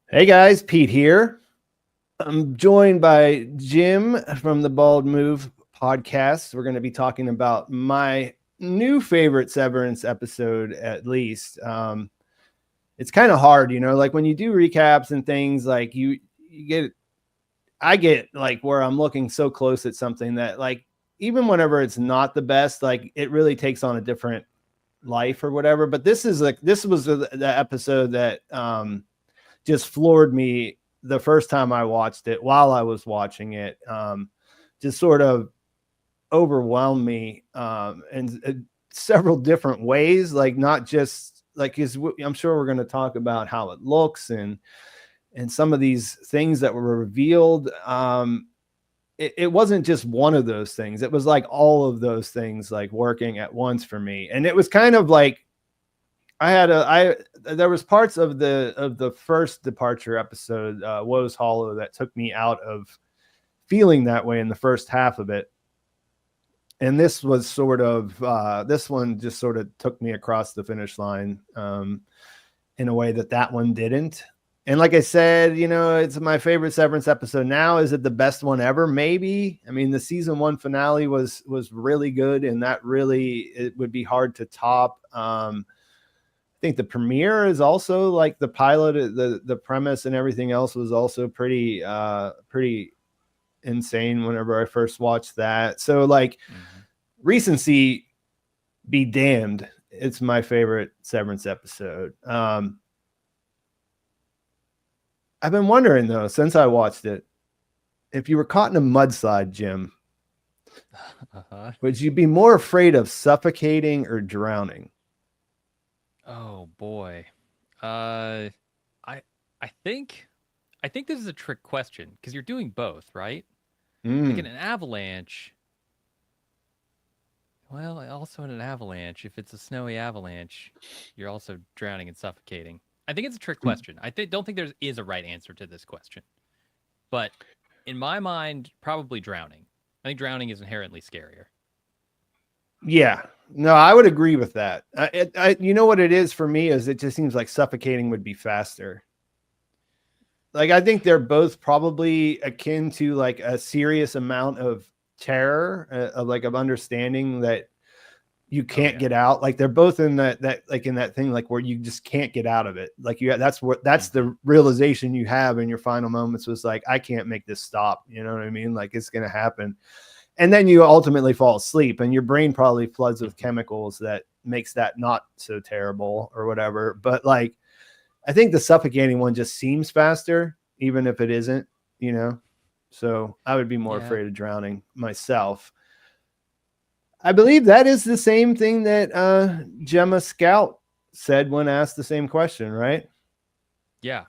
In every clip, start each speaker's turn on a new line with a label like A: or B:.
A: Hey guys, Pete here. I'm joined by Jim from the Bald Move podcast. We're going to be talking about my new favorite Severance episode, at least. It's kind of hard, like when you do recaps and things, like I get like where I'm looking so close at something that, like, even whenever it's not the best, like it really takes on a different life or whatever. But this was the episode that just floored me the first time I watched it. While I was watching it, just sort of overwhelmed me in several different ways. Like, not just like, I'm sure we're going to talk about how it looks and some of these things that were revealed. It wasn't just one of those things. It was like all of those things like working at once for me. And it was kind of like there was parts of the first departure episode, Woe's Hollow, that took me out of feeling that way in the first half of it. And this was sort of this one just sort of took me across the finish line in a way that one didn't. And like I said, it's my favorite Severance episode now. Is it the best one ever? Maybe. I mean, the season 1 finale was really good, and it would be hard to top. I think the premiere is also like the pilot, the premise and everything else was also pretty insane whenever I first watched that. So like recency be damned. It's my favorite Severance episode. I've been wondering though, since I watched it, if you were caught in a mudslide, Jim, would you be more afraid of suffocating or drowning?
B: Oh boy. I think this is a trick question because you're doing both, right? Like in an avalanche. Well, also in an avalanche, if it's a snowy avalanche, you're also drowning and suffocating. I think it's a trick question. Don't think there is a right answer to this question. But in my mind, probably drowning. I think drowning is inherently scarier.
A: Yeah, no, I would agree with that. You know what it is for me is it just seems like suffocating would be faster. Like, I think they're both probably akin to like a serious amount of terror, of understanding that you can't get out. Like they're both in that like in that thing, like where you just can't get out of it. Like that's the realization you have in your final moments was like, I can't make this stop. You know what I mean? Like it's going to happen. And then you ultimately fall asleep and your brain probably floods with chemicals that makes that not so terrible or whatever. But like, I think the suffocating one just seems faster, even if it isn't, so I would be more afraid of drowning myself. I believe that is the same thing that Gemma Scout said when asked the same question, right?
B: Yeah.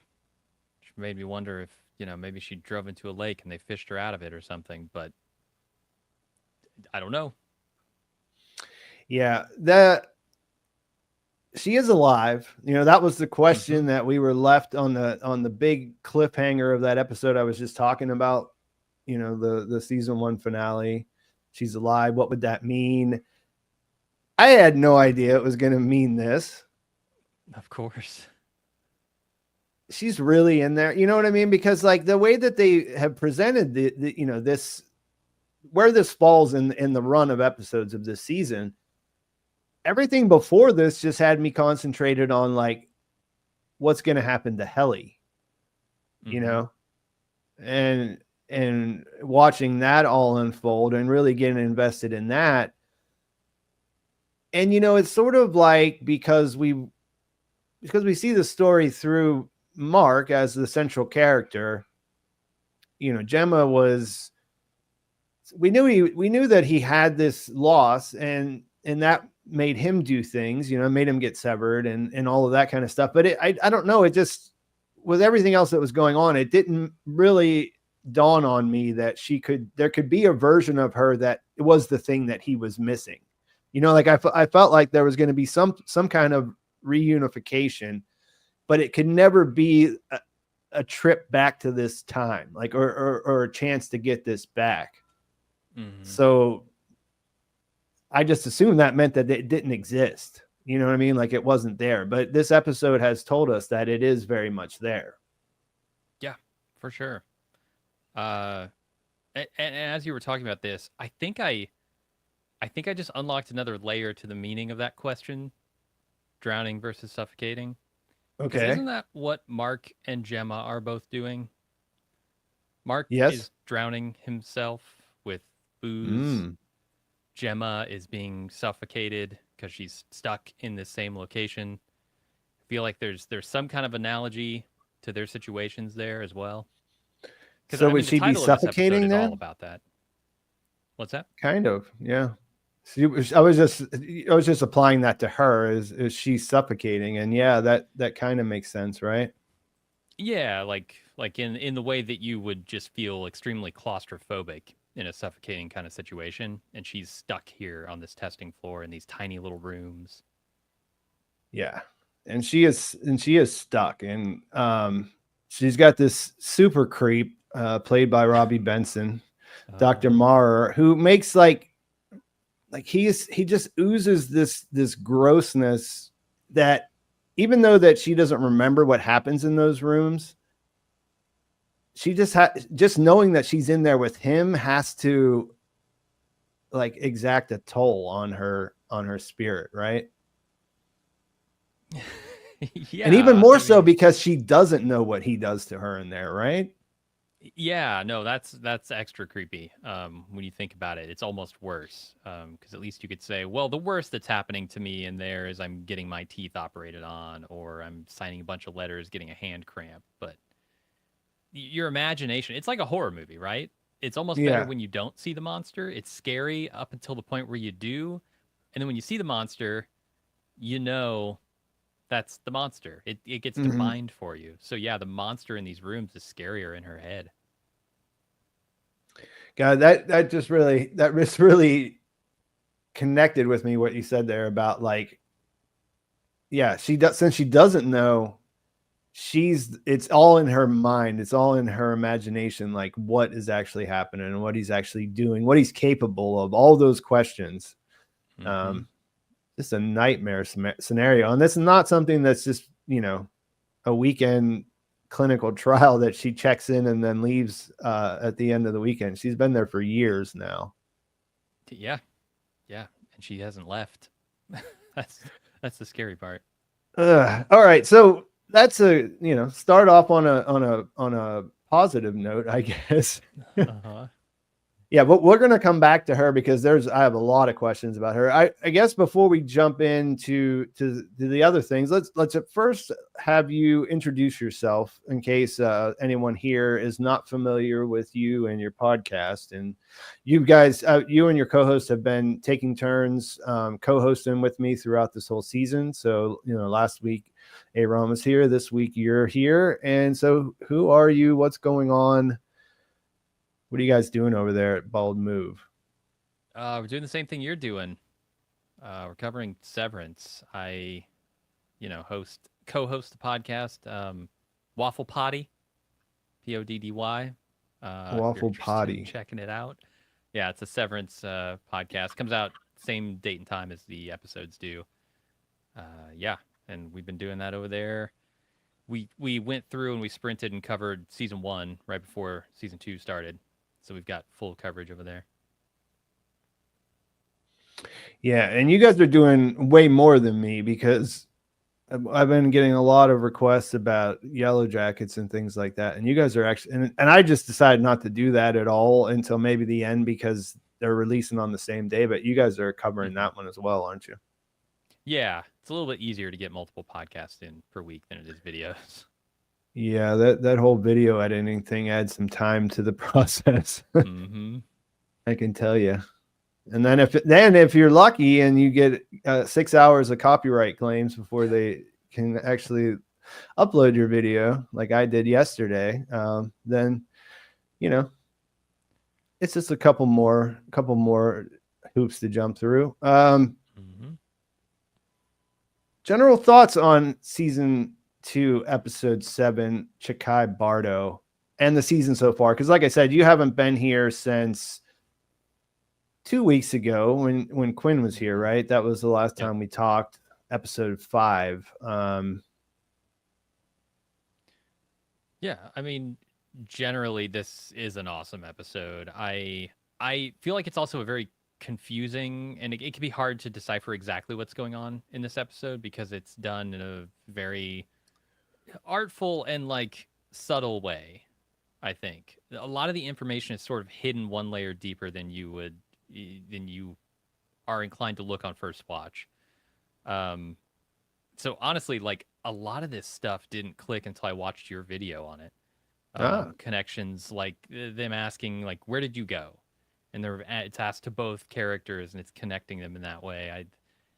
B: Which made me wonder if, maybe she drove into a lake and they fished her out of it or something, but I don't know.
A: Yeah, she is alive. That was the question that we were left on the big cliffhanger of that episode I was just talking about, the season 1 finale. She's alive. What would that mean? I had no idea it was going to mean this.
B: Of course.
A: She's really in there. You know what I mean? Because like the way that they have presented this, where this falls in the run of episodes of this season, everything before this just had me concentrated on like what's going to happen to Helly, and watching that all unfold and really getting invested in that. And, it's sort of like, because we see the story through Mark as the central character, Gemma was, we knew that he had this loss and that made him do things, made him get severed and all of that kind of stuff. But I don't know. It just, with everything else that was going on, it didn't really dawn on me that there could be a version of her that was the thing that he was missing. Like I felt like there was going to be some kind of reunification, but it could never be a trip back to this time, like, or a chance to get this back. So I just assumed that meant that it didn't exist. You know what I mean? Like it wasn't there, but this episode has told us that it is very much there.
B: for sure. And as you were talking about this, I think I just unlocked another layer to the meaning of that question: drowning versus suffocating. Because
A: Okay.
B: isn't that what Mark and Gemma are both doing? Mark
A: Yes.
B: is drowning himself with booze.
A: Mm.
B: Gemma is being suffocated because she's stuck in the same location. I feel like there's some kind of analogy to their situations there as well. Because
A: So
B: I
A: would
B: mean, the
A: she be
B: title of this episode
A: suffocating
B: is all
A: then?
B: about that. What's that?
A: Kind of. Yeah. I was just applying that to her. Is she suffocating? And yeah, that kind of makes sense, right?
B: Yeah, like in the way that you would just feel extremely claustrophobic in a suffocating kind of situation, and she's stuck here on this testing floor in these tiny little rooms.
A: Yeah. And she is stuck. And she's got this super creep played by Robbie Benson, Dr.
B: Uh-huh.
A: Marr, who makes like he just oozes this grossness that even though that she doesn't remember what happens in those rooms, she just knowing that she's in there with him has to like exact a toll on her spirit, right? And even
B: Yeah,
A: more
B: I
A: so
B: mean,
A: because she doesn't know what he does to her in there, right?
B: yeah, no, that's extra creepy. When you think about it, it's almost worse. Because at least you could say, well, the worst that's happening to me in there is I'm getting my teeth operated on, or I'm signing a bunch of letters, getting a hand cramp. But your imagination, it's like a horror movie, right? It's almost better
A: Yeah.
B: when you don't see the monster. It's scary up until the point where you do, and then when you see the monster, you know that's the monster. It gets
A: Mhm.
B: defined for you. So yeah, the monster in these rooms is scarier in her head.
A: God, that just really connected with me what you said there about like, yeah, she does since she doesn't know, it's all in her mind, it's all in her imagination, like what is actually happening and what he's actually doing, what he's capable of, all those questions.
B: Mm-hmm.
A: Um, just a nightmare scenario, and that's not something that's just a weekend clinical trial that she checks in and then leaves at the end of the weekend. She's been there for years now.
B: Yeah, yeah, and she hasn't left. that's that's the scary part.
A: All right, so that's a start off on a positive note, I guess.
B: Uh huh.
A: Yeah, but we're gonna come back to her because I have a lot of questions about her. I guess before we jump into the other things, let's at first have you introduce yourself in case anyone here is not familiar with you and your podcast. And you guys, you and your co-host have been taking turns co-hosting with me throughout this whole season. So last week Aaron was here, this week you're here, and so who are you? What's going on? What are you guys doing over there at Bald Move?
B: We're doing the same thing you're doing. We're covering Severance. I, co-host the podcast, Waffle Potty, Poddy. If you're
A: Waffle
B: interested in
A: Potty.
B: checking it out, yeah, it's a Severance podcast. Comes out same date and time as the episodes do. Yeah, and we've been doing that over there. We went through and we sprinted and covered season 1 right before season 2 started, so we've got full coverage over there.
A: Yeah, and you guys are doing way more than me because I've been getting a lot of requests about Yellow Jackets and things like that. And you guys are actually, and I just decided not to do that at all until maybe the end because they're releasing on the same day. But you guys are covering
B: Mm-hmm.
A: that one as well, aren't you?
B: Yeah, it's a little bit easier to get multiple podcasts in per week than it is videos.
A: Yeah, that whole video editing thing adds some time to the process.
B: Mm-hmm.
A: I can tell you. And then if you're lucky and you get 6 hours of copyright claims before they can actually upload your video, like I did yesterday, then it's just a couple more hoops to jump through.
B: Mm-hmm.
A: General thoughts on season 2, episode 7, Chikai Bardo, and the season so far, because like I said, you haven't been here since 2 weeks ago when Quinn was here, right? That was the last
B: Yep.
A: time we talked, episode 5.
B: Yeah, I mean, generally this is an awesome episode. I feel like it's also a very confusing, and it can be hard to decipher exactly what's going on in this episode because it's done in a very artful and like subtle way. I think a lot of the information is sort of hidden one layer deeper than you are inclined to look on first watch. So honestly, like a lot of this stuff didn't click until I watched your video on it. Connections like them asking like, where did you go? And it's asked to both characters and it's connecting them in that way. I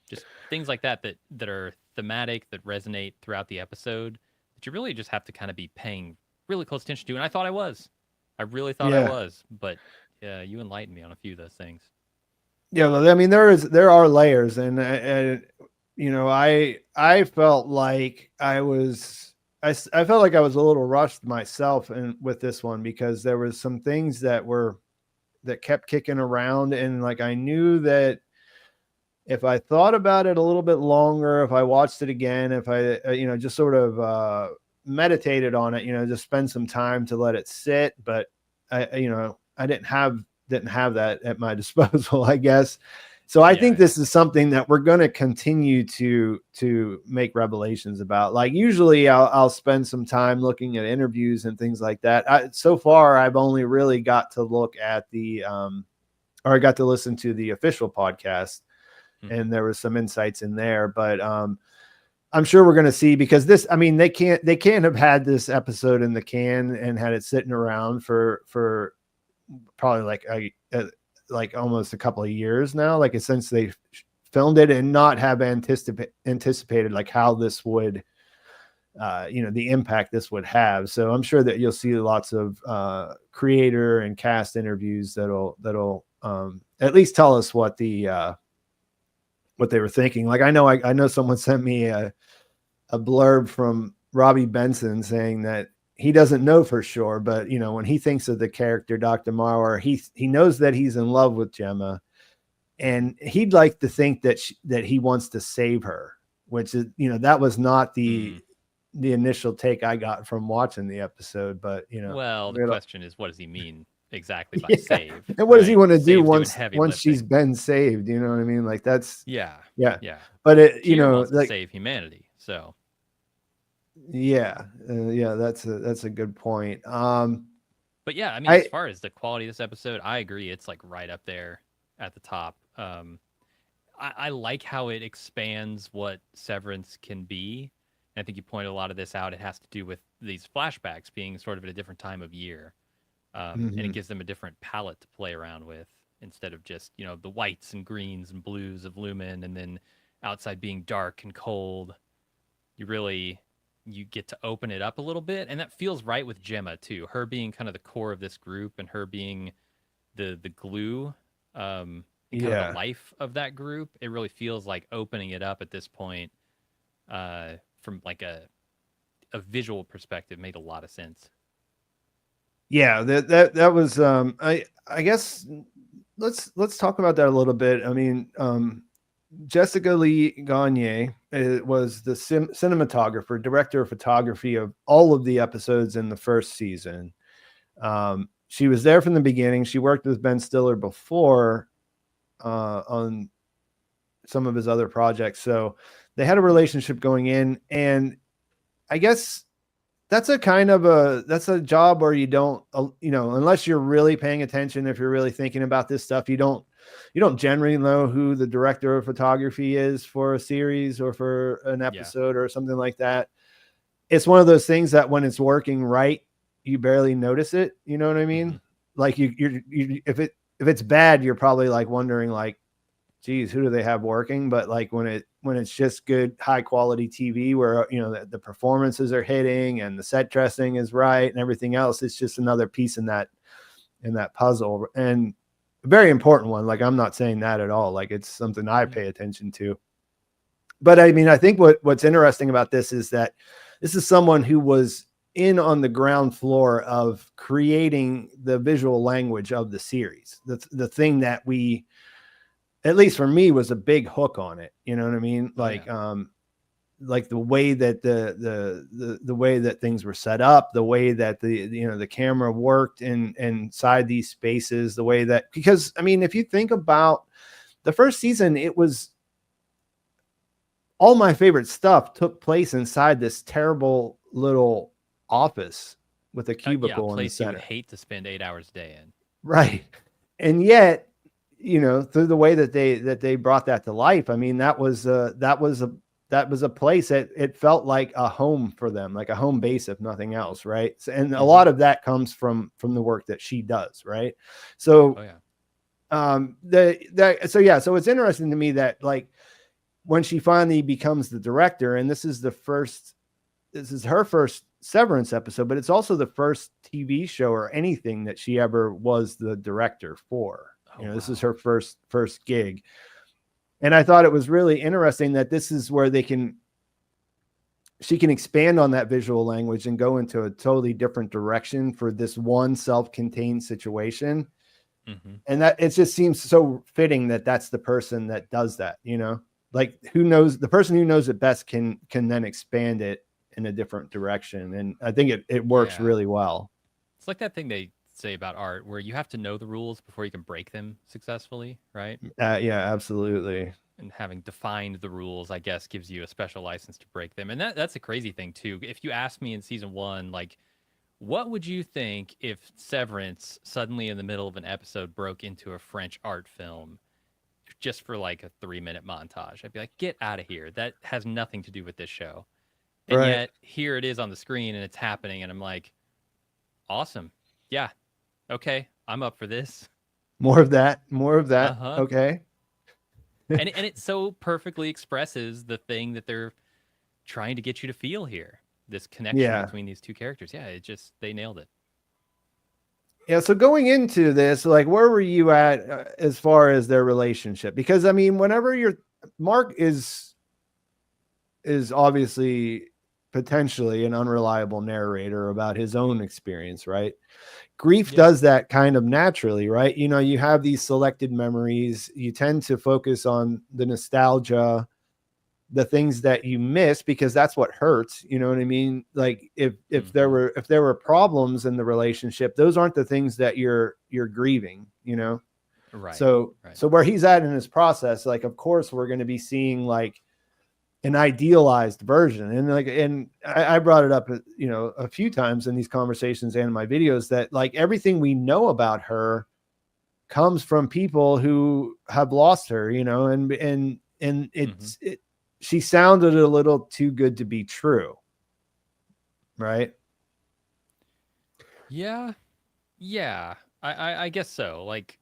B: just things like that are thematic, that resonate throughout the episode, that you really just have to kind of be paying really close attention to. And I thought I was. I really thought I was. But you enlightened me on a few of those things.
A: Yeah, well, I mean, there are layers, and you know, I felt like I felt like I was a little rushed myself and with this one because there was some things that kept kicking around, and like I knew that if I thought about it a little bit longer, if I watched it again, if I just sort of meditated on it, just spend some time to let it sit, but I didn't have that at my disposal, I guess. So I think this is something that we're going to continue to make revelations about. Like usually I'll spend some time looking at interviews and things like that. So far, I've only really got to look at I got to listen to the official podcast, and there was some insights in there, but I'm sure we're going to see, because they can't have had this episode in the can and had it sitting around for probably like almost a couple of years now, like since they filmed it, and not have anticipated like how this would, the impact this would have. So I'm sure that you'll see lots of creator and cast interviews that'll at least tell us what they were thinking. Like I know someone sent me a blurb from Robbie Benson saying that he doesn't know for sure, but when he thinks of the character Dr. Mauer, he knows that he's in love with Gemma, and he'd like to think that he wants to save her, which is that was not the initial take I got from watching the episode. But
B: well, the question is, what does he mean exactly by save?
A: And what does he want to do once she's been saved? You know what I mean? Like that's
B: yeah.
A: But it
B: wants to save humanity, so.
A: That's a good point.
B: But yeah, I mean, as far as the quality of this episode, I agree. It's like right up there at the top. I like how it expands what Severance can be. And I think you pointed a lot of this out. It has to do with these flashbacks being sort of at a different time of year. And it gives them a different palette to play around with, instead of just, the whites and greens and blues of Lumen, and then outside being dark and cold. You get to open it up a little bit, and that feels right with Gemma too. Her being kind of the core of this group, and her being the glue, kind of the life of that group. It really feels like opening it up at this point, from like a visual perspective, made a lot of sense.
A: Yeah, that was I guess let's talk about that a little bit. I mean, Jessica Lee Gagne was the cinematographer, director of photography of all of the episodes in the first season. She was there from the beginning. She worked with Ben Stiller before on some of his other projects. So they had a relationship going in, and I guess that's a job where you don't, unless you're really paying attention, if you're really thinking about this stuff, you don't generally know who the director of photography is for a series or for an episode or something like that. It's one of those things that when it's working right, you barely notice it. You know what I mean? Like if it's bad, you're probably like wondering like, geez, who do they have working? But like when it's just good, high quality TV where, the performances are hitting and the set dressing is right and everything else, it's just another piece in that puzzle, and a very important one. Like, I'm not saying that at all. Like, it's something I pay attention to. But I mean, I think what's interesting about this is that this is someone who was in on the ground floor of creating the visual language of the series. That's the thing that at least for me, was a big hook on it. You know what I mean? Like, like the way that the way that things were set up, the way that the camera worked inside these spaces, the way that, because I mean, if you think about the first season, it was all my favorite stuff took place inside this terrible little office with a cubicle
B: a
A: in the
B: place you would
A: center.
B: hate to spend 8 hours a day in.
A: Right. And yet, through the way that they brought that to life, I mean, that was a place that it felt like a home for them, like a home base, if nothing else. Right. So, and a lot of that comes from the work that she does. Right. So, so it's interesting to me that, like, when she finally becomes the director, and this is her first Severance episode, but it's also the first TV show or anything that she ever was the director for. This is her first gig. And I thought it was really interesting that this is where she can expand on that visual language and go into a totally different direction for this one self-contained situation. And that it just seems so fitting that that's the person that does that, like, who knows, the person who knows it best can then expand it in a different direction. And I think it works really well.
B: It's like that thing they say about art where you have to know the rules before you can break them successfully, right?
A: Yeah, absolutely.
B: And having defined the rules, I guess, gives you a special license to break them. And that's a crazy thing too. If you asked me in season 1, like, what would you think if Severance suddenly in the middle of an episode broke into a French art film just for like a 3-minute montage? I'd be like, get out of here. That has nothing to do with this show. And yet here it is on the screen and it's happening. And I'm like, awesome. Yeah. Okay. I'm up for this.
A: More of that. Okay.
B: and it so perfectly expresses the thing that they're trying to get you to feel here. This connection between these two characters. Yeah. They nailed it.
A: Yeah. So going into this, like, where were you at as far as their relationship? Because I mean, whenever Mark is obviously potentially an unreliable narrator about his own experience, right? Grief does that kind of naturally, right? You have these selected memories. You tend to focus on the nostalgia, the things that you miss, because that's what hurts. You know what I mean? Like, if there were problems in the relationship, those aren't the things that you're grieving,
B: Right.
A: So where he's at in his process, like, of course we're going to be seeing like an idealized version. And I brought it up, a few times in these conversations and in my videos, that like everything we know about her comes from people who have lost her, and she sounded a little too good to be true. Right.
B: Yeah. Yeah. I guess so. Like,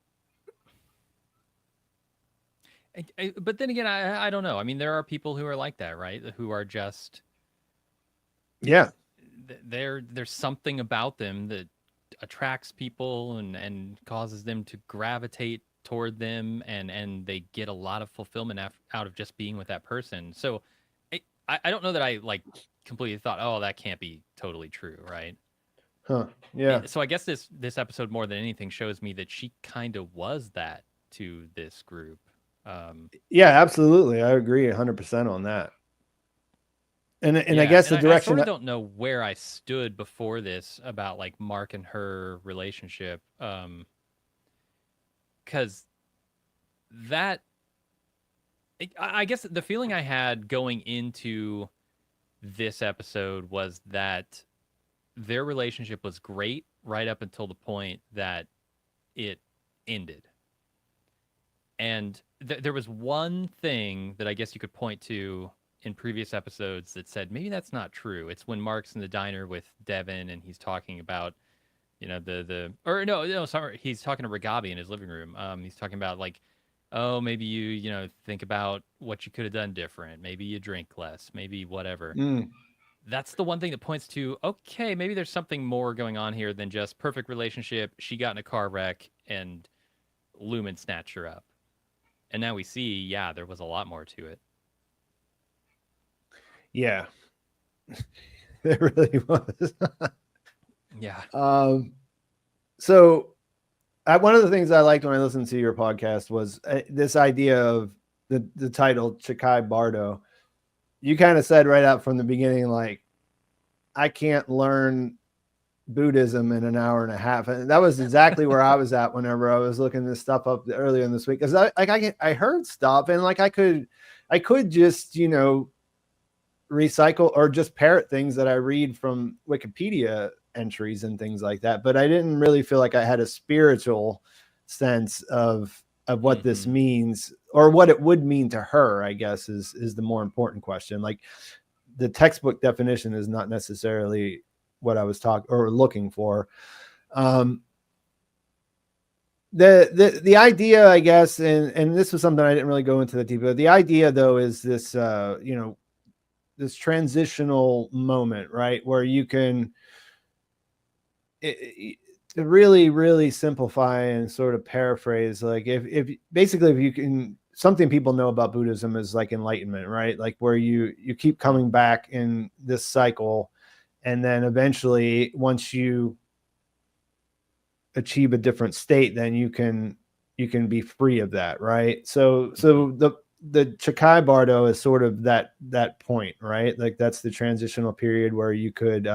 B: but then again, I don't know. I mean, there are people who are like that, right? Who are just, there's something about them that attracts people and causes them to gravitate toward them, and they get a lot of fulfillment out of just being with that person. So I don't know that I like completely thought, oh, that can't be totally true, right?
A: Yeah.
B: So I guess this episode more than anything shows me that she kind of was that to this group.
A: Yeah, absolutely. I agree 100% on that. And I guess the direction,
B: I sort of don't know where I stood before this about like Mark and her relationship. Cause I guess the feeling I had going into this episode was that their relationship was great right up until the point that it ended. And there was one thing that I guess you could point to in previous episodes that said maybe that's not true. It's when Mark's in the diner with Devin and he's talking about, he's talking to Ragabi in his living room. He's talking about like, oh, maybe you think about what you could have done different. Maybe you drink less, maybe whatever. That's the one thing that points to, okay, maybe there's something more going on here than just perfect relationship. She got in a car wreck and Lumen snatched her up. And now we see, there was a lot more to it.
A: Yeah. There really was.
B: Yeah.
A: So one of the things I liked when I listened to your podcast was this idea of the title Chikai Bardo. you kind of said right out from the beginning, like, I can't learn Buddhism in an hour and a half. And that was exactly where I was at whenever I was looking this stuff up earlier in this week. Cause I heard stuff and like, I could just, you know, recycle or just parrot things that I read from Wikipedia entries and things like that. But I didn't really feel like I had a spiritual sense of what this means or what it would mean to her, I guess is the more important question. Like the textbook definition is not necessarily what I was talking or looking for. The idea, I guess, and this was something I didn't really go into the deep, but the idea though is this, you know, this transitional moment, right? Where you can to really, really simplify and sort of paraphrase, like if basically, if you can, something people know about Buddhism is like enlightenment, right? Like where you keep coming back in this cycle. And then eventually, once you achieve a different state, then you can be free of that, right? So the Chikai Bardo is sort of that point, right? Like that's the transitional period where you could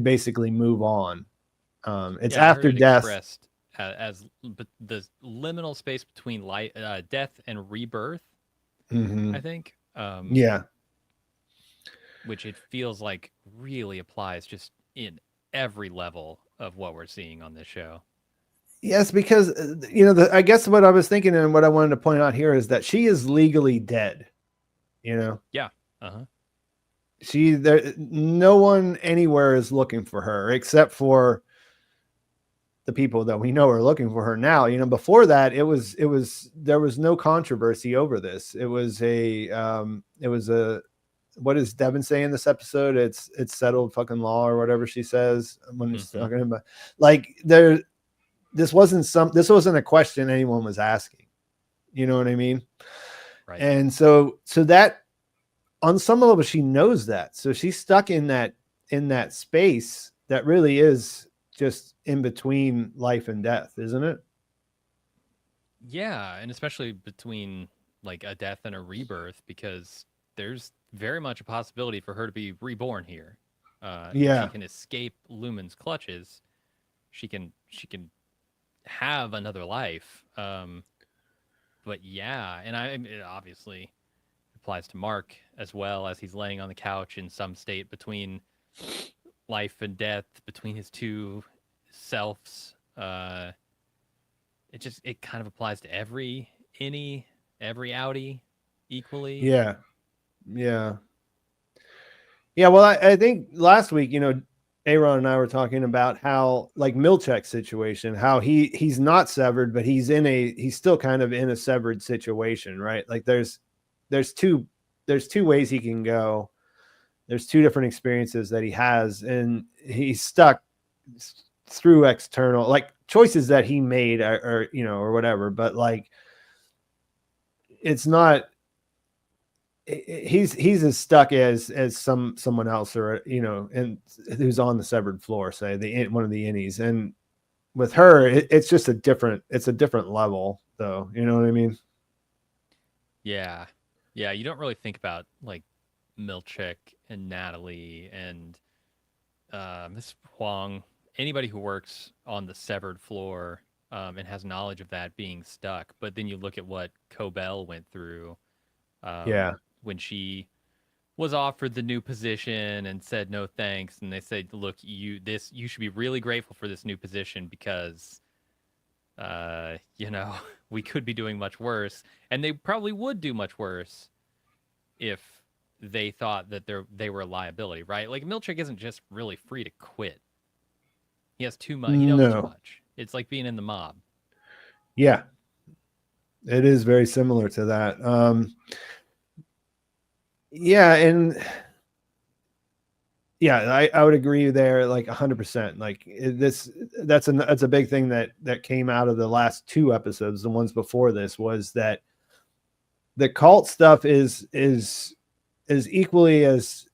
A: basically move on. It's after death.
B: Expressed as the liminal space between death and rebirth. I think.
A: Yeah.
B: Which it feels like really applies just in every level of what we're seeing on this show.
A: Yes, because, you know, I guess what I was thinking and what I wanted to point out here is that she is legally dead, you know?
B: Yeah.
A: No one anywhere is looking for her except for the people that we know are looking for her now. You know, before that, there was no controversy over this. It was what does Devin say in this episode? It's settled fucking law or whatever she says when it's talking about, like this wasn't a question anyone was asking. You know what I mean?
B: Right.
A: And so that on some level, she knows that. So she's stuck in that space that really is just in between life and death, isn't it?
B: Yeah. And especially between like a death and a rebirth, because there's very much a possibility for her to be reborn here. If she can escape Lumen's clutches, she can have another life. But yeah, and it obviously applies to Mark as well, as he's laying on the couch in some state between life and death, between his two selves. It kind of applies to every innie, every outie equally.
A: Yeah. Well, I think last week, you know, Aaron and I were talking about how, like, Milchek's situation, how he's not severed, but he's still kind of in a severed situation, right? Like there's two ways he can go. There's two different experiences that he has, and he's stuck through external, like, choices that he made or you know, or whatever, but like it's not, he's as stuck as someone else, or, you know, and who's on the severed floor, say one of the innies. And with her, it's just a different level though. You know what I mean?
B: Yeah. You don't really think about like Milchek and Natalie and Miss Huang, anybody who works on the severed floor and has knowledge of that being stuck. But then you look at what Cobell went through. When she was offered the new position and said no thanks, and they said, look, you should be really grateful for this new position because you know, we could be doing much worse, and they probably would do much worse if they thought that they were a liability, right? Like Milchek isn't just really free to quit. He has too much. He knows too much. It's like being in the mob.
A: Yeah, it is very similar to that. And I would agree there, like 100%. Like that's a big thing that came out of the last two episodes. The ones before this was that the cult stuff is equally as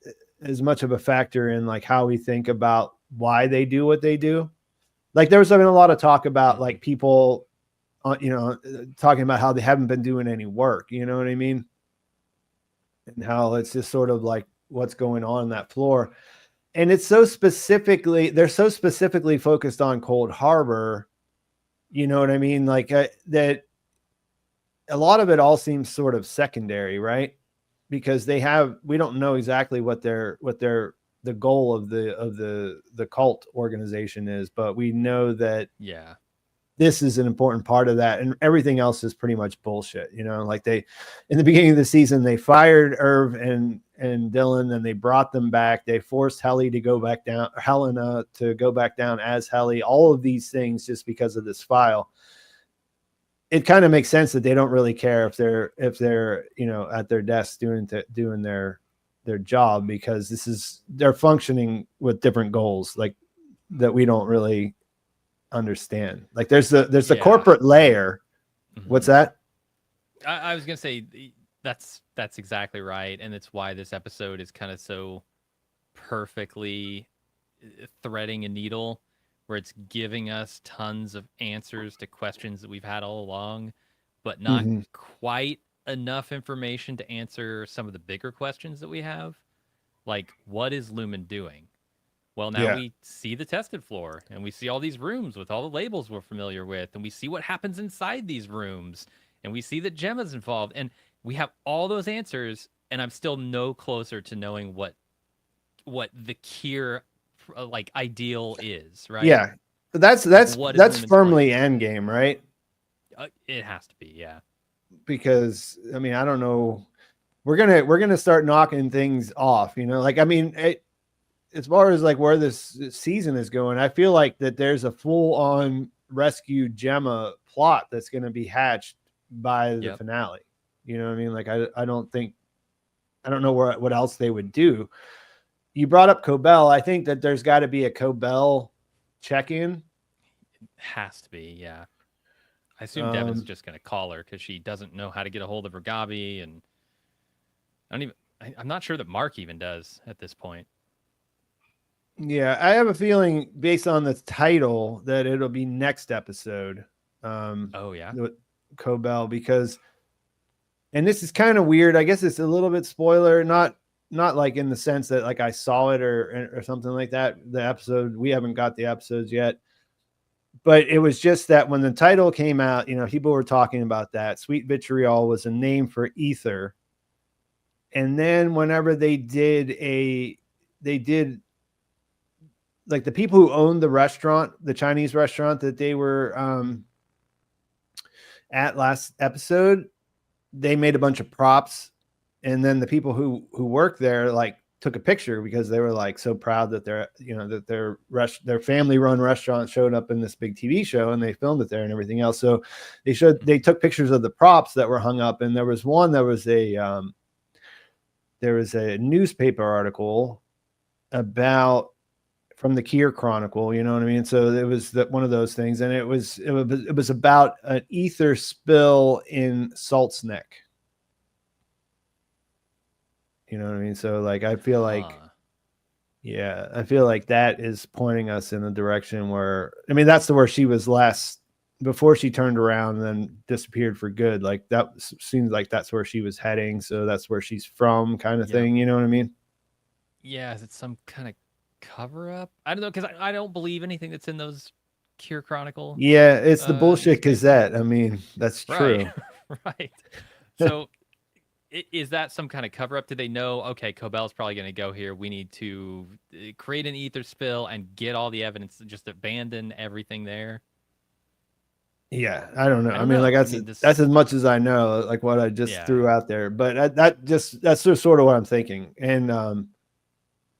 A: much of a factor in like how we think about why they do what they do. Like there's been a lot of talk about like people, you know, talking about how they haven't been doing any work. You know what I mean? and how it's just sort of like what's going on that floor. And it's so specifically, they're so specifically focused on Cold Harbor. You know what I mean? Like that a lot of it all seems sort of secondary, right? Because we don't know exactly what the goal of the cult organization is, but we know that this is an important part of that, and everything else is pretty much bullshit. You know, like in the beginning of the season, they fired Irv and Dylan, and they brought them back. They forced Helena to go back down as Helly. All of these things just because of this file. It kind of makes sense that they don't really care if they're at their desk doing their job, because they're functioning with different goals, like that we don't really understand. Like there's the corporate layer. Mm-hmm. What's that?
B: I was gonna say that's exactly right, and it's why this episode is kind of so perfectly threading a needle, where it's giving us tons of answers to questions that we've had all along, but not quite enough information to answer some of the bigger questions that we have. Like, what is Lumen doing? Well, now we see the tested floor, and we see all these rooms with all the labels we're familiar with, and we see what happens inside these rooms, and we see that Gemma's involved, and we have all those answers, and I'm still no closer to knowing what the Kier ideal is, right?
A: Yeah, that's firmly endgame, right?
B: It has to be, yeah.
A: Because I mean, I don't know. We're gonna start knocking things off, you know. Like, I mean, as far as like where this season is going, I feel like that there's a full-on rescue Gemma plot that's going to be hatched by the finale. You know what I mean? Like, I don't know what else they would do. You brought up Cobell. I think that there's got to be a Cobell check-in.
B: It has to be, yeah. I assume Devin's just going to call her because she doesn't know how to get a hold of her Gabi, and I'm not sure that Mark even does at this point.
A: Yeah, I have a feeling based on the title that it'll be next episode. With Cobell, because, and this is kind of weird. I guess it's a little bit spoiler, not like in the sense that like I saw it or something like that. The episode, we haven't got the episodes yet, but it was just that when the title came out, you know, people were talking about that. Sweet Vitriol was a name for ether, and then whenever they did like the people who owned the restaurant, the Chinese restaurant that they were at last episode, they made a bunch of props, and then the people who worked there like took a picture because they were like so proud that their family run restaurant showed up in this big TV show, and they filmed it there and everything else. So they took pictures of the props that were hung up, and there was a newspaper article from the Kier Chronicle, you know what I mean? So it was one of those things, and it was about an ether spill in Salt's Neck. You know what I mean? So like, I feel like that is pointing us in the direction where, I mean, that's where she was last before she turned around and then disappeared for good. Like that seems like that's where she was heading. So that's where she's from, kind of thing. You know what I mean?
B: Yeah. Is it some kind of cover up? I don't know, because I don't believe anything that's in those Kier Chronicle.
A: Yeah, it's the bullshit Gazette. I mean, that's true.
B: Right. So is that some kind of cover up? Did they know, okay, Cobell's probably going to go here, we need to create an ether spill and get all the evidence, just abandon everything there?
A: Yeah, I don't know. I mean, like that's as much as I know, like what I just threw out there. But that's just sort of what I'm thinking. And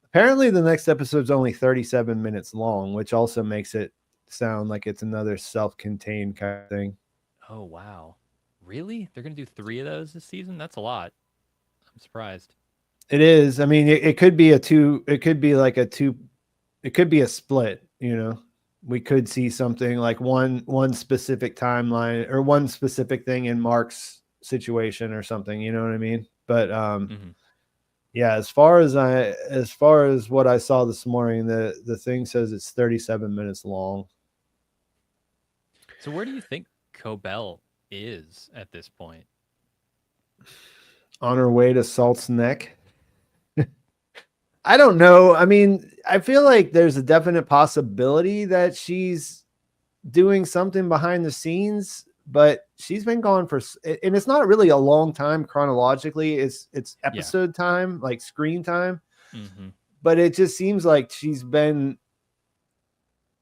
A: apparently the next episode's only 37 minutes long, which also makes it sound like it's another self-contained kind of thing.
B: Oh, wow. Really? They're going to do 3 of those this season? That's a lot. I'm surprised.
A: It is. I mean, it could be it could be a split, you know. We could see something like one specific timeline or one specific thing in Mark's situation or something, you know what I mean? But yeah, as far as what I saw this morning, the thing says it's 37 minutes long.
B: So where do you think Cobell is at this point?
A: on her way to Salt's Neck. I don't know. I mean, I feel like there's a definite possibility that she's doing something behind the scenes, but she's been gone for, and it's not really a long time chronologically. It's episode time, like screen time.
B: Mm-hmm.
A: But it just seems like she's been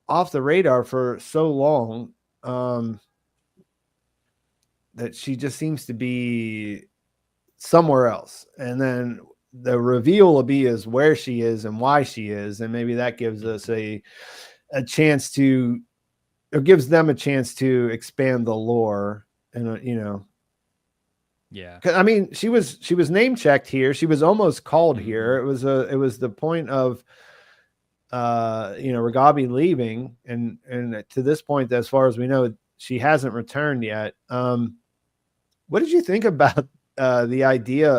A: off the radar for so long that she just seems to be somewhere else. And then the reveal will be is where she is and why she is. And maybe that gives us a chance to, or gives them a chance to expand the lore. And, you know,
B: yeah,
A: I mean, she was name checked here. She was almost called here. It was the point of, you know, Ragabi leaving. And to this point, as far as we know, she hasn't returned yet. What did you think about the idea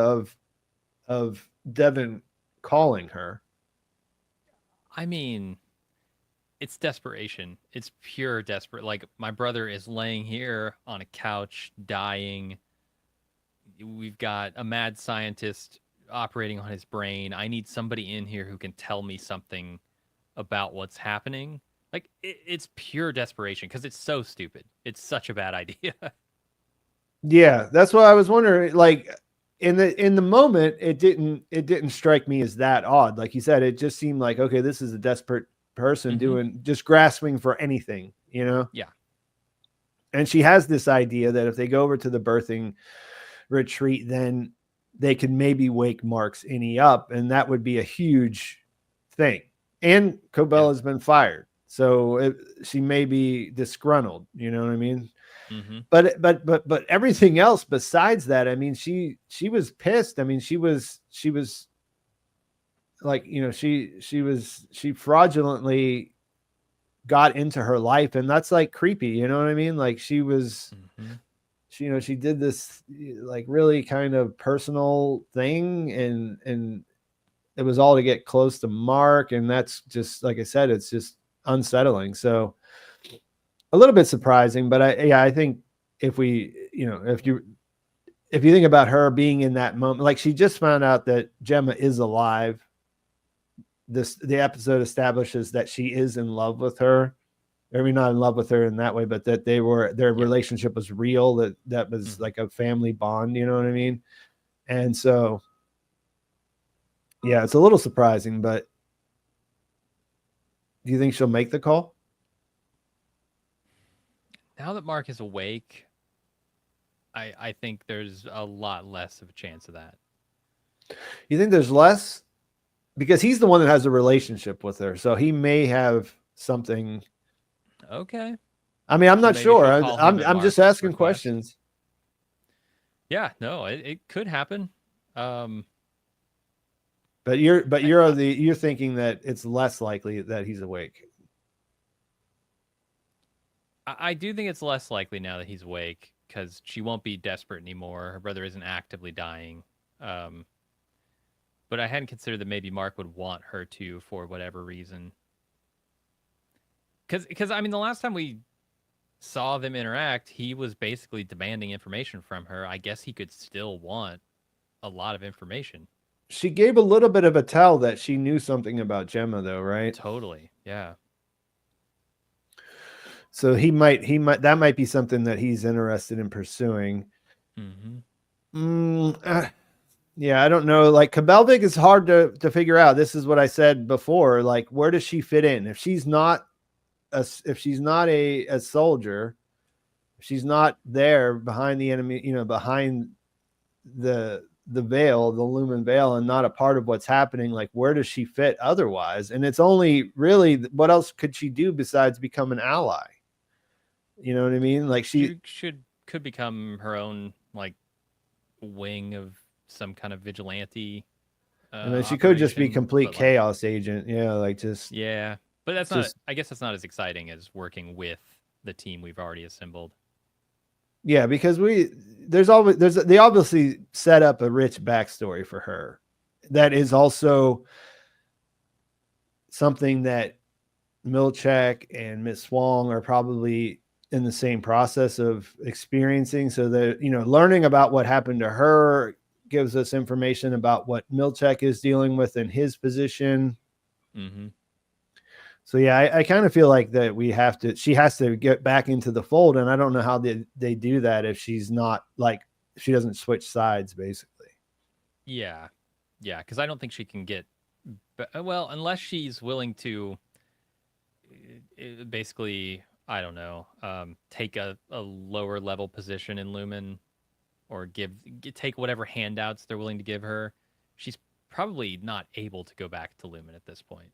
A: of Devin calling her?
B: I mean, it's desperation. It's pure desperate. Like, my brother is laying here on a couch, dying. We've got a mad scientist operating on his brain. I need somebody in here who can tell me something about what's happening. Like, it's pure desperation because it's so stupid. It's such a bad idea.
A: Yeah, that's what I was wondering. Like, in the moment, it didn't strike me as that odd. Like you said, it just seemed like, okay, this is a desperate person just grasping for anything, you know?
B: Yeah.
A: And she has this idea that if they go over to the birthing retreat, then they can maybe wake Mark's Innie up, and that would be a huge thing. And Cobell has been fired, so she may be disgruntled. You know what I mean?
B: Mm-hmm.
A: But everything else besides that, I mean, she was pissed. I mean, she was like, you know, she fraudulently got into her life, and that's like creepy. You know what I mean? Like she was.
B: Mm-hmm.
A: She, you know, she did this like really kind of personal thing, and it was all to get close to Mark, and that's just, like I said, it's just unsettling. So a little bit surprising, but I think if we, you know, if you think about her being in that moment, like she just found out that Gemma is alive. The episode establishes that she is in love with her. I mean, not in love with her in that way, but that their relationship was real, that was like a family bond, you know what I mean? And so, yeah, it's a little surprising, but do you think she'll make the call?
B: Now that Mark is awake, I think there's a lot less of a chance of that.
A: You think there's less? Because he's the one that has a relationship with her, so he may have something.
B: Okay.
A: I mean, I'm not sure. I'm just asking questions.
B: Yeah, no, it could happen.
A: But you're thinking that it's less likely that he's awake.
B: I do think it's less likely now that he's awake because she won't be desperate anymore. Her brother isn't actively dying. But I hadn't considered that maybe Mark would want her to for whatever reason. Because I mean, the last time we saw them interact, he was basically demanding information from her. I guess he could still want a lot of information.
A: She gave a little bit of a tell that she knew something about Gemma, though, right?
B: Totally, yeah.
A: So he might that might be something that he's interested in pursuing. Yeah, I don't know. Like Kabelvik is hard to figure out. This is what I said before. Like, where does she fit in? If she's not a soldier, if she's not there behind the enemy, you know, behind the veil, the lumen veil, and not a part of what's happening, like where does she fit otherwise? And it's only really, what else could she do besides become an ally? You know what I mean? Like she
B: could become her own like wing of some kind of vigilante.
A: And then she could just be complete chaos agent. Yeah, like just
B: but that's not. I guess that's not as exciting as working with the team we've already assembled.
A: Yeah, because they obviously set up a rich backstory for her. That is also something that Milchek and Miss Swong are probably in the same process of experiencing. So that, you know, learning about what happened to her gives us information about what Milchek is dealing with in his position.
B: Mm-hmm.
A: So yeah, I kind of feel like that she has to get back into the fold, and I don't know how they do that if she's not like, she doesn't switch sides basically.
B: Yeah, because I don't think she can get, well, unless she's willing to basically, I don't know, take a lower level position in Lumen, or take whatever handouts they're willing to give her. She's probably not able to go back to Lumen at this point.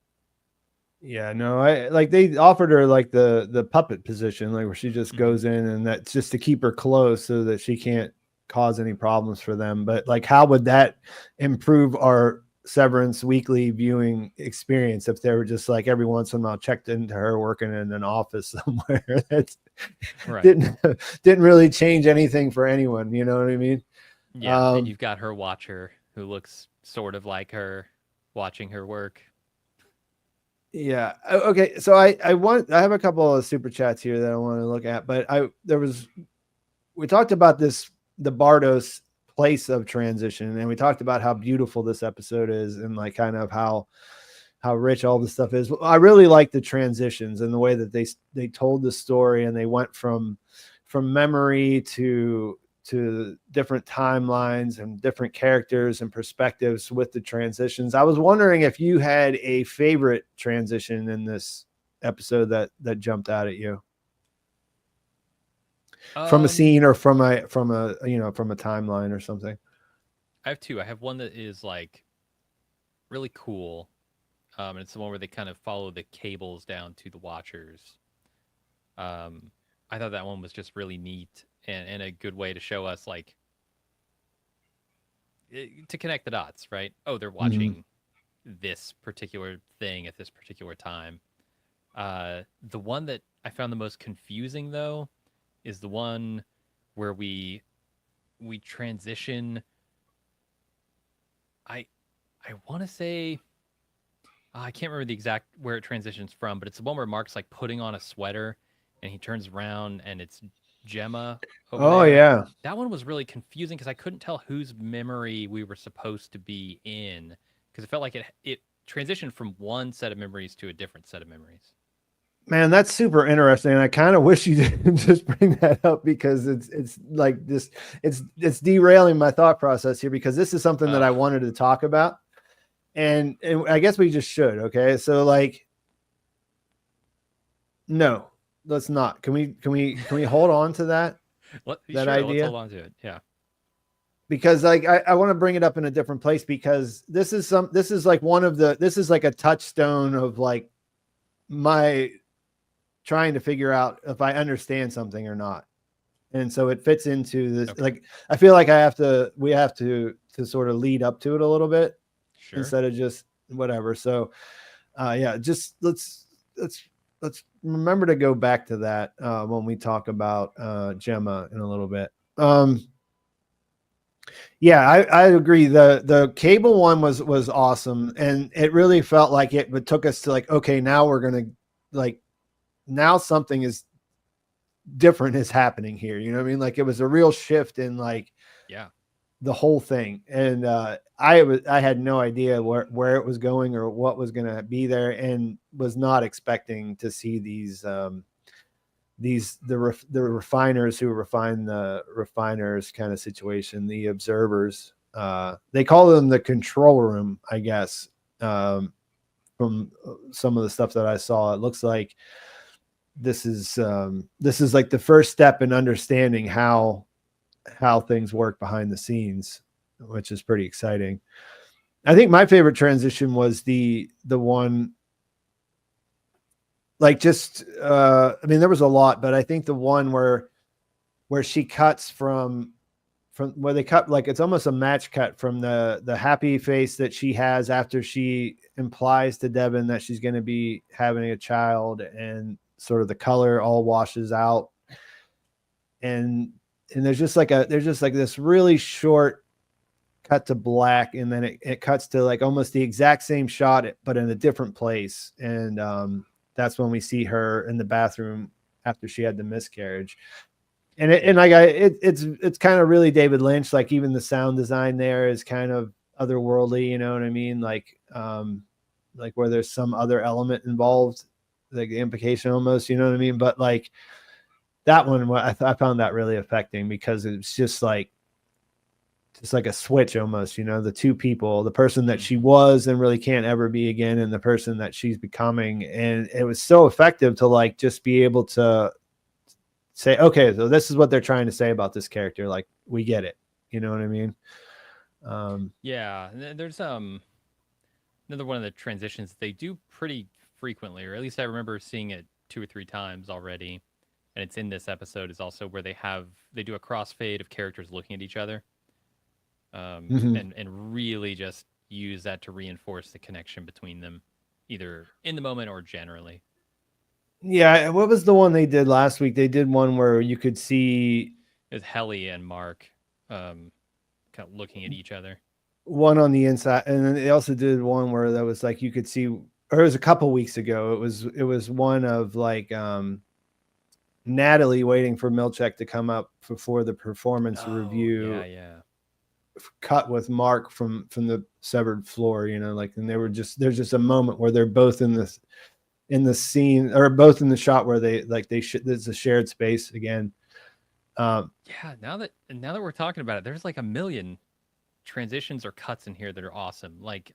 A: Yeah, no, I like they offered her like the puppet position, like where she just
B: Mm-hmm.
A: goes in, and that's just to keep her close so that she can't cause any problems for them. But like, how would that improve our Severance weekly viewing experience if they were just like every once in a while checked into her working in an office somewhere? That
B: Right.
A: didn't really change anything for anyone. You know what I mean?
B: Yeah, and you've got her watcher who looks sort of like her, watching her work.
A: Yeah. Okay. So I have a couple of super chats here that I want to look at, but we talked about the Bardos place of transition, and we talked about how beautiful this episode is, and like kind of how rich all this stuff is. I really like the transitions and the way that they told the story, and they went from memory to different timelines and different characters and perspectives with the transitions. I was wondering if you had a favorite transition in this episode that jumped out at you from a scene or from a timeline or something.
B: I have two. I have one that is like really cool. And it's the one where they kind of follow the cables down to the Watchers. I thought that one was just really neat and a good way to show us, like, to connect the dots, right? Oh, they're watching this particular thing at this particular time. The one that I found the most confusing, though, is the one where we transition. I want to say, I can't remember the exact where it transitions from, but it's the one where Mark's like putting on a sweater and he turns around and it's Gemma over there.
A: Yeah.
B: That one was really confusing because I couldn't tell whose memory we were supposed to be in, because it felt like it transitioned from one set of memories to a different set of memories.
A: Man, that's super interesting. I kind of wish you didn't just bring that up, because it's like this, it's derailing my thought process here, because this is something that I wanted to talk about. And I guess we just should. Okay. So like, no, let's not. Can we hold on to that?
B: That idea? Let's hold on to it. Yeah.
A: Because like, I want to bring it up in a different place, because this is like this is like a touchstone of like my trying to figure out if I understand something or not. And so it fits into this. Okay. Like, I feel like we have to sort of lead up to it a little bit. Sure. Instead of just whatever. So yeah, just let's remember to go back to that when we talk about Gemma in a little bit. Yeah, I agree. The cable one was awesome, and it really felt like it took us to like, okay, now we're gonna like, now something is different is happening here. You know what I mean? Like, it was a real shift in like,
B: yeah,
A: the whole thing. And I had no idea where it was going or what was going to be there, and was not expecting to see the refiners who refine the refiners kind of situation, the observers. They call them the control room, I guess. From some of the stuff that I saw, it looks like this is like the first step in understanding how things work behind the scenes, which is pretty exciting. I think my favorite transition was the one, like, just I mean, there was a lot, but I think the one where she cuts from where they cut, like, it's almost a match cut from the happy face that she has after she implies to Devin that she's going to be having a child, and sort of the color all washes out, and there's just like this really short cut to black, and then it cuts to like almost the exact same shot, but in a different place. And that's when we see her in the bathroom after she had the miscarriage. and it's kind of really David Lynch. Like even the sound design there is kind of otherworldly. You know what I mean? Like where there's some other element involved, like the implication almost. You know what I mean? But like that one, I found that really affecting because it's just like a switch almost. You know, the two people, the person that she was and really can't ever be again, and the person that she's becoming, and it was so effective to like just be able to say, okay, so this is what they're trying to say about this character. Like, we get it. You know what I mean?
B: Yeah, there's another one of the transitions they do pretty frequently, or at least I remember seeing it 2 or 3 times already. And it's in this episode is also where they do a crossfade of characters looking at each other, and really just use that to reinforce the connection between them, either in the moment or generally.
A: Yeah, what was the one they did last week? They did one where you could see
B: It's Helly and Mark kind of looking at each other.
A: One on the inside, and then they also did one where that was like you could see, or it was a couple weeks ago. It was one of like Natalie waiting for Milchek to come up before the performance review.
B: Yeah.
A: Cut with Mark from the severed floor, you know, like, and there's just a moment where they're both in the scene, or both in the shot where there's a shared space again.
B: Yeah, now that we're talking about it, there's like a million transitions or cuts in here that are awesome. Like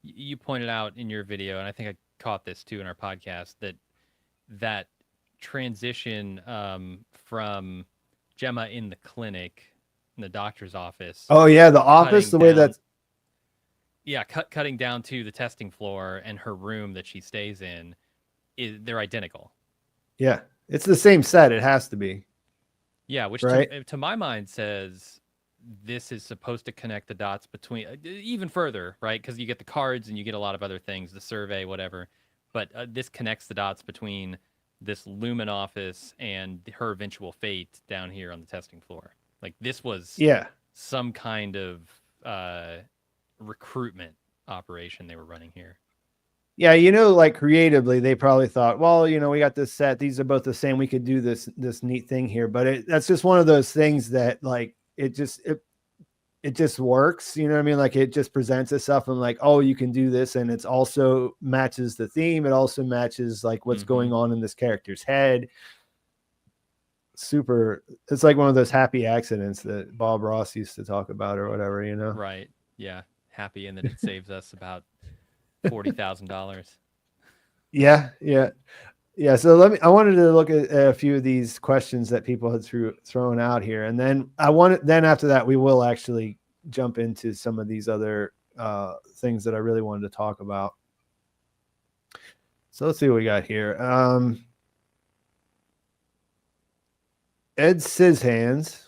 B: you pointed out in your video, and I think I caught this too in our podcast, that transition from Gemma in the clinic, in the doctor's office.
A: Oh yeah, the office, the way that's
B: cutting down to the testing floor and her room that she stays in, they're identical.
A: Yeah, it's the same set. It has to be.
B: Yeah, which
A: right?
B: to my mind says this is supposed to connect the dots between even further, right? Because you get the cards and you get a lot of other things, the survey, whatever. But this connects the dots between this Lumen office and her eventual fate down here on the testing floor. Like this was some kind of recruitment operation they were running here.
A: Yeah, you know, like creatively, they probably thought, well, you know, we got this set. These are both the same. We could do this neat thing here. But that's just one of those things that like it just works. You know what I mean? Like it just presents itself and like, oh, you can do this, and it's also matches the theme. It also matches like what's going on in this character's head. Super. It's like one of those happy accidents that Bob Ross used to talk about or whatever. You know?
B: Right. Yeah. Happy, and then it saves us about $40,000.
A: Yeah. So I wanted to look at a few of these questions that people had thrown out here, and then after that we will actually jump into some of these other things that I really wanted to talk about. So let's see what we got here. Ed Scishands,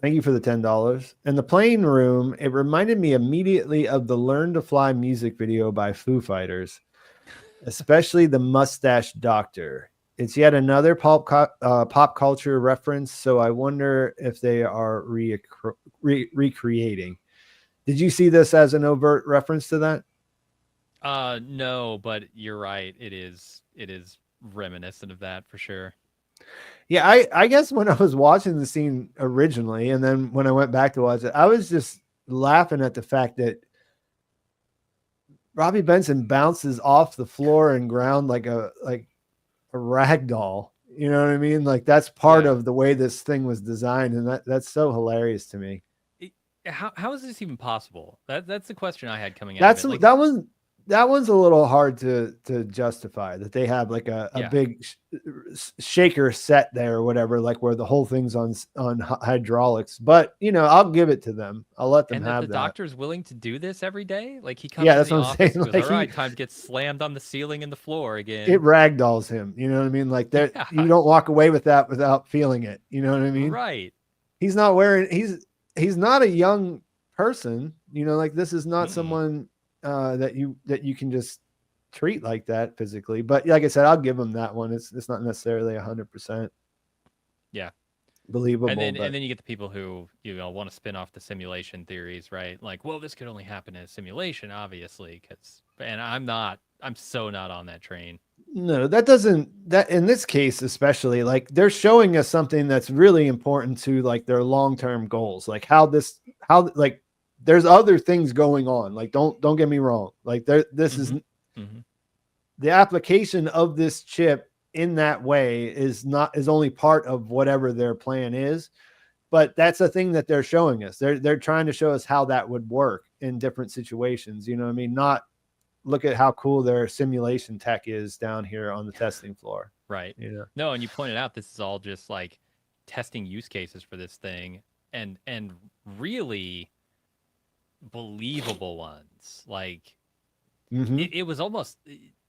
A: thank you for the $10. In the plane room, it reminded me immediately of the Learn to Fly music video by Foo Fighters, especially the Mustache Doctor. It's yet another pop culture reference, so I wonder if they are recreating. Did you see this as an overt reference to that?
B: No, but you're right. It is reminiscent of that for sure.
A: Yeah, I guess when I was watching the scene originally, and then when I went back to watch it, I was just laughing at the fact that Robbie Benson bounces off the floor and ground like a rag doll. You know what I mean? Like that's part of the way this thing was designed, and that's so hilarious to me.
B: How is this even possible? That's the question I had coming out of it.
A: That one's a little hard to justify, that they have like a big shaker set there or whatever, like where the whole thing's on hydraulics. But you know, I'll give it to them. I'll let them have that.
B: The doctor's willing to do this every day. Like he comes
A: to
B: the office and goes, all right, time to get slammed on the ceiling and the floor again.
A: It ragdolls him. You know what I mean? Like that, you don't walk away with that without feeling it. You know what I mean?
B: Right.
A: He's not he's not a young person. You know, like this is not someone that you can just treat like that physically. But like I said, I'll give him that one. It's not necessarily 100% believable.
B: And then you get the people who want to spin off the simulation theories, right? Like, well, this could only happen in a simulation, obviously. And I'm so not on that train.
A: No, that doesn't, that in this case, especially, like they're showing us something that's really important to like their long-term goals, like how like there's other things going on. Like, don't get me wrong. Like this is the application of this chip in that way is only part of whatever their plan is. But that's the thing that they're showing us. They're trying to show us how that would work in different situations. You know what I mean? Not look at how cool their simulation tech is down here on the testing floor.
B: Right.
A: Yeah.
B: No, and you pointed out this is all just like testing use cases for this thing and really believable ones. Like it was almost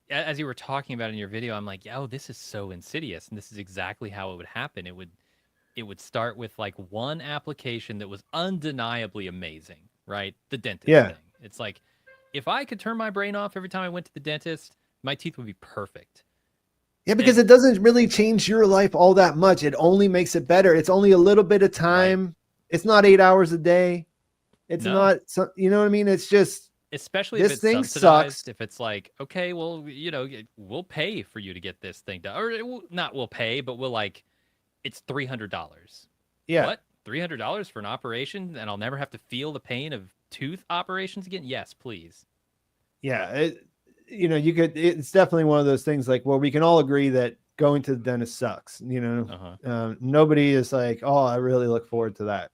B: as you were talking about in your video, I'm like, oh, this is so insidious, and this is exactly how it would happen. It would start with like one application that was undeniably amazing, right? The dentist thing. It's like, if I could turn my brain off every time I went to the dentist, my teeth would be perfect.
A: Yeah, because it doesn't really change your life all that much. It only makes it better. It's only a little bit of time. Right. It's not 8 hours a day. It's not, you know what I mean? It's just,
B: especially if it's subsidized, sucks. If it's like, okay, well, you know, we'll pay for you to get this thing done, or not we'll pay, but we'll like, it's $300.
A: Yeah.
B: What? $300 for an operation, and I'll never have to feel the pain of tooth operations again? Yes, please.
A: Yeah. You know, it's definitely one of those things like, well, we can all agree that going to the dentist sucks, you know, nobody is like, oh, I really look forward to that.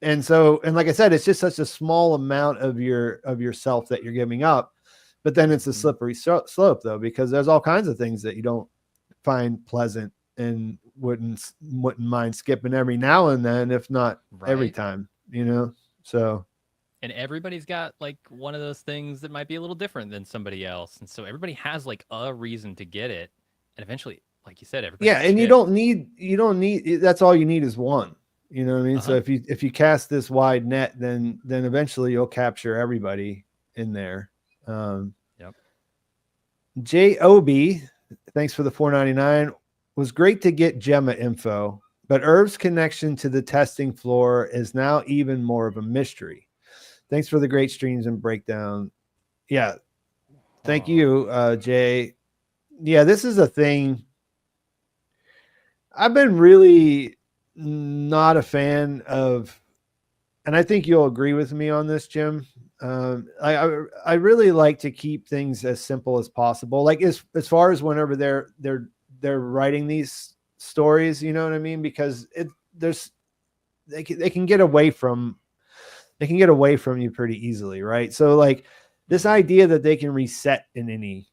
A: And so, and like I said, it's just such a small amount of yourself that you're giving up, but then it's a slippery slope though, because there's all kinds of things that you don't find pleasant and wouldn't mind skipping every now and then, if not every time, you know? So,
B: and everybody's got like one of those things that might be a little different than somebody else. And so everybody has like a reason to get it. And eventually, like you said, everybody.
A: Yeah. And you don't need, that's all you need is one. You know what I mean? So if you cast this wide net, then eventually you'll capture everybody in there. J.O.B., thanks for the $4.99. Was great to get Gemma info, but Irv's connection to the testing floor is now even more of a mystery. Thanks for the great streams and breakdown. Yeah. Thank you, Jay. Yeah, this is a thing. I've been really not a fan of, and I think you'll agree with me on this, Jim. I really like to keep things as simple as possible. Like as far as whenever they're writing these stories, you know what I mean? Because they can get away from you pretty easily, right? So like this idea that they can reset in any,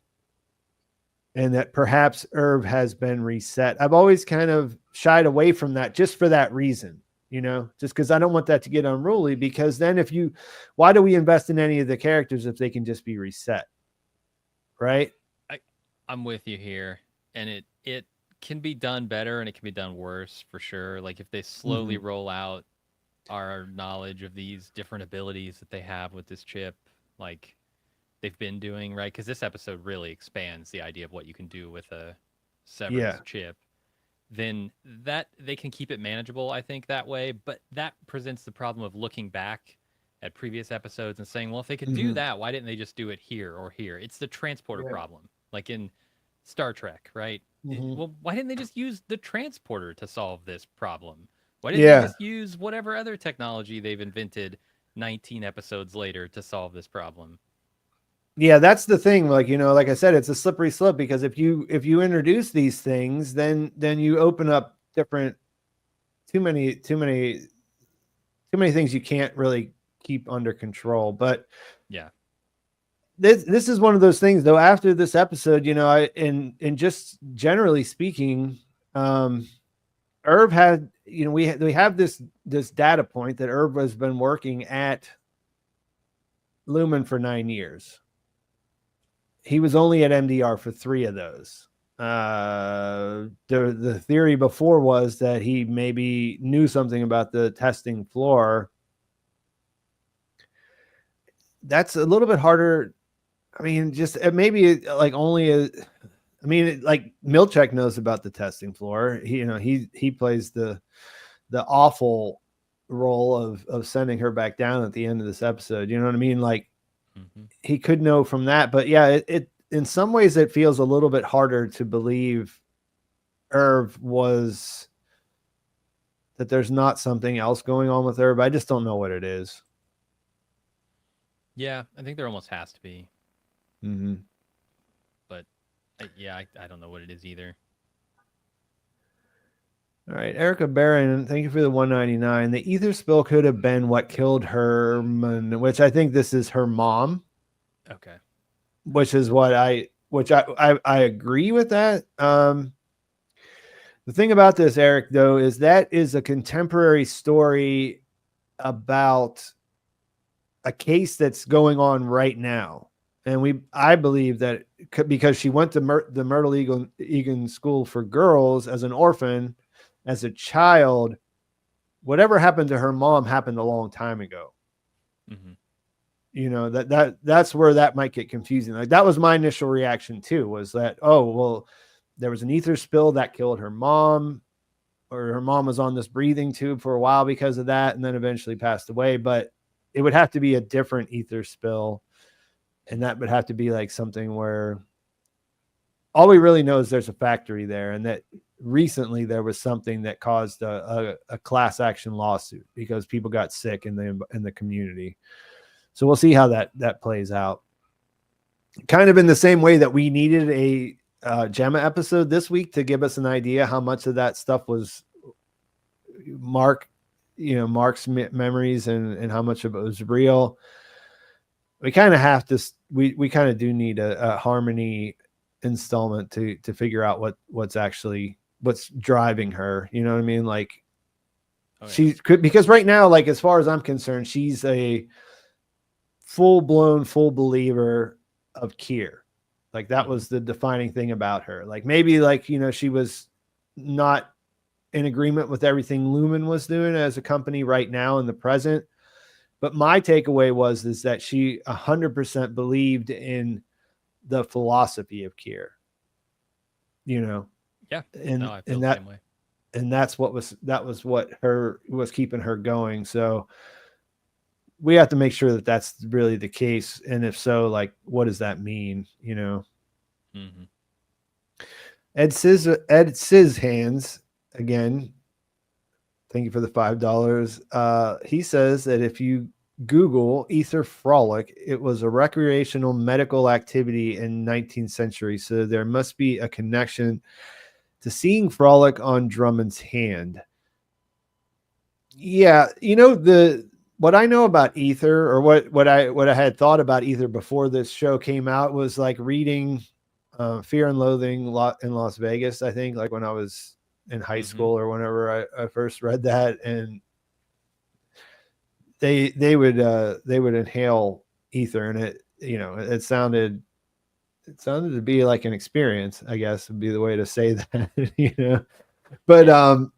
A: and that perhaps Irv has been reset, I've always kind of shied away from that just for that reason, you know, just because I don't want that to get unruly, because then why do we invest in any of the characters if they can just be reset? Right.
B: I'm with you here. And it can be done better and it can be done worse for sure. Like if they slowly roll out our knowledge of these different abilities that they have with this chip, like they've been doing, right? Because this episode really expands the idea of what you can do with a Severance chip. Then that they can keep it manageable, I think, that way. But that presents the problem of looking back at previous episodes and saying, well, if they could do that, why didn't they just do it here or here? It's the transporter problem, like in Star Trek, right? Well, why didn't they just use the transporter to solve this problem? Why didn't they just use whatever other technology they've invented 19 episodes later to solve this problem?
A: Yeah, that's the thing. Like, you know, like I said, it's a slippery slope, because if you introduce these things, then you open up too many things you can't really keep under control. But
B: yeah,
A: this is one of those things though. After this episode, you know, and just generally speaking, Irv had, you know, we have this data point that Irv has been working at Lumen for 9 years. He was only at MDR for 3 of those. The theory before was that he maybe knew something about the testing floor. That's a little bit harder. I mean, just maybe like only like Milchek knows about the testing floor. He plays the awful role of sending her back down at the end of this episode. You know what I mean? Like he could know from that, but yeah, in some ways it feels a little bit harder to believe Irv was that there's not something else going on with Irv. I just don't know what it is.
B: Yeah, I think there almost has to be.
A: Mm-hmm.
B: But I don't know what it is either.
A: All right, Erica Barron, thank you for the 199. The ether spill could have been what killed Herman, which I think this is her mom.
B: Okay.
A: Which is what I agree with that. The thing about this, Eric, though, is that is a contemporary story about a case that's going on right now. And I believe that because she went to the Myrtle Egan School for Girls as an orphan, as a child, whatever happened to her mom happened a long time ago.
B: Mm-hmm.
A: You know, that's where that might get confusing. Like that was my initial reaction too, was that, oh, well, there was an ether spill that killed her mom, or her mom was on this breathing tube for a while because of that, and then eventually passed away. But it would have to be a different ether spill. And that would have to be like something where all we really know is there's a factory there, and that recently there was something that caused a class action lawsuit because people got sick in the community. So we'll see how that plays out. Kind of in the same way that we needed a Gemma episode this week to give us an idea how much of that stuff was Mark's memories and how much of it was real. We kind of have to, we kind of do need a Harmony installment to figure out what's driving her. You know what I mean? Like she could, because right now, like, as far as I'm concerned, she's a full believer of Kier. Like that was the defining thing about her. Like maybe like, she was not in agreement with everything Lumen was doing as a company right now in the present. But my takeaway is that she 100% believed in the philosophy of Kier.
B: Yeah.
A: And
B: I feel the same way.
A: And that was what was keeping her going. So we have to make sure that that's really the case. And if so, like, what does that mean?
B: Mm-hmm.
A: Ed Scishands, again, thank you for the $5. He says that if you Google ether frolic, it was a recreational medical activity in 19th century. So there must be a connection to seeing frolic on Drummond's hand. Yeah. What I know about ether, or what I had thought about ether before this show came out, was like reading Fear and Loathing in Las Vegas. I think like when I was in high school or whenever I first read that, and they would inhale ether, and it sounded to be like an experience, I guess would be the way to say that. But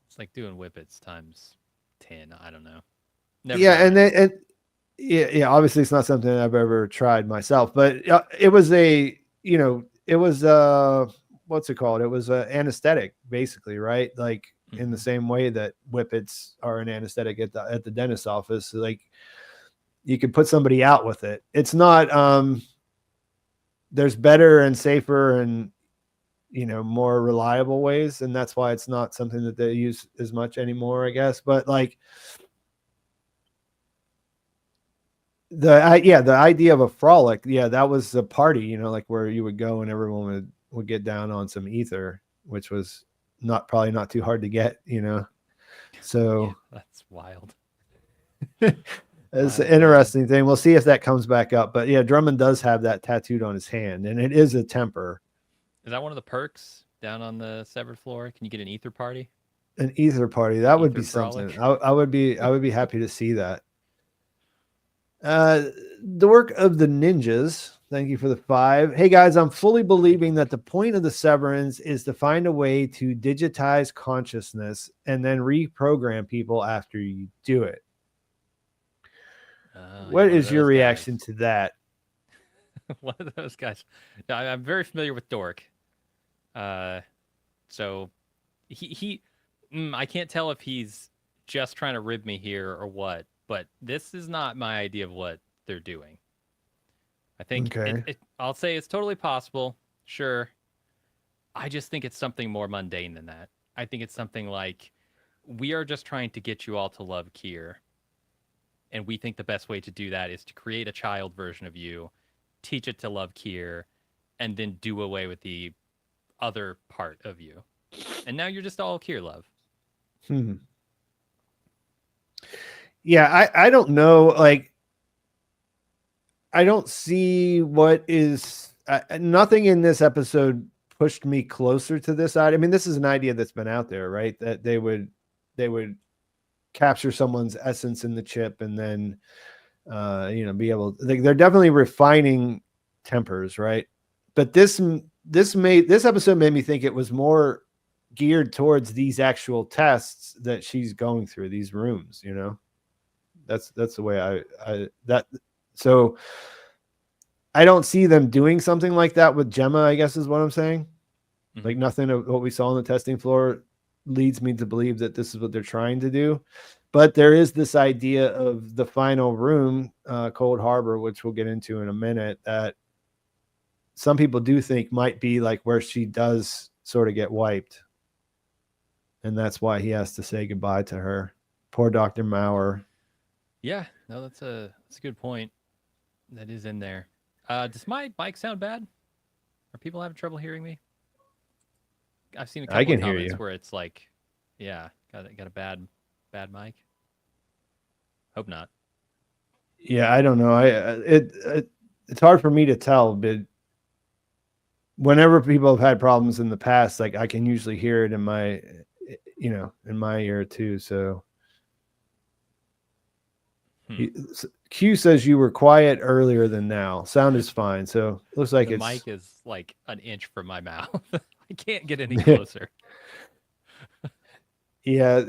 B: it's like doing whippets times 10. I don't know.
A: Obviously it's not something I've ever tried myself, but it was what's it called? It was an anesthetic, basically, right? Like in the same way that whippets are an anesthetic at the dentist's office. So like you could put somebody out with it. It's not, there's better and safer and, more reliable ways. And that's why it's not something that they use as much anymore, I guess. But like the idea of a frolic. Yeah. That was a party, like where you would go and everyone would get down on some ether, which was probably not too hard to get, so
B: that's wild.
A: It's an interesting thing. We'll see if that comes back up, but yeah, Drummond does have that tattooed on his hand, and it is a temper.
B: Is that one of the perks down on the severed floor? Can you get an ether party?
A: An ether party. That would be something. I would be happy to see that. The work of the ninjas. Thank you for the 5. Hey guys, I'm fully believing that the point of the Severance is to find a way to digitize consciousness and then reprogram people after you do it. What is your reaction to that?
B: One of those guys. I'm very familiar with Dork. So he I can't tell if he's just trying to rib me here or what, but this is not my idea of what they're doing. I think
A: Okay.
B: I'll say it's totally possible. Sure. I just think it's something more mundane than that. I think it's something like we are just trying to get you all to love Kier. And we think the best way to do that is to create a child version of you, teach it to love Kier, and then do away with the other part of you. And now you're just all Kier love.
A: Yeah, I don't know. Like, I don't see what is nothing in this episode pushed me closer to this idea. I mean, this is an idea that's been out there, right? That they would capture someone's essence in the chip and then be able. They're definitely refining tempers, right? But this episode made me think it was more geared towards these actual tests that she's going through, these rooms. That's the way so I don't see them doing something like that with Gemma, I guess is what I'm saying. Mm-hmm. Like nothing of what we saw on the testing floor leads me to believe that this is what they're trying to do. But there is this idea of the final room, Cold Harbor, which we'll get into in a minute, that some people do think might be like where she does sort of get wiped. And that's why he has to say goodbye to her. Poor Dr. Maurer.
B: Yeah, no, that's a good point. That is in there. Does my mic sound bad? Are people having trouble hearing me? I've seen a couple of comments where it's like, yeah, got a bad mic. Hope not.
A: Yeah, I don't know. It's hard for me to tell, but whenever people have had problems in the past, like I can usually hear it in my ear too. So Q says you were quiet earlier than now. Sound is fine. So it looks like
B: the mic is like an inch from my mouth. I can't get any closer.
A: Yeah.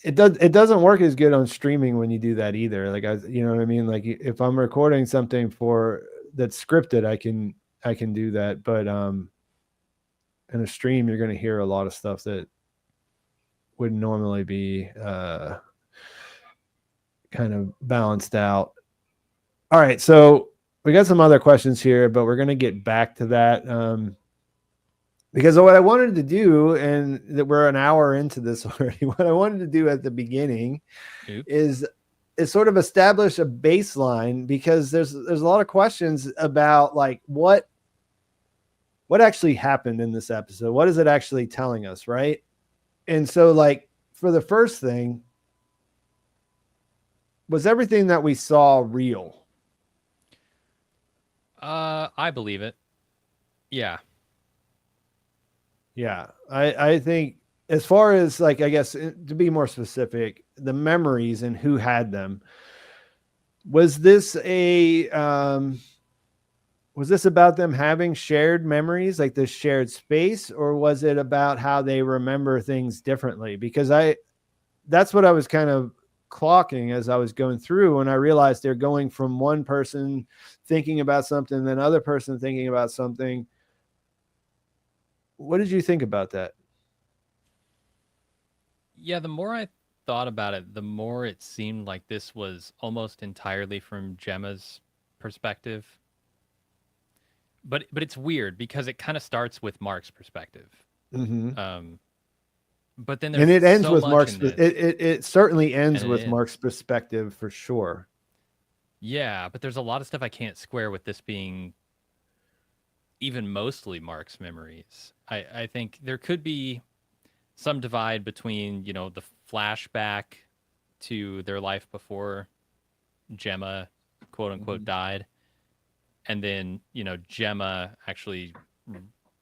A: It doesn't work as good on streaming when you do that either. Like you know what I mean? Like if I'm recording something that's scripted, I can do that. But in a stream, you're going to hear a lot of stuff that would normally be kind of balanced out. All right, so we got some other questions here, but we're going to get back to that because what I wanted to do, and that we're an hour into this already, what I wanted to do at the beginning is sort of establish a baseline, because there's a lot of questions about like what actually happened in this episode. What is it actually telling us, right? And so like for the first thing, was everything that we saw real?
B: I believe it. Yeah.
A: Yeah. I think as far as like, I guess to be more specific, the memories and who had them, was this about them having shared memories, like this shared space, or was it about how they remember things differently? Because that's what I was kind of clocking as I was going through, and I realized they're going from one person thinking about something, then other person thinking about something. What did you think about that?
B: Yeah, the more I thought about it, the more it seemed like this was almost entirely from Gemma's perspective. But it's weird because it kind of starts with Mark's perspective.
A: Mm-hmm.
B: But then
A: it ends with Mark's. It certainly ends with Mark's perspective for sure.
B: Yeah, but there's a lot of stuff I can't square with this being even mostly Mark's memories. I think there could be some divide between, the flashback to their life before Gemma, quote unquote, died, and then, Gemma actually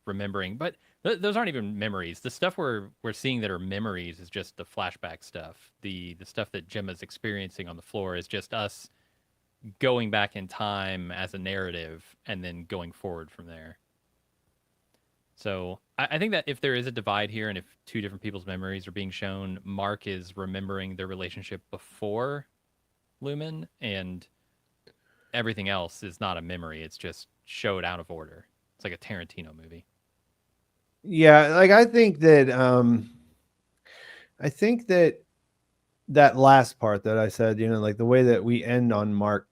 B: remembering. But those aren't even memories. The stuff we're seeing that are memories is just the flashback stuff. The stuff that Gemma's experiencing on the floor is just us going back in time as a narrative and then going forward from there. So I think that if there is a divide here and if two different people's memories are being shown, Mark is remembering their relationship before Lumen, and everything else is not a memory. It's just showed out of order. It's like a Tarantino movie.
A: Yeah, like I think that that last part that I said, like the way that we end on Mark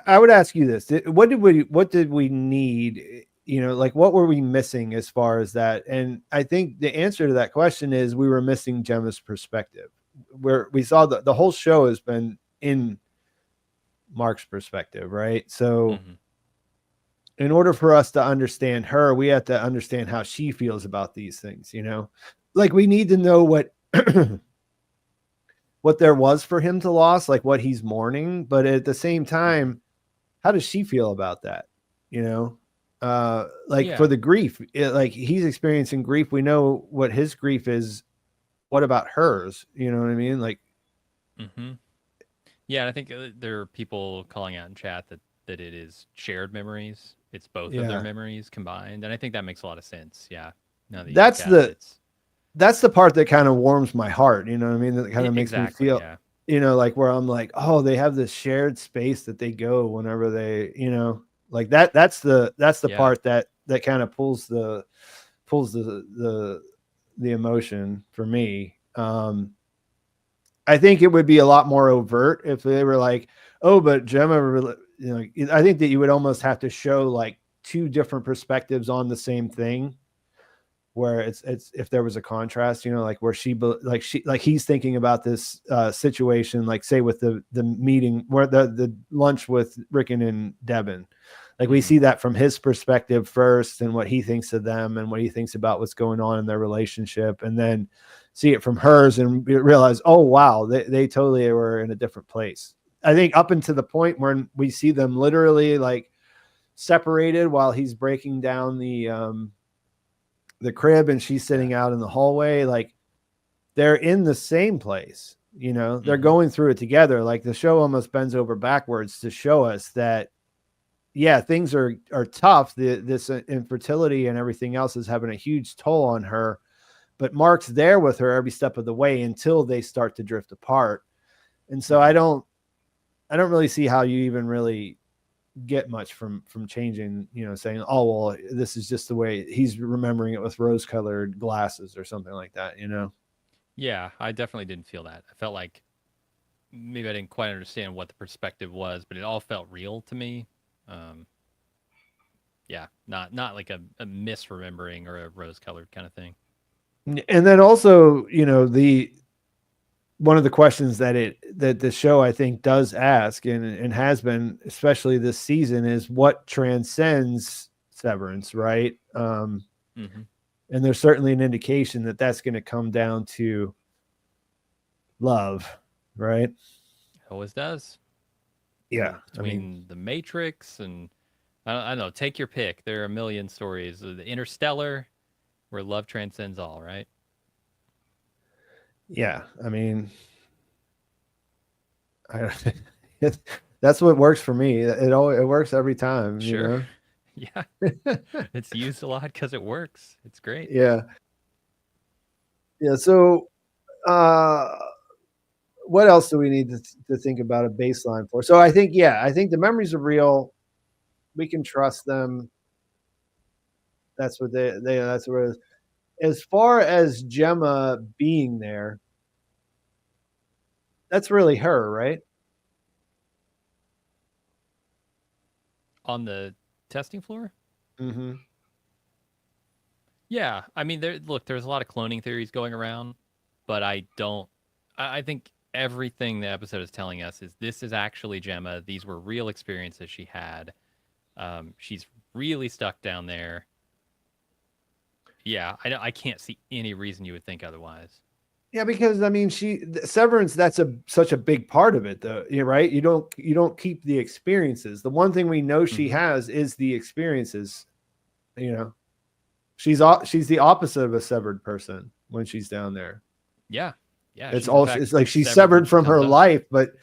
A: I would ask you this: what did we need? You know, like what were we missing as far as that? And I think the answer to that question is we were missing Gemma's perspective. Where we saw the whole show has been in Mark's perspective, right? So in order for us to understand her, we have to understand how she feels about these things, you know? Like we need to know what what there was for him to lose, like what he's mourning, but at the same time, how does she feel about that? You know? Like for the grief, like he's experiencing grief. We know what his grief is. What about hers? You know what I mean? Like,
B: yeah, I think there are people calling out in chat that it is shared memories. It's both of their memories combined, and I think that makes a lot of sense. Yeah, now that
A: that's the part that kind of warms my heart. You know what I mean? That kind of makes me feel, you know, like where I'm like, oh, they have this shared space that they go whenever they, you know, like that. That's the part that kind of pulls the emotion for me. I think it would be a lot more overt if they were like, oh, but Gemma, you know, I think that you would almost have to show like two different perspectives on the same thing, where it's if there was a contrast, you know, like where he's thinking about this situation, like say with the meeting where the lunch with Rickon and Devin, like we see that from his perspective first and what he thinks of them and what he thinks about what's going on in their relationship, and then see it from hers and realize, oh wow, they totally were in a different place. I think up until the point where we see them literally like separated while he's breaking down the crib and she's sitting out in the hallway, like they're in the same place, you know, they're going through it together. Like the show almost bends over backwards to show us that, yeah, things are tough. This infertility and everything else is having a huge toll on her, but Mark's there with her every step of the way until they start to drift apart. And so I don't really see how you even really get much from changing, you know, saying, oh, well, this is just the way he's remembering it with rose colored glasses or something like that, you know?
B: Yeah, I definitely didn't feel that. I felt like maybe I didn't quite understand what the perspective was, but it all felt real to me. Yeah, not like a misremembering or a rose colored kind of thing.
A: And then also, you know, one of the questions that the show I think does ask and has been, especially this season, is what transcends Severance, right? And there's certainly an indication that that's going to come down to love, right?
B: It always does.
A: Yeah,
B: Between the Matrix and I don't know, take your pick. There are a million stories. The Interstellar, where love transcends all, right?
A: Yeah, I mean, that's what works for me. It works every time.
B: Sure.
A: You know?
B: Yeah. It's used a lot because it works. It's great.
A: Yeah. Yeah. So, what else do we need to think about a baseline for? So I think the memories are real. We can trust them. That's what that's what it is. As far as Gemma being there, that's really her, right?
B: On the testing floor?
A: Mm-hmm.
B: Yeah. I mean, there's a lot of cloning theories going around, but I think everything the episode is telling us is this is actually Gemma. These were real experiences she had. She's really stuck down there. Yeah, I can't see any reason you would think otherwise.
A: Yeah, because I mean, Severance, that's such a big part of it, though. You're right. You don't keep the experiences. The one thing we know she has is the experiences. You know, she's the opposite of a severed person when she's down there.
B: Yeah, yeah.
A: It's like she's severed from her life, but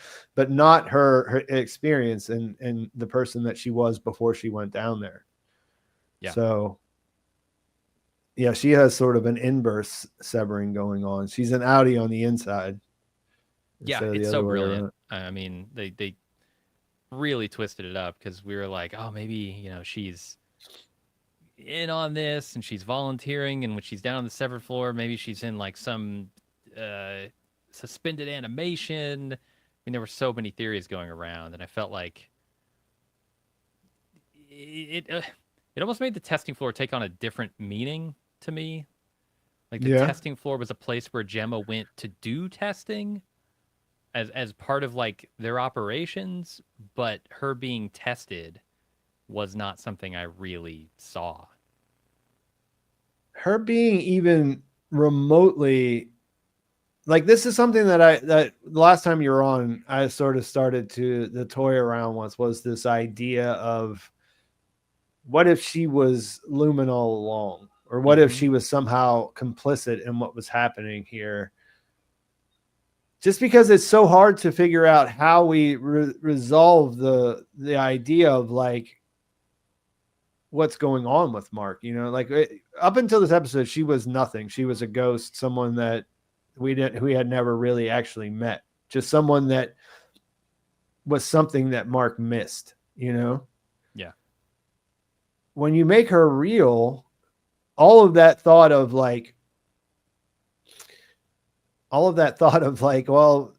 A: not her experience and the person that she was before she went down there.
B: Yeah.
A: So. Yeah, she has sort of an inverse severing going on. She's an outie on the inside.
B: Yeah, it's so brilliant. I mean, they really twisted it up because we were like, oh, maybe, you know, she's in on this and she's volunteering, and when she's down on the severed floor, maybe she's in like some suspended animation. I mean, there were so many theories going around, and I felt like it almost made the testing floor take on a different meaning to me. Like the
A: Yeah.
B: testing floor was a place where Gemma went to do testing as part of like their operations, but her being tested was not something I really saw.
A: Her being even remotely like, this is something that the last time you were on, I sort of started to the toy around once, was this idea of what if she was Lumen all along, or what if she was somehow complicit in what was happening here? Just because it's so hard to figure out how we resolve the idea of like what's going on with Mark, you know, like up until this episode, she was nothing. She was a ghost, someone that we had never really actually met, just someone that was something that Mark missed, you know?
B: Yeah.
A: When you make her real, all of that thought of like, well,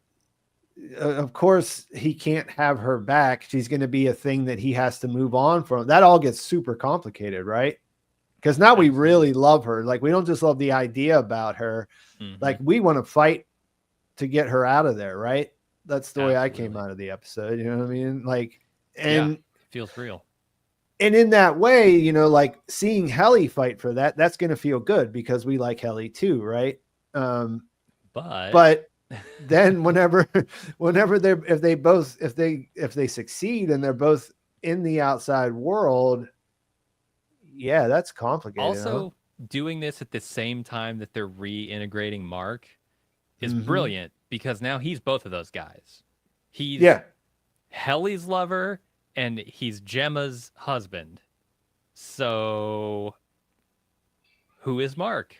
A: of course he can't have her back. She's going to be a thing that he has to move on from. That all gets super complicated, right? Because now we really love her. Like, we don't just love the idea about her. Like, we want to fight to get her out of there, right? That's the way I came out of the episode. You know what I mean? Like, and
B: it feels real. And
A: in that way, you know, like seeing Helly fight for that, that's going to feel good because we like Helly too, right? But then whenever they're, if they succeed and they're both in the outside world, yeah, that's complicated.
B: Also, doing this at the same time that they're reintegrating Mark is brilliant, because now he's both of those guys. He's Helly's lover and he's Gemma's husband. So who is Mark?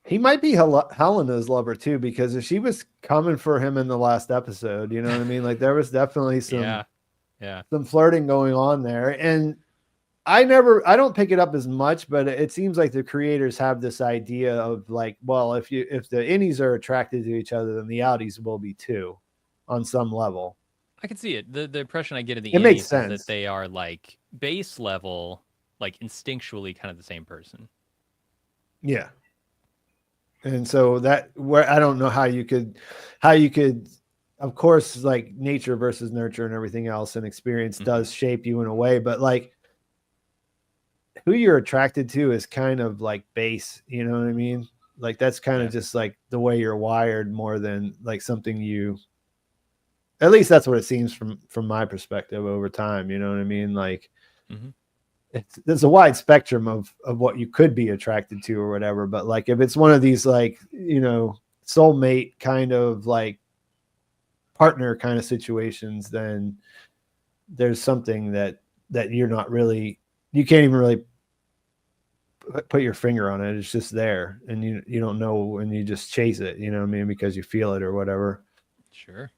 A: He might be Helena's lover too, because if she was coming for him in the last episode, you know what I mean? Like, there was definitely some flirting going on there. And I don't pick it up as much, but it seems like the creators have this idea of like, well, if the innies are attracted to each other, then the outies will be too, on some level.
B: I can see it. The impression I get of the
A: innies
B: is that they are like base level, like instinctually kind of the same person.
A: Yeah. And so I don't know how you could, of course, like nature versus nurture and everything else, and experience does shape you in a way, but like who you're attracted to is kind of like base, you know what I mean? Like, that's kind of just like the way you're wired, more than like something at least that's what it seems from my perspective over time. You know what I mean? Like, there's a wide spectrum of what you could be attracted to or whatever. But like, if it's one of these, like, you know, soulmate kind of like partner kind of situations, then there's something that you're not really, you can't even really put your finger on it. It's just there, and you don't know, and you just chase it, you know what I mean? Because you feel it or whatever.
B: Sure.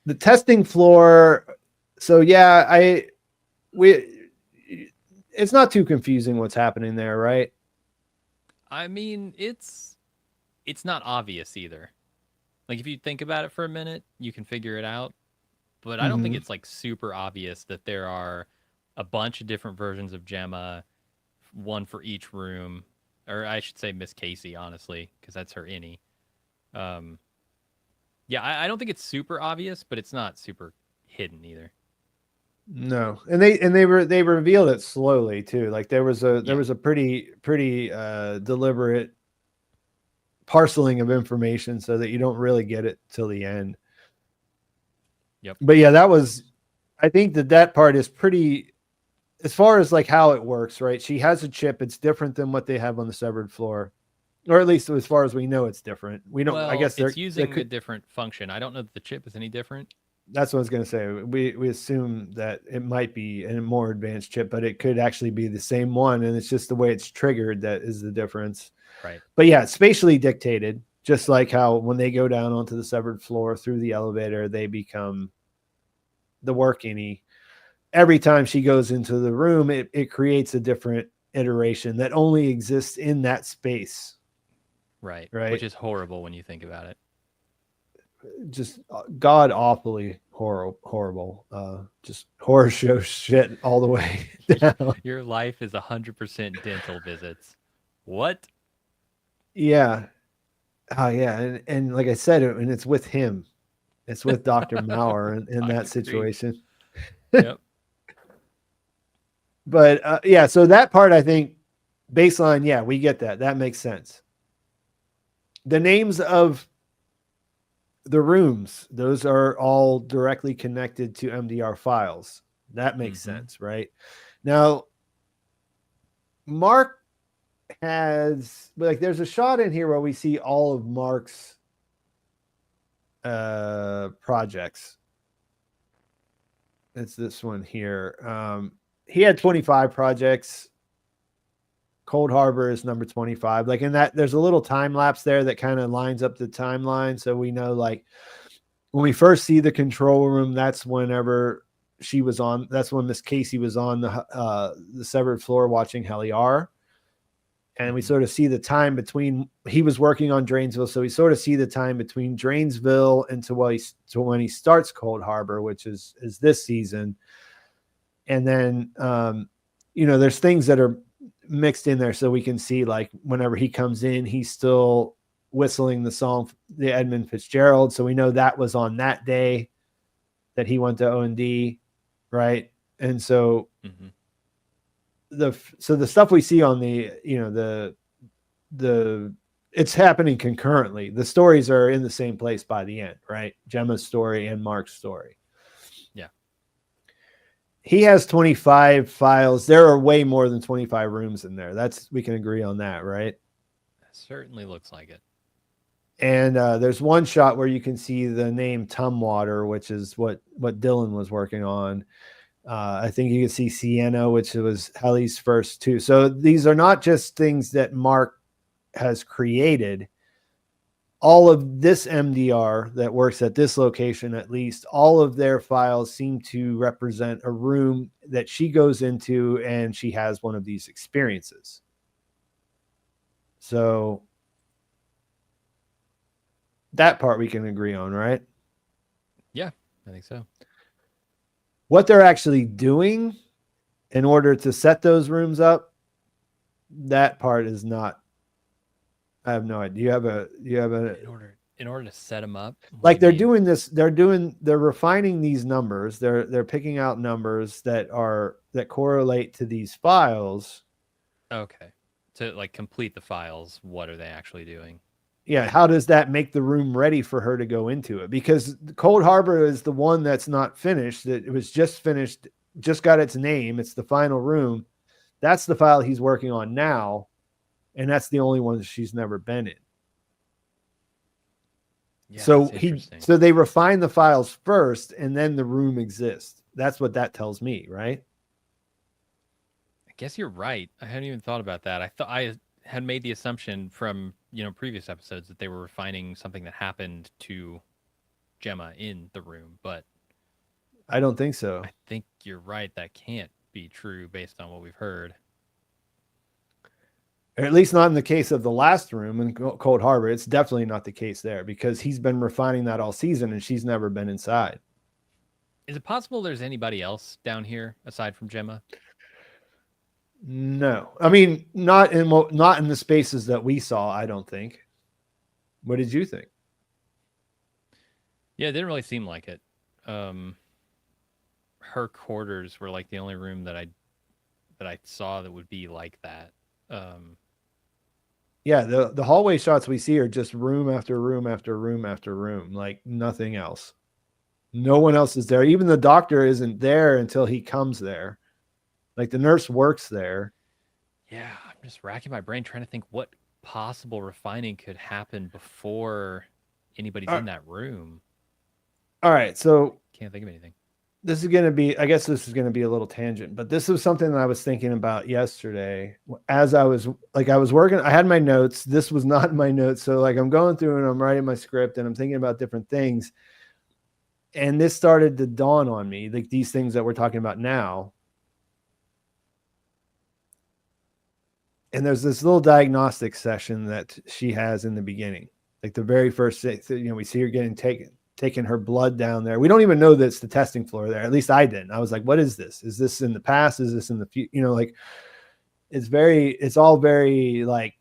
A: The testing floor. So yeah, it's not too confusing what's happening there, right?
B: I mean, it's not obvious either. Like, if you think about it for a minute, you can figure it out. But I don't think it's like super obvious that there are a bunch of different versions of Gemma, one for each room, or I should say Miss Casey, honestly, because that's her innie. Yeah, I don't think it's super obvious, but it's not super hidden either.
A: No, and they revealed it slowly too. Like, there was a pretty deliberate parceling of information so that you don't really get it till the end.
B: Yep.
A: But yeah, I think that part is pretty, as far as like how it works, right? She has a chip. It's different than what they have on the severed floor, or at least as far as we know, it's different. We don't.
B: Well,
A: I guess
B: it's using a different function. I don't know that the chip is any different.
A: That's what I was going to say. We assume that it might be a more advanced chip, but it could actually be the same one, and it's just the way it's triggered that is the difference.
B: Right.
A: But yeah, it's spatially dictated, just like how when they go down onto the severed floor through the elevator, they become the work innie. Every time she goes into the room, it creates a different iteration that only exists in that space.
B: Right. Which is horrible when you think about it.
A: Just god awfully horrible. Just horror show shit all the way down.
B: Your life is 100% dental visits. What?
A: Yeah. Oh yeah, and like I said, and it's with him. It's with Dr. Maurer in that situation.
B: Yep.
A: But yeah, so that part, I think, baseline, yeah, we get that. That makes sense. The names of the rooms, those are all directly connected to MDR files. That makes sense, right? Now, Mark has, like, there's a shot in here where we see all of Mark's projects. It's this one here. He had 25 projects. Cold Harbor is number 25. Like in that, there's a little time lapse there that kind of lines up the timeline. So we know, like, when we first see the control room, that's whenever she was on. That's when Miss Casey was on the severed floor watching Heliar. And we sort of see the time between, he was working on Drainsville. So we sort of see the time between Drainsville and to when he starts Cold Harbor, which is this season. And then, there's things that are mixed in there. So we can see, like, whenever he comes in, he's still whistling the song, the Edmund Fitzgerald. So we know that was on that day that he went to O&D. Right. And so, the stuff we see on the it's happening concurrently. The stories are in the same place by the end, right? Gemma's story and Mark's story.
B: Yeah.
A: He has 25 files. There are way more than 25 rooms in there. We can agree on that, right?
B: That certainly looks like it.
A: And there's one shot where you can see the name Tumwater, which is what Dylan was working on. I think you can see Sienna, which was Helly's first two. So these are not just things that Mark has created. All of this MDR that works at this location, at least, all of their files seem to represent a room that she goes into and she has one of these experiences. So that part we can agree on, right?
B: Yeah, I think so.
A: What they're actually doing in order to set those rooms up, that part is not. I have no idea. You have a
B: in order to set them up.
A: Like they're doing this. They're refining these numbers. They're picking out numbers that correlate to these files.
B: Okay, to like complete the files. What are they actually doing?
A: Yeah, how does that make the room ready for her to go into it? Because Cold Harbor is the one that's not finished. That it was just finished, just got its name. It's the final room. That's the file he's working on now, and that's the only one that she's never been in. Yeah, so they refine the files first, and then the room exists. That's what that tells me, right?
B: I guess you're right. I hadn't even thought about that. I had made the assumption from previous episodes that they were refining something that happened to Gemma in the room, but
A: I don't think so.
B: I think you're right. That can't be true based on what we've heard.
A: Or at least not in the case of the last room in Cold Harbor. It's definitely not the case there because he's been refining that all season and she's never been inside.
B: Is it possible there's anybody else down here aside from Gemma?
A: No, I mean, not in the spaces that we saw. I don't think. What did you think?
B: Yeah, it didn't really seem like it. Her quarters were like the only room that I saw that would be like that.
A: Yeah, the hallway shots we see are just room after room after room after room, like nothing else. No one else is there. Even the doctor isn't there until he comes there. Like the nurse works there.
B: Yeah, I'm just racking my brain trying to think what possible refining could happen before anybody's in that room.
A: All right, so
B: can't think of anything.
A: This is going to be, I guess this is going to be a little tangent, but this was something that I was thinking about yesterday as I was working. I had my notes. This was not my notes. So like I'm going through and I'm writing my script and I'm thinking about different things. And this started to dawn on me, like these things that we're talking about now. And there's this little diagnostic session that she has in the beginning, like the very first, we see her getting taken. taking her blood down there. We don't even know that it's the testing floor there. At least I didn't. I was like, what is this? Is this in the past? Is this in the future? You know, like it's all very like,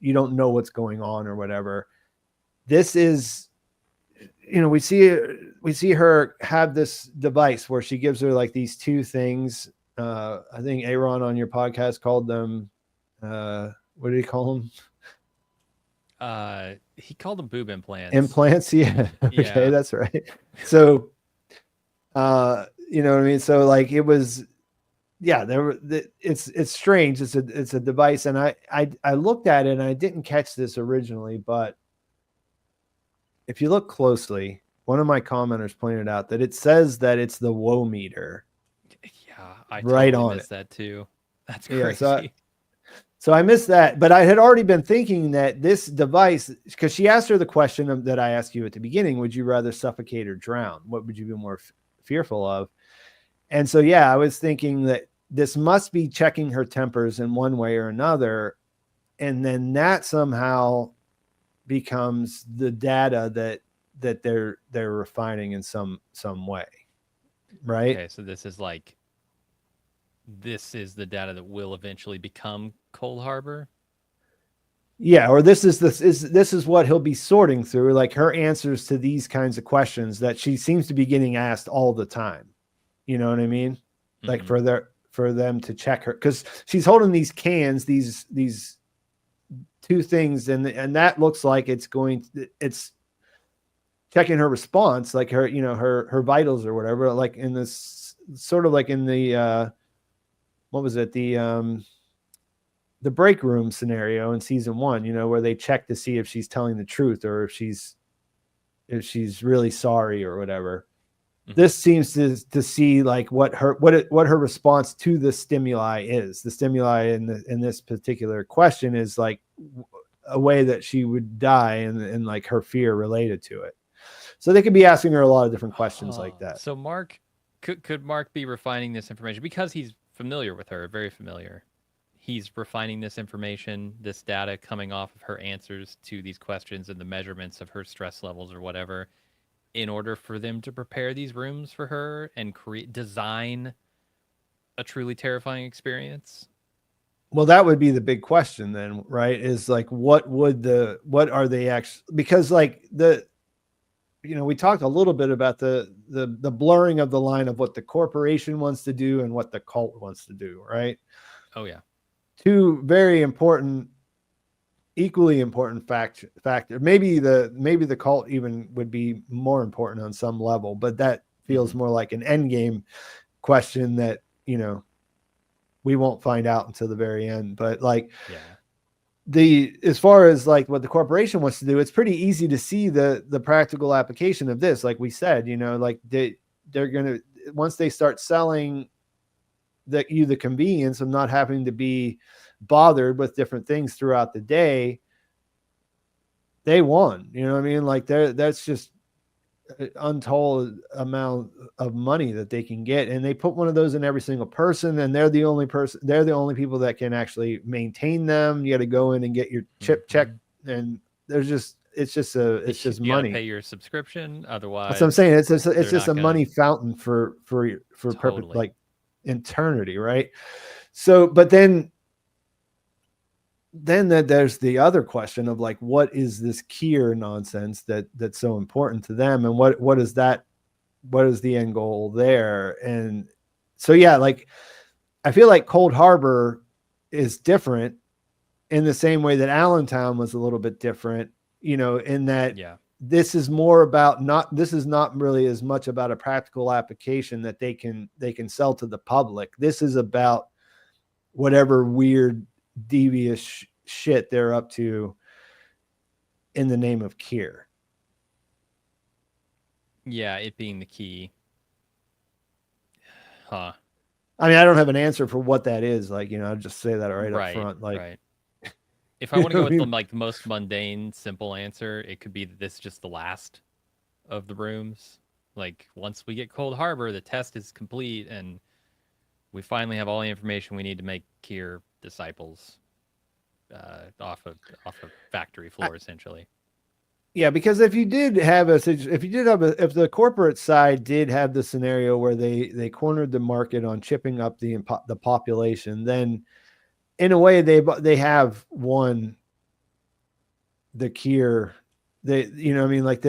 A: you don't know what's going on or whatever. This is, you know, we see her have this device where she gives her like these two things. I think Aaron on your podcast called them, what did he call them?
B: He called them boob implants.
A: Implants, yeah. Okay,
B: yeah.
A: that's right. So, you know what I mean? So like it was, yeah, it's strange. It's a device, and I looked at it and I didn't catch this originally, but if you look closely, one of my commenters pointed out that it says that it's the woe meter.
B: Yeah, I
A: right
B: totally
A: on
B: missed that too. That's
A: Yeah,
B: crazy.
A: so I missed that, but I had already been thinking that this device, because she asked her the question that I asked you at the beginning, would you rather suffocate or drown? What would you be more fearful of? And so, yeah, I was thinking that this must be checking her tempers in one way or another. And then that somehow becomes the data that they're refining in some way. Right.
B: Okay, so this is the data that will eventually become Cold Harbor.
A: Yeah, or this is what he'll be sorting through, like her answers to these kinds of questions that she seems to be getting asked all the time. You know what I mean? Mm-hmm. Like for them to check her, because she's holding these cans, these two things, and that looks like it's checking her response, like her, you know, her vitals or whatever, like in this sort of like in the what was it, the break room scenario in season 1, you know, where they check to see if she's telling the truth or if she's really sorry or whatever. Mm-hmm. This seems to see like what her response to the stimuli is. The stimuli in this particular question is like a way that she would die and like her fear related to it. So they could be asking her a lot of different questions like that.
B: So Mark, could Mark be refining this information because he's familiar with her, very familiar? He's refining this information, this data coming off of her answers to these questions and the measurements of her stress levels or whatever, in order for them to prepare these rooms for her and design a truly terrifying experience.
A: Well, that would be the big question then, right? Is like, what are they actually, because like you know, we talked a little bit about the blurring of the line of what the corporation wants to do and what the cult wants to do, right?
B: Oh yeah.
A: Two very important, equally important factor. Maybe the cult even would be more important on some level, but that feels more like an end game question that, you know, we won't find out until the very end. But like, yeah, as far as like what the corporation wants to do, it's pretty easy to see the practical application of this. Like we said, you know, like they're gonna, once they start selling the convenience of not having to be bothered with different things throughout the day, they won. You know what I mean? Like that's just an untold amount of money that they can get, and they put one of those in every single person, and they're the only people that can actually maintain them. You got to go in and get your chip checked, and it's just
B: you
A: money.
B: Pay your subscription, otherwise.
A: That's what I'm saying. It's just a money fountain for purpose, like eternity, right? So, but then there's the other question of like, what is this Kier nonsense that's so important to them, and what is the end goal there? And so, yeah, like I feel like Cold Harbor is different in the same way that Allentown was a little bit different, you know, in that this is more about this is not really as much about a practical application that they can sell to the public. This is about whatever weird, devious shit they're up to in the name of Kier.
B: Yeah, it being the key. Huh.
A: I mean, I don't have an answer for what that is. Like, you know, I'll just say that right up front. Like,
B: if I want to go with the most mundane, simple answer, it could be that this is just the last of the rooms. Like, once we get Cold Harbor, the test is complete, and we finally have all the information we need to make Kier disciples off of factory floor, essentially.
A: Yeah, because if you did have if the corporate side did have the scenario where they cornered the market on chipping up the population, then in a way they have won the cure. They, I mean, like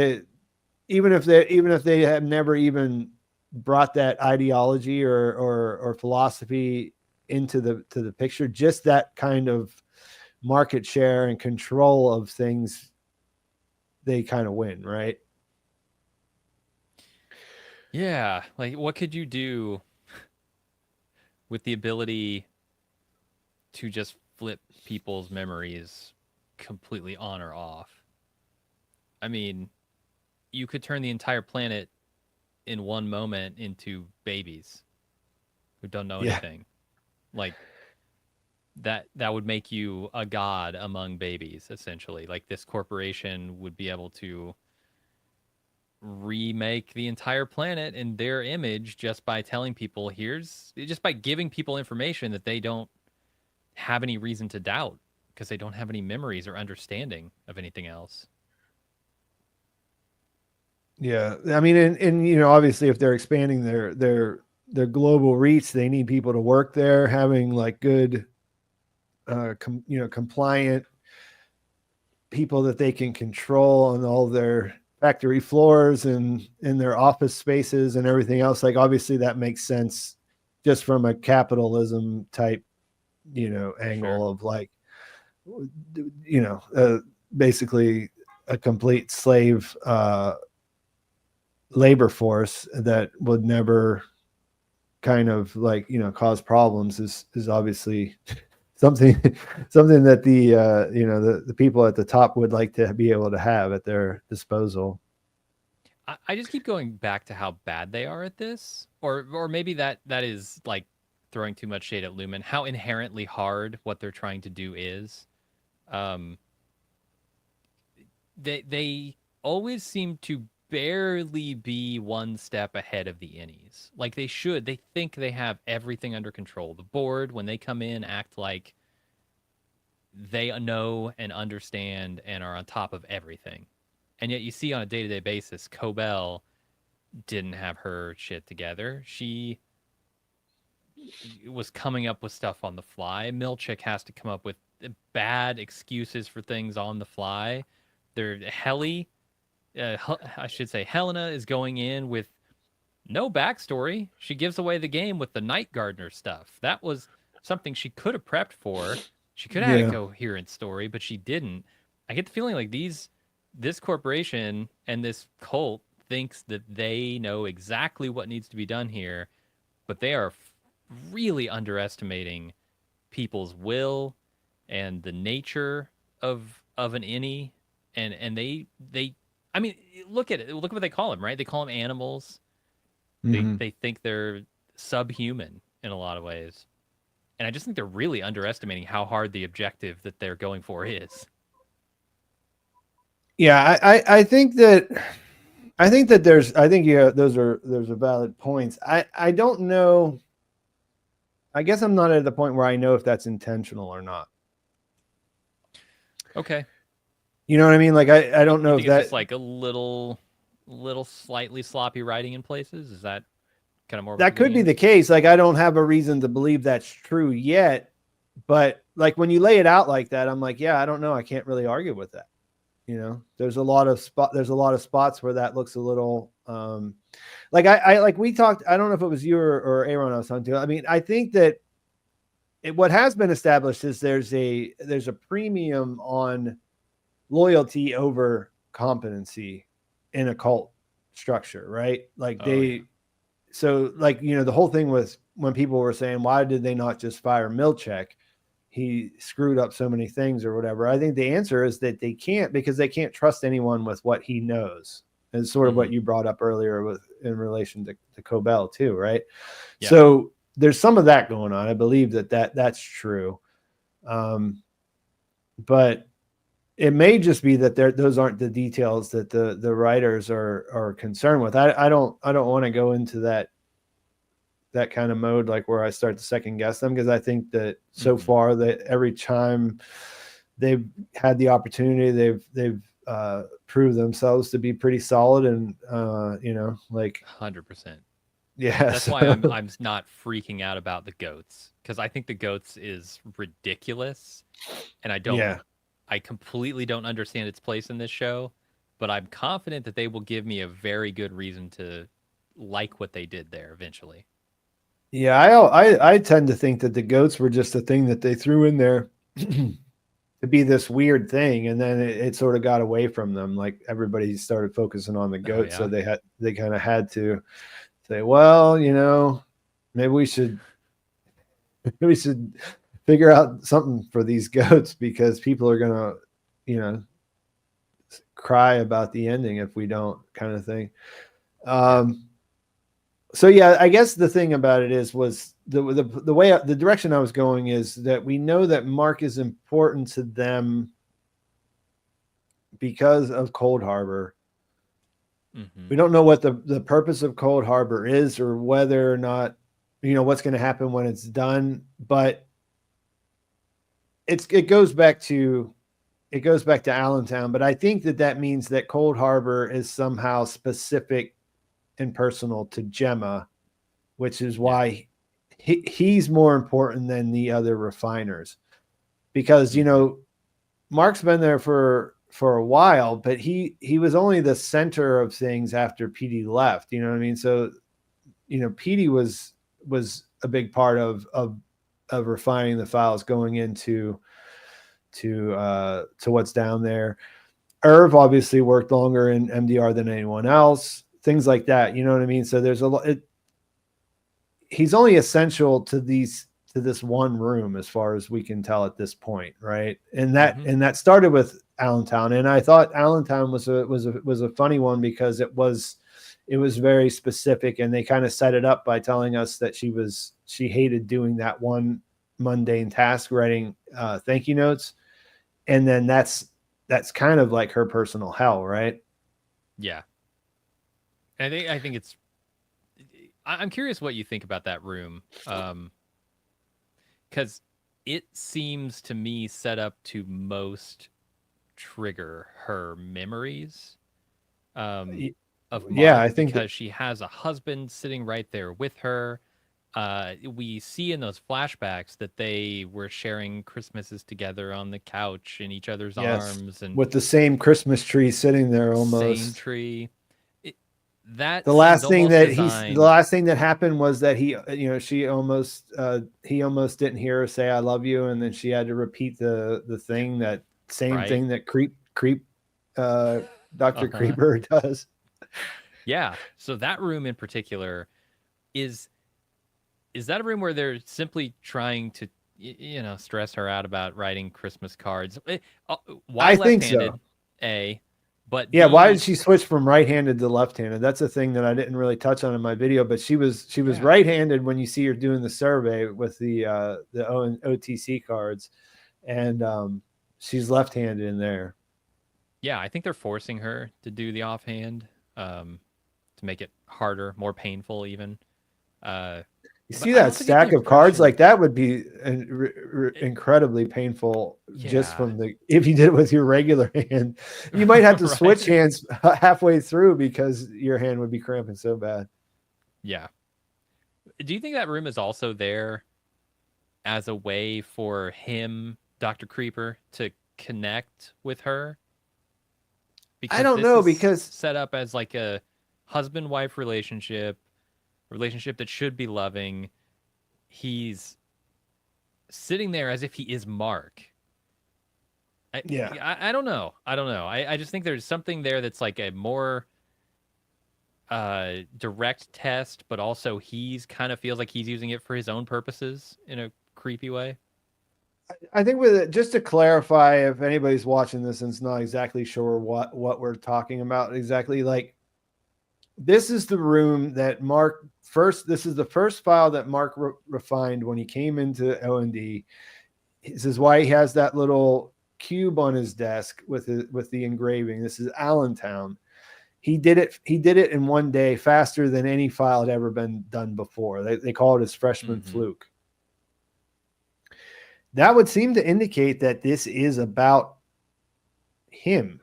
A: even if they have never even brought that ideology or philosophy into the picture, just that kind of market share and control of things, they kind of win, right?
B: Yeah, like what could you do with the ability to just flip people's memories completely on or off? I mean, you could turn the entire planet in one moment into babies who don't know
A: Yeah.
B: anything. Like that would make you a god among babies, essentially. Like this corporation would be able to remake the entire planet in their image just by telling people just by giving people information that they don't have any reason to doubt because they don't have any memories or understanding of anything else.
A: Yeah. I mean, and obviously if they're expanding their global reach, they need people to work there, having like good compliant people that they can control on all their factory floors and in their office spaces and everything else. Like obviously that makes sense just from a capitalism type, angle
B: Sure.
A: of like, basically a complete slave labor force that would never kind of like, cause problems is obviously something that the people at the top would like to be able to have at their disposal.
B: I just keep going back to how bad they are at this, or maybe that is like throwing too much shade at Lumen. How inherently hard what they're trying to do is. Um, they always seem to barely be one step ahead of the innies. Like they should. They think they have everything under control. The board, when they come in, act like they know and understand and are on top of everything. And yet you see on a day-to-day basis, Cobell didn't have her shit together. She was coming up with stuff on the fly. Milchick has to come up with bad excuses for things on the fly. I should say Helena is going in with no backstory. She gives away the game with the Night Gardener stuff. That was something she could have prepped for. She could have had a
A: Yeah.
B: coherent story, but she didn't. I get the feeling like this corporation and this cult thinks that they know exactly what needs to be done here, but they are really underestimating people's will and the nature of an innie, and they I mean, look at it. Look at what they call them, right? They call them animals.
A: Mm-hmm.
B: They think they're subhuman in a lot of ways. And I just think they're really underestimating how hard the objective that they're going for is.
A: Yeah, I think that those are valid points. I don't know. I guess I'm not at the point where I know if that's intentional or not.
B: Okay.
A: You know what I mean? Like I don't know
B: You
A: if
B: think it's
A: that
B: just like a little slightly sloppy writing in places? Is that kind of more
A: that could be the case. Like I don't have a reason to believe that's true yet, but like when you lay it out like that, I'm like, yeah, I don't know. I can't really argue with that. There's a lot of spots where that looks a little like I like we talked. I don't know if it was you or Aaron I was talking to. I mean, I think that what has been established is there's a premium on loyalty over competency in a cult structure, right? Like so like, the whole thing was when people were saying, why did they not just fire Milchick? He screwed up so many things or whatever. I think the answer is that they can't, because they can't trust anyone with what he knows. And sort of what you brought up earlier in relation to Cobell too, right? Yeah. So there's some of that going on. I believe that's true. But it may just be that those aren't the details that the writers are concerned with. I don't want to go into that kind of mode, like where I start to second guess them, because I think that so far that every time they've had the opportunity, they've prove themselves to be pretty solid, and like
B: 100%.
A: yeah.
B: That's why I'm not freaking out about the goats, because I think the goats is ridiculous, and I completely don't understand its place in this show, but I'm confident that they will give me a very good reason to like what they did there eventually.
A: Yeah, I tend to think that the goats were just a thing that they threw in there to be this weird thing, and then it sort of got away from them. Like everybody started focusing on the goats, so they kind of had to say, well, maybe we should figure out something for these goats, because people are gonna, cry about the ending if we don't, kind of thing. So yeah, I guess the thing about it was the way, the direction I was going is that we know that Mark is important to them because of Cold Harbor.
B: Mm-hmm.
A: We don't know what the purpose of Cold Harbor is, or whether or not, what's going to happen when it's done, but it goes back to Allentown. But I think that means that Cold Harbor is somehow specific and personal to Gemma, which is why he's more important than the other refiners, because Mark's been there for a while, but he was only the center of things after PD left. You know what I mean? So PD was a big part of refining the files going into to what's down there. Irv obviously worked longer in MDR than anyone else. Things like that, you know what I mean? So there's a lot. He's only essential to this one room, as far as we can tell at this point, right? And that started with Allentown, and I thought Allentown was a funny one, because it was very specific, and they kind of set it up by telling us that she hated doing that one mundane task, writing thank you notes, and then that's kind of like her personal hell, right?
B: Yeah. I think it's. I'm curious what you think about that room, because it seems to me set up to most trigger her memories of Mark,
A: I think
B: because she has a husband sitting right there with her. We see in those flashbacks that they were sharing Christmases together on the couch in each other's arms, and
A: with the same Christmas tree sitting there, almost
B: same tree. That
A: the last thing that happened was that he almost didn't hear her say I love you, and then she had to repeat the thing, that same thing that creep Dr. Creeper does.
B: Yeah. So that room in particular is that a room where they're simply trying to stress her out about writing Christmas cards? Why
A: I
B: left-handed?
A: think so.
B: But
A: yeah, why did she switch from right-handed to left-handed? That's a thing that I didn't really touch on in my video, but she was right-handed when you see her doing the survey with the OTC cards, and she's left-handed in there.
B: Yeah, I think they're forcing her to do the offhand to make it harder, more painful even.
A: You see that stack of cards, like that would be incredibly painful, just from if you did it with your regular hand. You might have to switch hands halfway through, because your hand would be cramping so bad.
B: Yeah. Do you think that room is also there as a way for him, Dr. Creeper, to connect with her?
A: Because I don't know, because
B: set up as like a husband-wife relationship that should be loving. He's sitting there as if he is Mark. I don't know. I just think there's something there that's like a more direct test, but also he's kind of feels like he's using it for his own purposes in a creepy way.
A: I think with it, just to clarify, if anybody's watching this and is not exactly sure what we're talking about exactly, like, this is the room that Mark this is the first file that Mark refined when he came into O&D. This is why he has that little cube on his desk with the engraving. This is Allentown. He did it in one day, faster than any file had ever been done before. They call it his freshman fluke. That would seem to indicate that this is about him.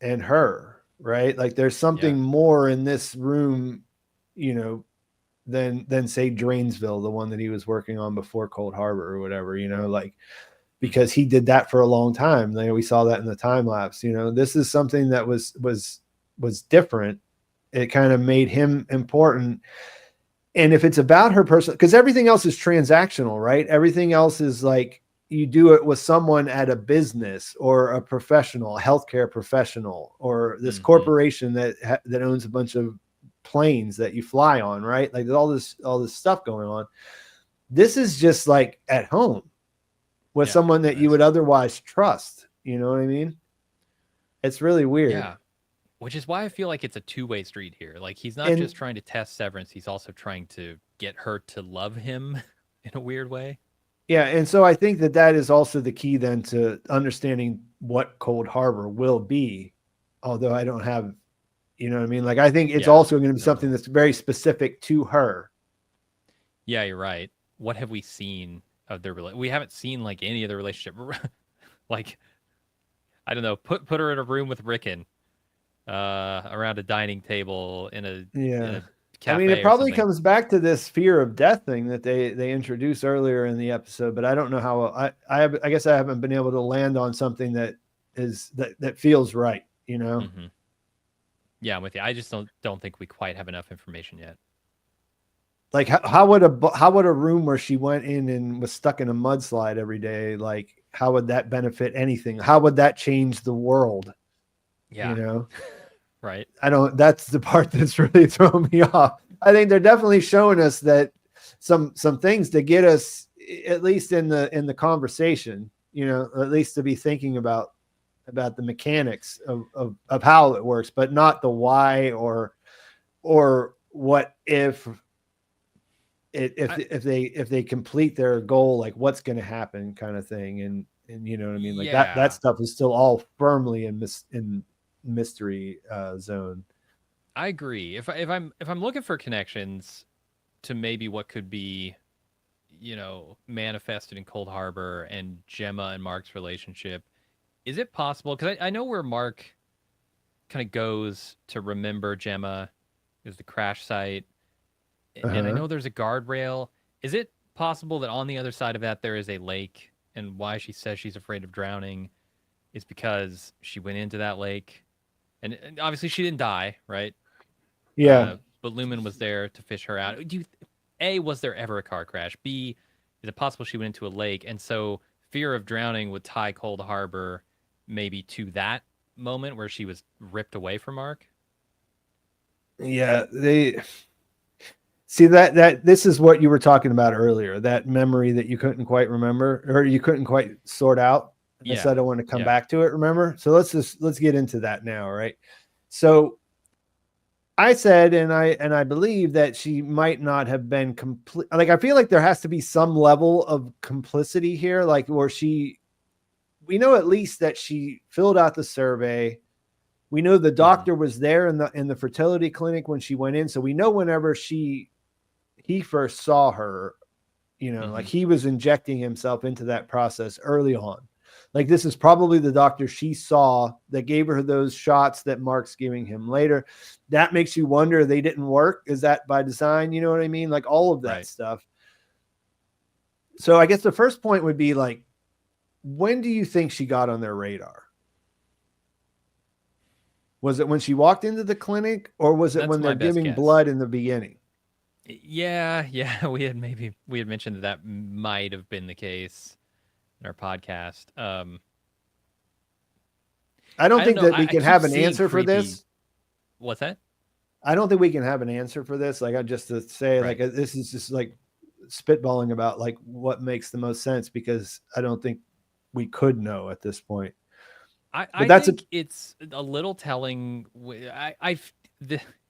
A: and her, right? Like there's something more in this room, you know, than say Drainsville, the one that he was working on before Cold Harbor or whatever, you know, like because he did that for a long time. Like we saw that in the time lapse, you know. This is something that was different. It kind of made him important. And if it's about her person, because everything else is transactional, right? Everything else is like you do it with someone at a business or a professional, a healthcare professional, or this corporation that owns a bunch of planes that you fly on, right? Like there's all this stuff going on. This is just like at home with someone that you would otherwise trust. You know what I mean? It's really weird.
B: Yeah. Which is why I feel like it's a two-way street here. Like he's not just trying to test Severance, he's also trying to get her to love him in a weird way.
A: Yeah, and so I think that is also the key then to understanding what Cold Harbor will be, although I don't have, you know what I mean? Like I think it's also going to be something that's very specific to her.
B: Yeah, you're right. What have we seen of their relationship? We haven't seen like any of the relationship. Like, I don't know, put her in a room with Rickon. Around a dining table in a cafe.
A: I mean, it probably comes back to this fear of death thing that they introduced earlier in the episode, but I don't know how I guess I haven't been able to land on something that feels right, you know?
B: Yeah, I'm with you. I just don't think we quite have enough information yet.
A: Like how would a room where she went in and was stuck in a mudslide every day, like how would that benefit anything? How would that change the world?
B: Yeah.
A: You know?
B: Right.
A: That's the part that's really thrown me off. I think they're definitely showing us that some things to get us at least in the conversation, you know, at least to be thinking about the mechanics of how it works, but not the why or what if they complete their goal, like what's going to happen kind of thing. And you know what I mean? Like that stuff is still all firmly in mystery zone.
B: I agree. If I'm looking for connections to maybe what could be, you know, manifested in Cold Harbor and Gemma and Mark's relationship, is it possible? Because I know where Mark kind of goes to remember Gemma is the crash site, and I know there's a guardrail. Is it possible that on the other side of that there is a lake, and why she says she's afraid of drowning is because she went into that lake? And obviously she didn't die, right?
A: Yeah.
B: But Lumen was there to fish her out. A, was there ever a car crash? B, is it possible she went into a lake? And so fear of drowning would tie Cold Harbor maybe to that moment where she was ripped away from Mark?
A: Yeah, they see that this is what you were talking about earlier, that memory that you couldn't quite remember or you couldn't quite sort out. I said I want to come back to it, remember? So let's get into that now, right? So I said, and I believe that she might not have been complete. Like I feel like there has to be some level of complicity here, like where we know at least that she filled out the survey. We know the doctor was there in the fertility clinic when she went in, so we know whenever he first saw her, you know, like he was injecting himself into that process early on. Like this is probably the doctor she saw that gave her those shots that Mark's giving him later. That makes you wonder they didn't work. Is that by design? You know what I mean? Like all of that stuff. So I guess the first point would be like, when do you think she got on their radar? Was it when she walked into the clinic or was it when they're giving blood in the beginning?
B: Yeah. We had mentioned that might have been the case in our podcast.
A: I don't think that we can have an answer for this.
B: What's that?
A: I don't think we can have an answer for this. Like I just to say, like this is just like spitballing about like what makes the most sense because I don't think we could know at this point.
B: I think it's a little telling.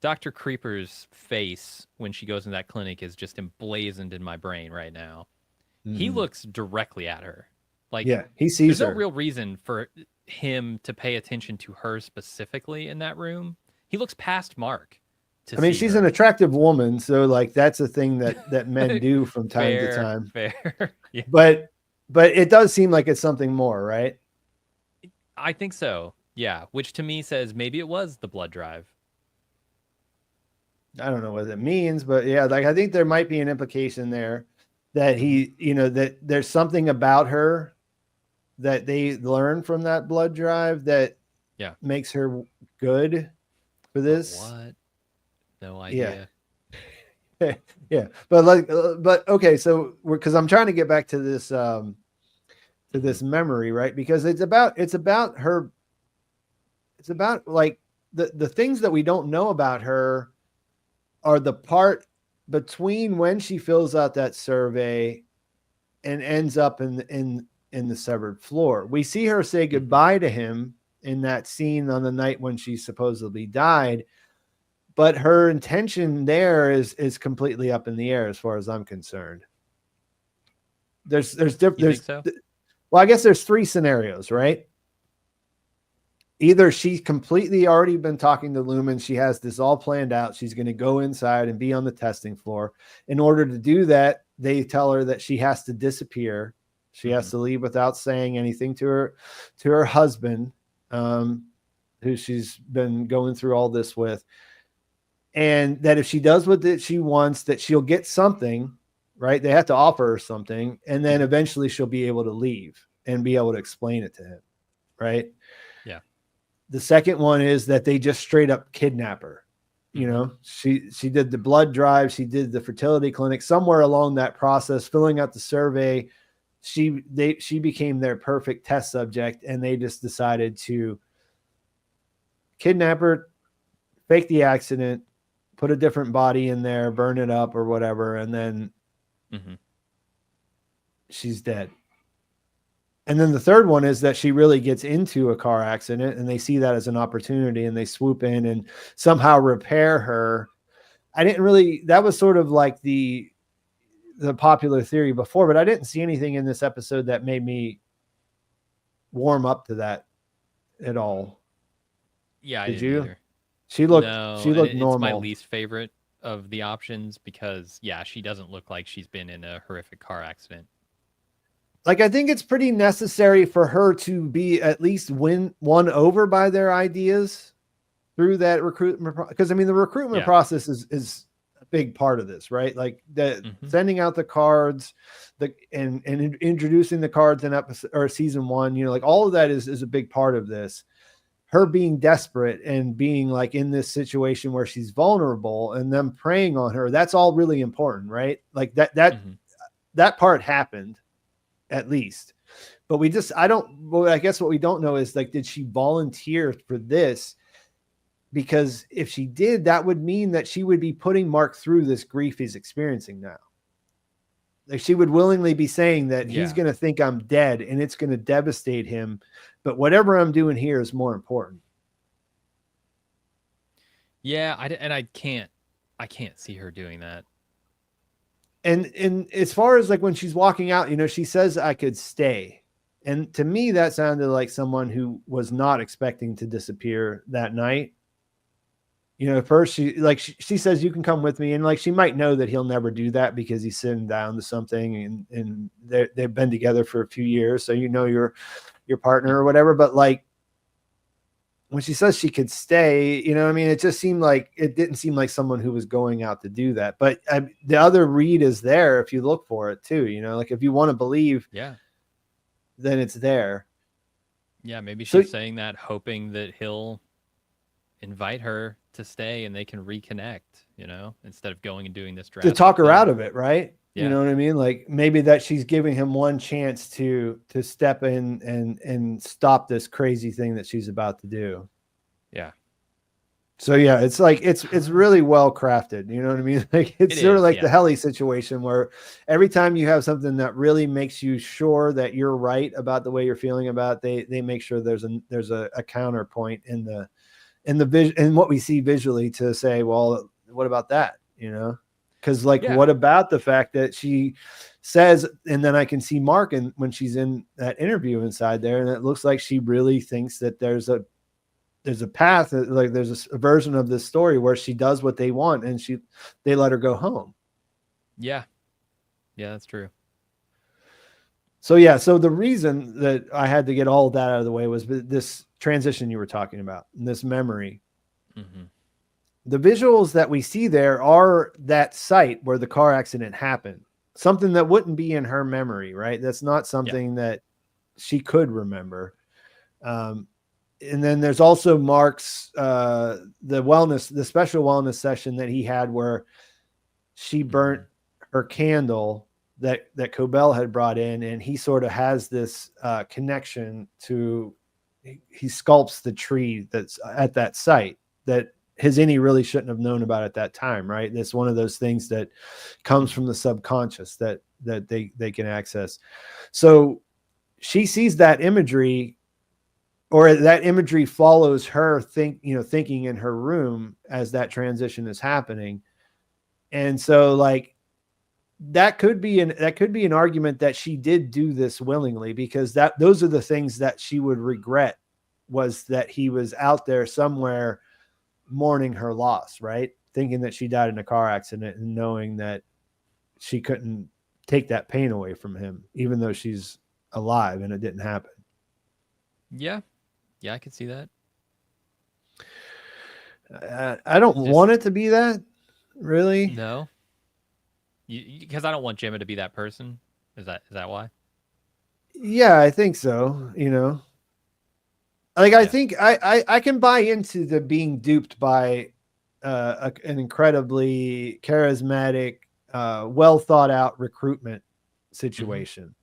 B: Dr. Creeper's face when she goes in that clinic is just emblazoned in my brain right now. He looks directly at her. Like,
A: he sees her.
B: There's no real reason for him to pay attention to her specifically in that room. He looks past Mark.
A: I mean, she's an attractive woman, so like that's a thing that men do from time to time.
B: Fair.
A: But it does seem like it's something more, right?
B: I think so. Yeah, which to me says maybe it was the blood drive.
A: I don't know what it means, but yeah, like I think there might be an implication there that he, you know, that there's something about her that they learn from that blood drive that makes her good for this.
B: But what? No idea.
A: Yeah. But okay, so because I'm trying to get back to this memory, right? Because it's about her. It's about like the things that we don't know about her are the part between when she fills out that survey and ends up in the severed floor. We see her say goodbye to him in that scene on the night when she supposedly died, but her intention there is completely up in the air as far as I'm concerned. There's
B: so?
A: Well, I guess there's three scenarios, right? Either she's completely already been talking to Lumen. She has this all planned out. She's going to go inside and be on the testing floor. In order to do that, they tell her that she has to disappear. She has to leave without saying anything to her husband, who she's been going through all this with. And that if she does what she wants, that she'll get something, right? They have to offer her something. And then eventually she'll be able to leave and be able to explain it to him, right?
B: Yeah.
A: The second one is that they just straight up kidnap her. You know, she did the blood drive. She did the fertility clinic. Somewhere along that process, filling out the survey, she became their perfect test subject, and they just decided to kidnap her, fake the accident, put a different body in there, burn it up or whatever, and then she's dead. And then the third one is that she really gets into a car accident and they see that as an opportunity and they swoop in and somehow repair her. That was sort of like the popular theory before, but I didn't see anything in this episode that made me warm up to that at all.
B: Yeah,
A: Did you?
B: Either.
A: She looked normal.
B: It's my least favorite of the options because she doesn't look like she's been in a horrific car accident.
A: Like, I think it's pretty necessary for her to be at least won over by their ideas through that recruitment. Because I mean, the recruitment process is a big part of this, right? Like sending out the cards, and introducing the cards in episode or season 1, you know, like all of that is a big part of this. Her being desperate and being like in this situation where she's vulnerable and them preying on her. That's all really important, right? Like that part happened. At least, but I guess what we don't know is like, did she volunteer for this? Because if she did, that would mean that she would be putting Mark through this grief he's experiencing now. Like, she would willingly be saying that he's going to think I'm dead and it's going to devastate him. But whatever I'm doing here is more important.
B: Yeah. I can't see her doing that.
A: And as far as like when she's walking out, you know, she says, I could stay. And to me, that sounded like someone who was not expecting to disappear that night. You know, first she says, you can come with me. And like, she might know that he'll never do that because he's sitting down to something and they've been together for a few years. So, you know, your partner or whatever, but like, when she says she could stay, you know, I mean, it didn't seem like someone who was going out to do that. But the other read is there if you look for it too, you know, like if you want to believe, then it's there.
B: Yeah, maybe she's saying that hoping that he'll invite her to stay and they can reconnect, you know, instead of going and doing this
A: to talk her out of it, right? Yeah. You know what I mean? Like maybe that she's giving him one chance to step in and stop this crazy thing that she's about to do.
B: Yeah.
A: So yeah, it's like it's really well crafted. You know what I mean? Like it's sort of like the Helly situation where every time you have something that really makes you sure that you're right about the way you're feeling about it, they make sure there's a counterpoint in the vision and what we see visually to say, well, what about that? You know? Because what about the fact that she says, and then I can see Mark and when she's in that interview inside there, and it looks like she really thinks that there's a path, like there's a version of this story where she does what they want and they let her go home.
B: Yeah. Yeah, that's true.
A: So yeah, so the reason that I had to get all of that out of the way was this transition you were talking about, this memory.
B: Mm-hmm.
A: The visuals that we see there are that site where the car accident happened. Something that wouldn't be in her memory, right? That's not something that she could remember. And then there's also Mark's the special wellness session that he had where she burnt her candle that Cobell had brought in, and he sort of has this connection to, he sculpts the tree that's at that site that his Innie really shouldn't have known about at that time, right? That's one of those things that comes from the subconscious that they can access. So she sees that imagery, or that imagery follows her thinking in her room as that transition is happening. And so like that could be an argument that she did do this willingly, because those are the things that she would regret, was that he was out there somewhere mourning her loss, right? Thinking that she died in a car accident and knowing that she couldn't take that pain away from him, even though she's alive and it didn't happen.
B: Yeah. Yeah, I could see that.
A: I don't want it to be that, really.
B: No. Because I don't want Gemma to be that person. Is that why?
A: Yeah, I think so. Like, I think I can buy into the being duped by an incredibly charismatic, well thought out recruitment situation.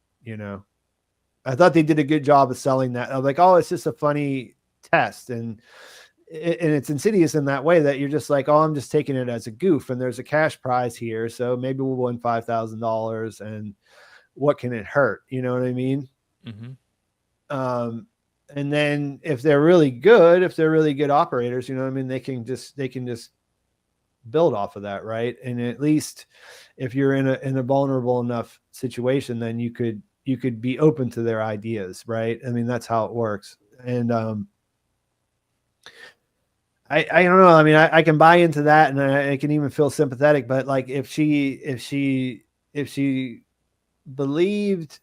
A: I thought they did a good job of selling that. I was like, oh, it's just a funny test, and it's insidious in that way that you're just like, oh, I'm just taking it as a goof, and there's a cash prize here, so maybe we'll win $5,000, and what can it hurt? You know what I mean?
B: Mm-hmm.
A: And then if they're really good operators, you know what I mean, they can just build off of that, right? And at least if you're in a vulnerable enough situation, then you could be open to their ideas, right? I mean, that's how it works. And I don't know. I mean, I can buy into that, and I can even feel sympathetic. But like, if she believed,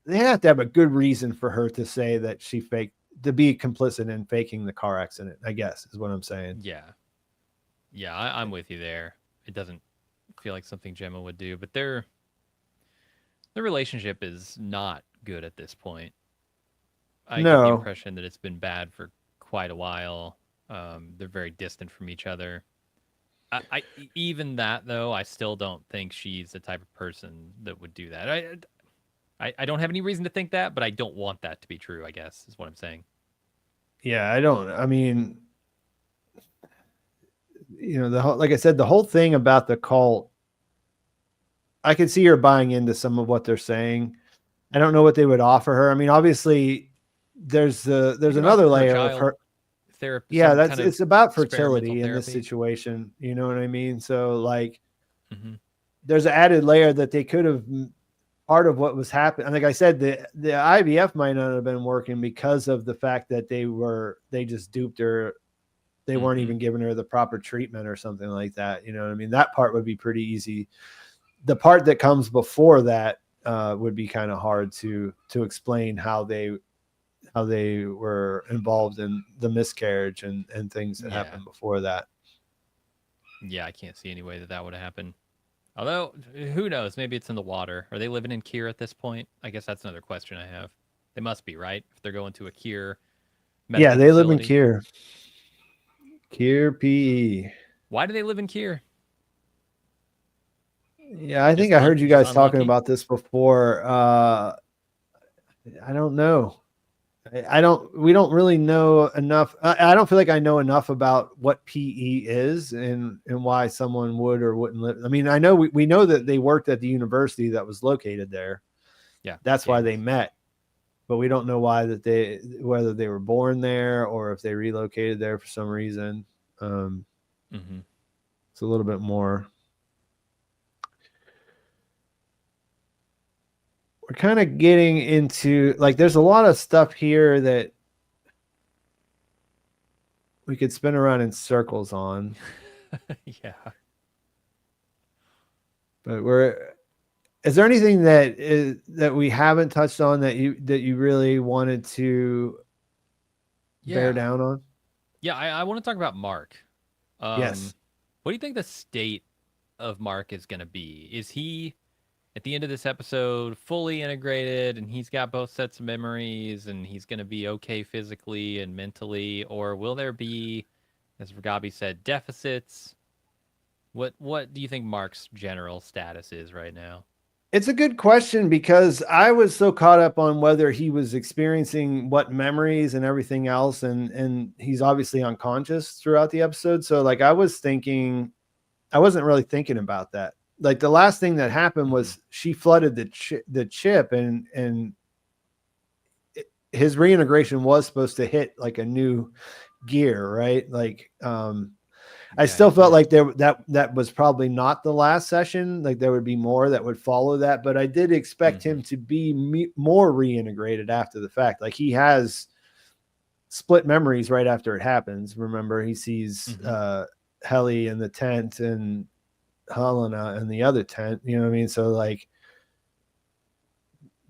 A: they have to have a good reason for her to say that she faked, to be complicit in faking the car accident, I guess, is what I'm saying.
B: Yeah, I'm with you there. It doesn't feel like something Gemma would do, but their relationship is not good at this point. I get the impression that it's been bad for quite a while. They're very distant from each other. I even that though, I still don't think she's the type of person that would do that. I don't have any reason to think that, but I don't want that to be true, I guess, is what I'm saying.
A: Yeah, I mean, like I said, the whole thing about the cult, I could see her buying into some of what they're saying. I don't know what they would offer her. I mean, obviously there's another layer of her
B: therapy.
A: Yeah, it's about fertility in this situation. You know what I mean? So like, there's an added layer that they could have, part of what was happening. Like I said, the IVF might not have been working because of the fact that they just duped her. They weren't even giving her the proper treatment or something like that. You know what I mean? That part would be pretty easy. The part that comes before that would be kind of hard to explain how they were involved in the miscarriage and things that happened before that.
B: Yeah, I can't see any way that would happen. Although, who knows? Maybe it's in the water. Are they living in Kier at this point? I guess that's another question I have. They must be, right? If they're going to a Kier medical
A: they
B: facility.
A: Live in Kier. Kier PE.
B: Why do they live in Kier?
A: Yeah, I think I heard you guys talking about this before. I don't know. We don't really know enough. I don't feel like I know enough about what PE is and why someone would or wouldn't live. I mean, I know we know that they worked at the university that was located there.
B: Yeah.
A: That's why they met, but we don't know whether they were born there or if they relocated there for some reason. It's a little bit more. We're kind of getting into, like, there's a lot of stuff here that we could spin around in circles on.
B: Yeah.
A: But Is there anything that we haven't touched on that you really wanted to bear down on?
B: Yeah, I want to talk about Mark.
A: Yes.
B: What do you think the state of Mark is going to be? Is he at the end of this episode fully integrated and he's got both sets of memories and he's going to be okay physically and mentally, or will there be, as Gabi said, deficits? What do you think Mark's general status is right now?
A: It's a good question because I was so caught up on whether he was experiencing what memories and everything else. And he's obviously unconscious throughout the episode. So like, I wasn't really thinking about that. Like the last thing that happened was she flooded the chip and his reintegration was supposed to hit like a new gear, right? Like, I still felt like that was probably not the last session. Like there would be more that would follow that, but I did expect him to be more reintegrated after the fact. Like he has split memories right after it happens. Remember, he sees Helly in the tent and Helena in the other tent. You know what I mean? So like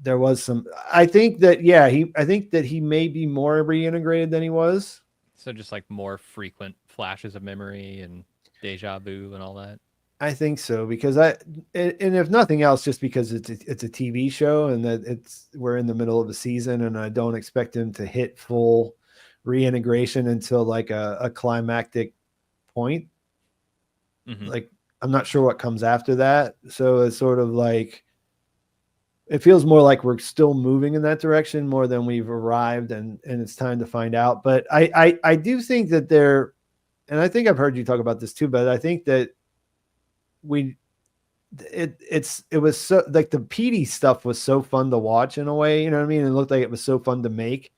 A: there was some. I think that he may be more reintegrated than he was.
B: So just like more frequent flashes of memory and deja vu and all that.
A: I think so because and if nothing else, just because it's a TV show and that we're in the middle of the season and I don't expect him to hit full reintegration until like a climactic point. Like I'm not sure what comes after that, so it's sort of like it feels more like we're still moving in that direction more than we've arrived and it's time to find out. But I do think that and I think I've heard you talk about this too, but I think that it was so like the PD stuff was so fun to watch in a way, you know what I mean? It looked like it was so fun to make,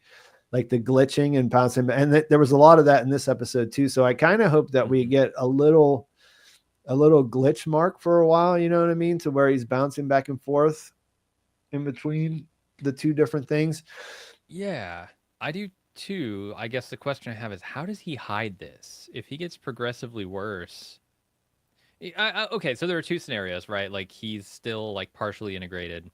A: like the glitching and bouncing. And there was a lot of that in this episode too. So I kind of hope that we get a little glitch Mark for a while, you know what I mean? To where he's bouncing back and forth in between the two different things.
B: Yeah, I do too. I guess the question I have is, how does he hide this? If he gets progressively worse. Okay, so there are two scenarios, right? Like he's still like partially integrated.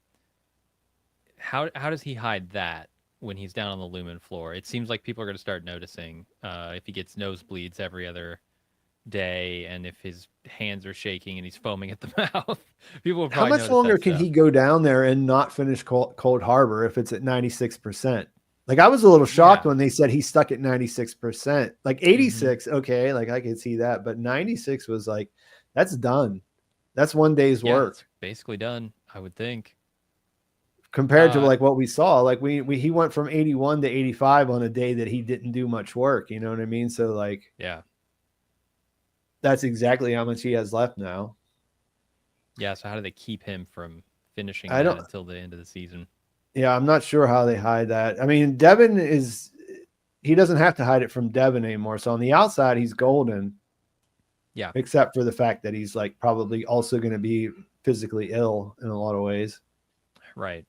B: How does he hide that when he's down on the lumen floor? It seems like people are going to start noticing if he gets nosebleeds every other day and if his hands are shaking and he's foaming at the mouth. People will probably
A: How much longer can he go down there and not finish Cold Harbor if it's at 96%? Like I was a little shocked when they said he's stuck at 96%. Like 86, okay, like I could see that, but 96 was like, that's done. That's one day's work.
B: It's basically done, I would think.
A: Compared to like what we saw, like he went from 81 to 85 on a day that he didn't do much work. You know what I mean? So like,
B: yeah,
A: that's exactly how much he has left now.
B: Yeah. So how do they keep him from finishing that until the end of the season?
A: Yeah, I'm not sure how they hide that. I mean, Devin he doesn't have to hide it from Devin anymore. So on the outside, he's golden.
B: Yeah.
A: Except for the fact that he's like probably also going to be physically ill in a lot of ways.
B: Right.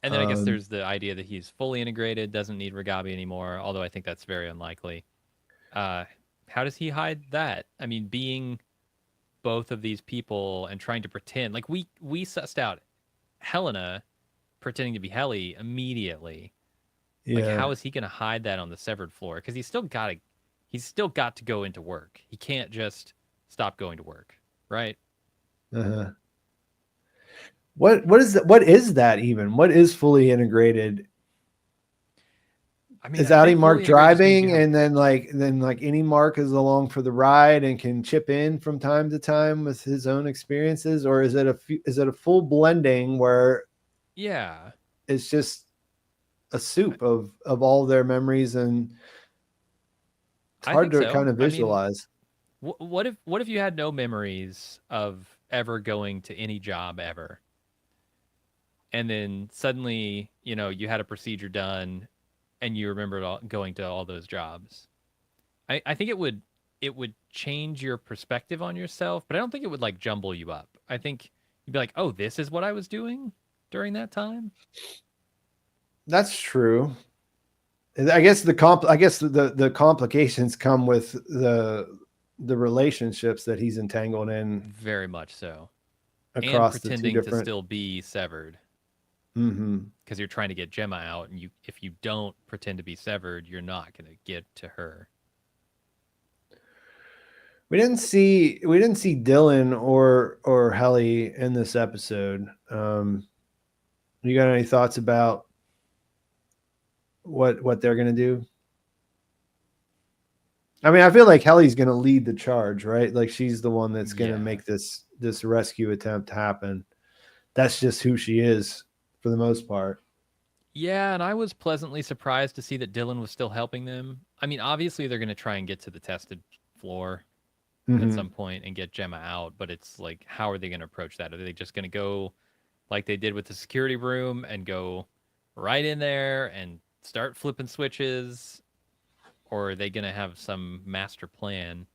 B: And then I guess there's the idea that he's fully integrated, doesn't need Ragabi anymore, although I think that's very unlikely. How does he hide that? I mean, being both of these people and trying to pretend, like we sussed out Helena pretending to be Helly immediately. Yeah. Like, how is he going to hide that on the severed floor? Because he's still got to go into work. He can't just stop going to work, right?
A: Uh-huh. What is that even? What is fully integrated? I mean, is Audi Mark driving and then like any Mark is along for the ride and can chip in from time to time with his own experiences, or is it a full blending where it's just a soup of all their memories and it's hard to kind of visualize.
B: I mean, what if you had no memories of ever going to any job ever? And then suddenly, you had a procedure done and you remembered going to all those jobs. I think it would change your perspective on yourself, but I don't think it would like jumble you up. I think you'd be like, oh, this is what I was doing during that time.
A: That's true. I guess the complications come with the relationships that he's entangled in.
B: Very much so. and
A: across the two
B: pretending to
A: different.
B: still be severed.
A: Mm-hmm.
B: Because you're trying to get Gemma out, and if you don't pretend to be severed, you're not going to get to her.
A: We didn't see Dylan or Helly in this episode. You got any thoughts about what they're gonna do? I mean, I feel like Helly's gonna lead the charge, right? Like she's the one that's gonna make this rescue attempt happen. That's just who she is for the most part.
B: Yeah, and I was pleasantly surprised to see that Dylan was still helping them. I mean, obviously they're going to try and get to the tested floor at some point and get Gemma out, but it's like, how are they going to approach that? Are they just going to go like they did with the security room and go right in there and start flipping switches? Or are they going to have some master plan?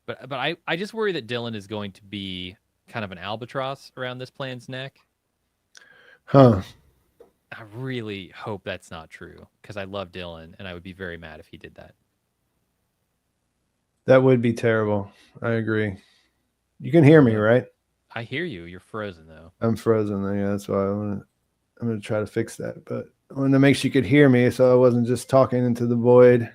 B: But I just worry that Dylan is going to be kind of an albatross around this plan's neck.
A: Huh.
B: I really hope that's not true because I love Dylan and I would be very mad if he did that.
A: That would be terrible. I agree. You can hear me, right?
B: I hear you. You're frozen though.
A: I'm frozen. Yeah, that's why I'm gonna try to fix that. But I wanted to make sure you could hear me, so I wasn't just talking into the void.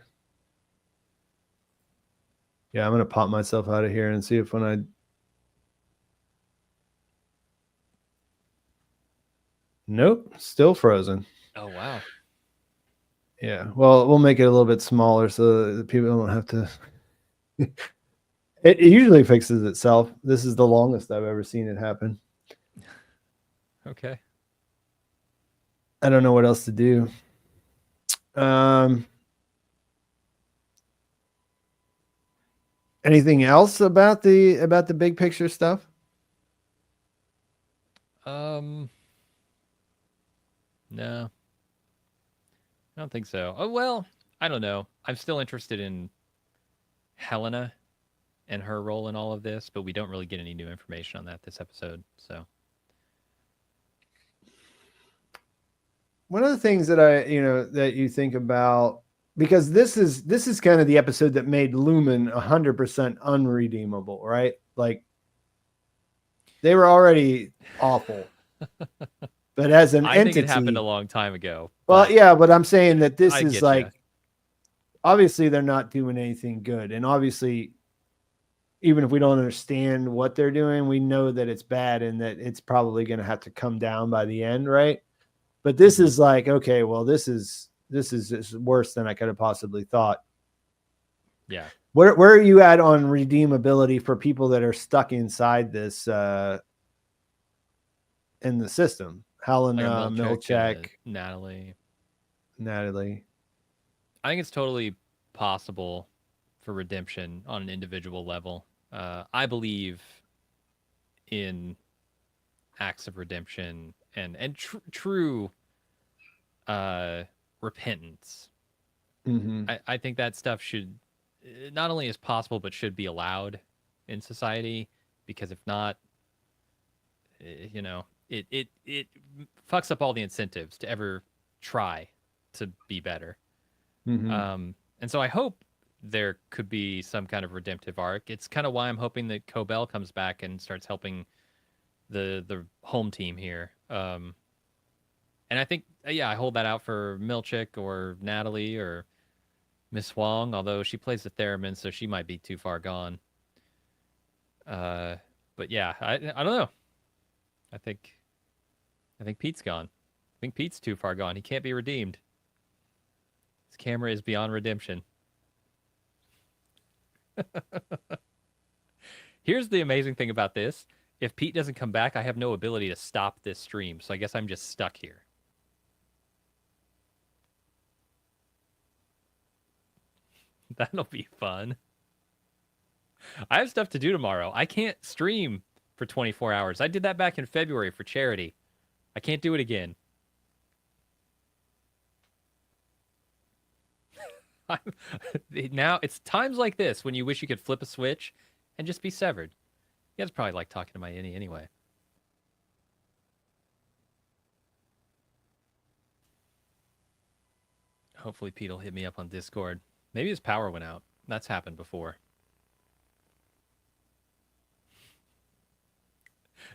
A: Yeah, I'm gonna pop myself out of here and see if when I. Nope, still frozen.
B: Oh wow.
A: Yeah, well, we'll make it a little bit smaller so that people don't have to. It usually fixes itself. This is the longest I've ever seen it happen.
B: Okay.
A: I don't know what else to do. Anything else about the big picture stuff?
B: No. I don't think so. Oh well, I don't know. I'm still interested in Helena and her role in all of this, but we don't really get any new information on that this episode. So
A: one of the things that that you think about, because this is kind of the episode that made Lumen 100% unredeemable, right? Like they were already awful, but as an
B: I
A: entity,
B: think it happened a long time ago.
A: Well, yeah, but I'm saying that this is like,
B: ya.
A: Obviously they're not doing anything good, and obviously, even if we don't understand what they're doing, we know that it's bad and that it's probably going to have to come down by the end, right? But this is like, okay, well, this is worse than I could have possibly thought.
B: Yeah.
A: Where are you at on redeemability for people that are stuck inside this in the system? Helena,
B: Like
A: Milchek,
B: Natalie.
A: I
B: think it's totally possible for redemption on an individual level. I believe in acts of redemption and true repentance.
A: Mm-hmm.
B: I think that stuff should not only is possible but should be allowed in society, because if not, it fucks up all the incentives to ever try to be better.
A: Mm-hmm.
B: And so I hope there could be some kind of redemptive arc. It's kind of why I'm hoping that Cobell comes back and starts helping the home team here. And I think, I hold that out for Milchek or Natalie or Miss Huang, although she plays the theremin, so she might be too far gone. But yeah, I don't know. I think Pete's gone. I think Pete's too far gone. He can't be redeemed. His camera is beyond redemption. Here's the amazing thing about this. If Pete doesn't come back, I have no ability to stop this stream, so I guess I'm just stuck here. That'll be fun. I have stuff to do tomorrow. I can't stream for 24 hours. I did that back in February for charity. I can't do it again. Now, it's times like this when you wish you could flip a switch and just be severed. You guys probably like talking to my innie anyway. Hopefully Pete will hit me up on Discord. Maybe his power went out. That's happened before.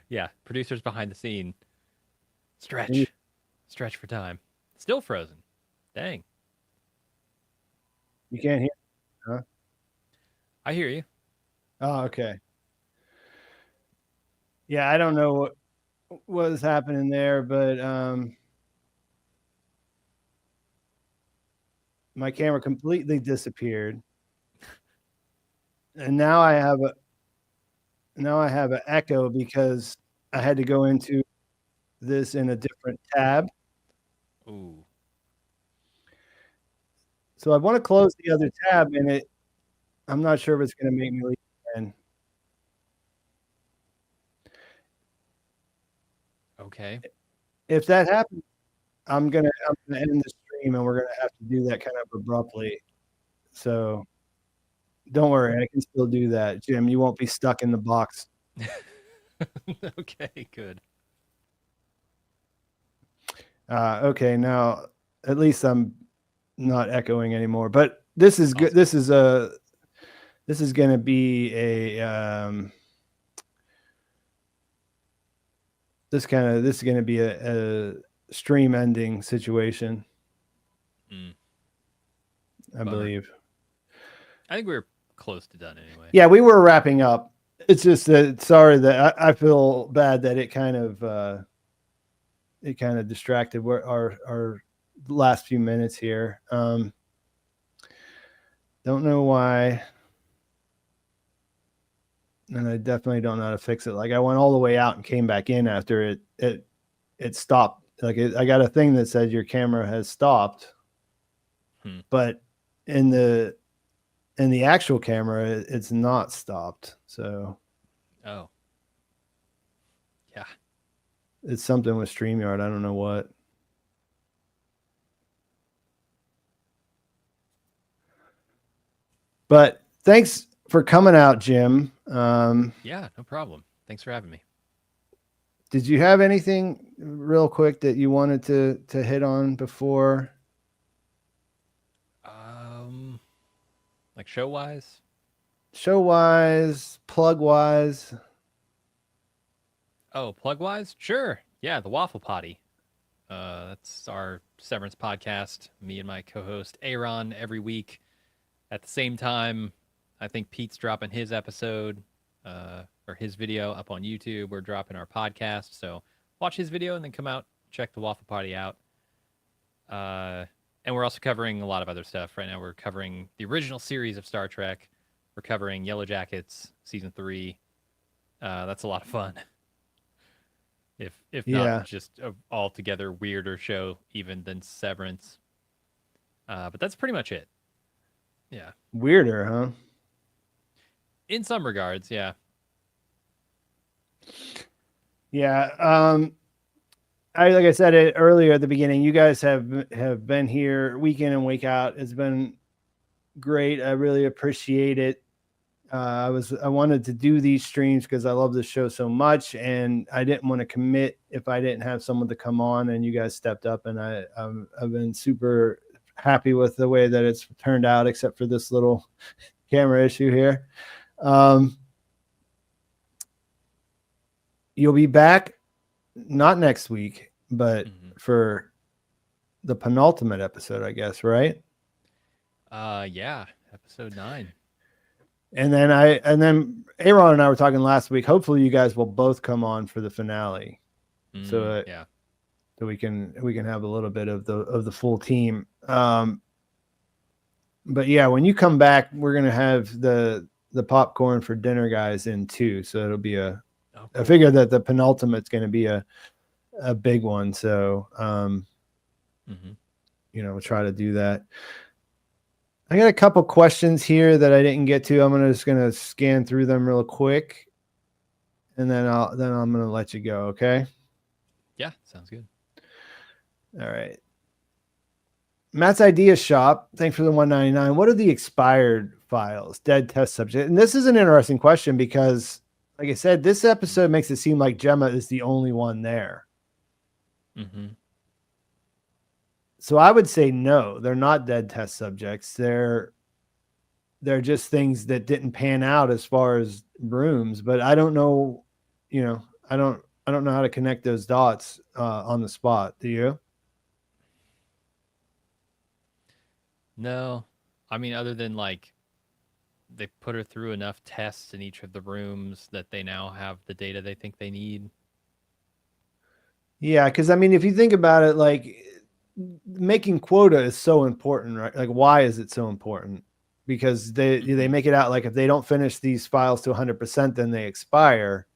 B: Yeah, producers behind the scene. Stretch for time. Still frozen. Dang.
A: You can't hear, huh?
B: I hear you.
A: Oh, okay. Yeah, I don't know what was happening there, but my camera completely disappeared. And now I have an echo because I had to go into this in a different tab.
B: Ooh.
A: So I want to close the other tab, and I'm not sure if it's going to make me leave again.
B: Okay.
A: If that happens, I'm gonna end the stream, and we're gonna have to do that kind of abruptly. So don't worry, I can still do that, Jim. You won't be stuck in the box.
B: Okay, good.
A: Okay, now at least I'm not echoing anymore. But this is good.
B: Awesome.
A: This is going to be a this is going to be a stream ending situation. I believe.
B: I think we were close to done anyway.
A: Yeah, we were wrapping up. It's just that sorry that I feel bad that it kind of distracted our last few minutes here. Don't know why. And I definitely don't know how to fix it. Like I went all the way out and came back in after it stopped. Like I got a thing that said your camera has stopped, but in the actual camera, it's not stopped. So,
B: yeah,
A: it's something with StreamYard. I don't know what. But thanks for coming out, Jim.
B: Yeah, no problem. Thanks for having me.
A: Did you have anything real quick that you wanted to hit on before?
B: Like show wise,
A: plug wise.
B: Oh, plug wise, sure. Yeah, the Waffle Potty. That's our Severance podcast. Me and my co-host Aaron every week at the same time. I think Pete's dropping his episode or his video up on YouTube. We're dropping our podcast, so watch his video and then come out, check the Waffle Party out. And we're also covering a lot of other stuff. Right now we're covering the original series of Star Trek. We're covering Yellow Jackets season 3. That's a lot of fun. If not just a altogether weirder show even than Severance. But that's pretty much it. Yeah.
A: Weirder, huh?
B: In some regards, yeah.
A: Yeah. Like I said it earlier at the beginning, you guys have been here week in and week out. It's been great. I really appreciate it. I wanted to do these streams because I love this show so much, and I didn't want to commit if I didn't have someone to come on, and you guys stepped up, and I've been super happy with the way that it's turned out, except for this little camera issue here. You'll be back not next week, but for the penultimate episode, I guess, right?
B: Yeah, episode 9.
A: And then Aaron and I were talking last week. Hopefully you guys will both come on for the finale. So we can have a little bit of the full team. But yeah, when you come back, we're going to have the popcorn for dinner guys in too. So it'll be cool. I figure that the penultimate's going to be a big one. So, we'll try to do that. I got a couple questions here that I didn't get to. I'm just going to scan through them real quick, and then I'm going to let you go. Okay.
B: Yeah. Sounds good.
A: All right. Matt's Idea Shop. Thanks for the $1.99. What are the expired files? Dead test subject. And this is an interesting question because, like I said, this episode makes it seem like Gemma is the only one there. So I would say no, they're not dead test subjects. They're just things that didn't pan out as far as rooms. But I don't know, I don't know how to connect those dots on the spot. Do you?
B: No, I mean, other than like they put her through enough tests in each of the rooms that they now have the data they think they need.
A: Yeah, because I mean, if you think about it, like making quota is so important, right? Like, why is it so important? Because they make it out like if they don't finish these files to 100%, then they expire.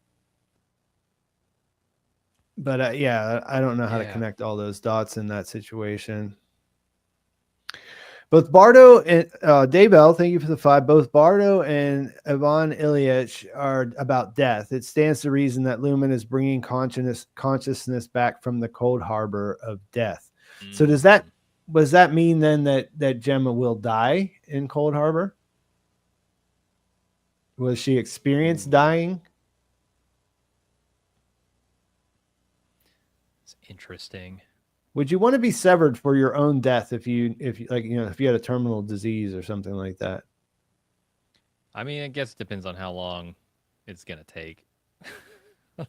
A: But yeah, I don't know how to connect all those dots in that situation. Both Bardo and Daybell, thank you for the 5. Both Bardo and Ivan Ilyich are about death. It stands to reason that Lumen is bringing consciousness back from the cold harbor of death. So does that mean then that Gemma will die in Cold Harbor? Will she experience dying?
B: It's interesting.
A: Would you want to be severed for your own death if you like, you know, if you had a terminal disease or something like that?
B: I mean, I guess it depends on how long it's gonna take.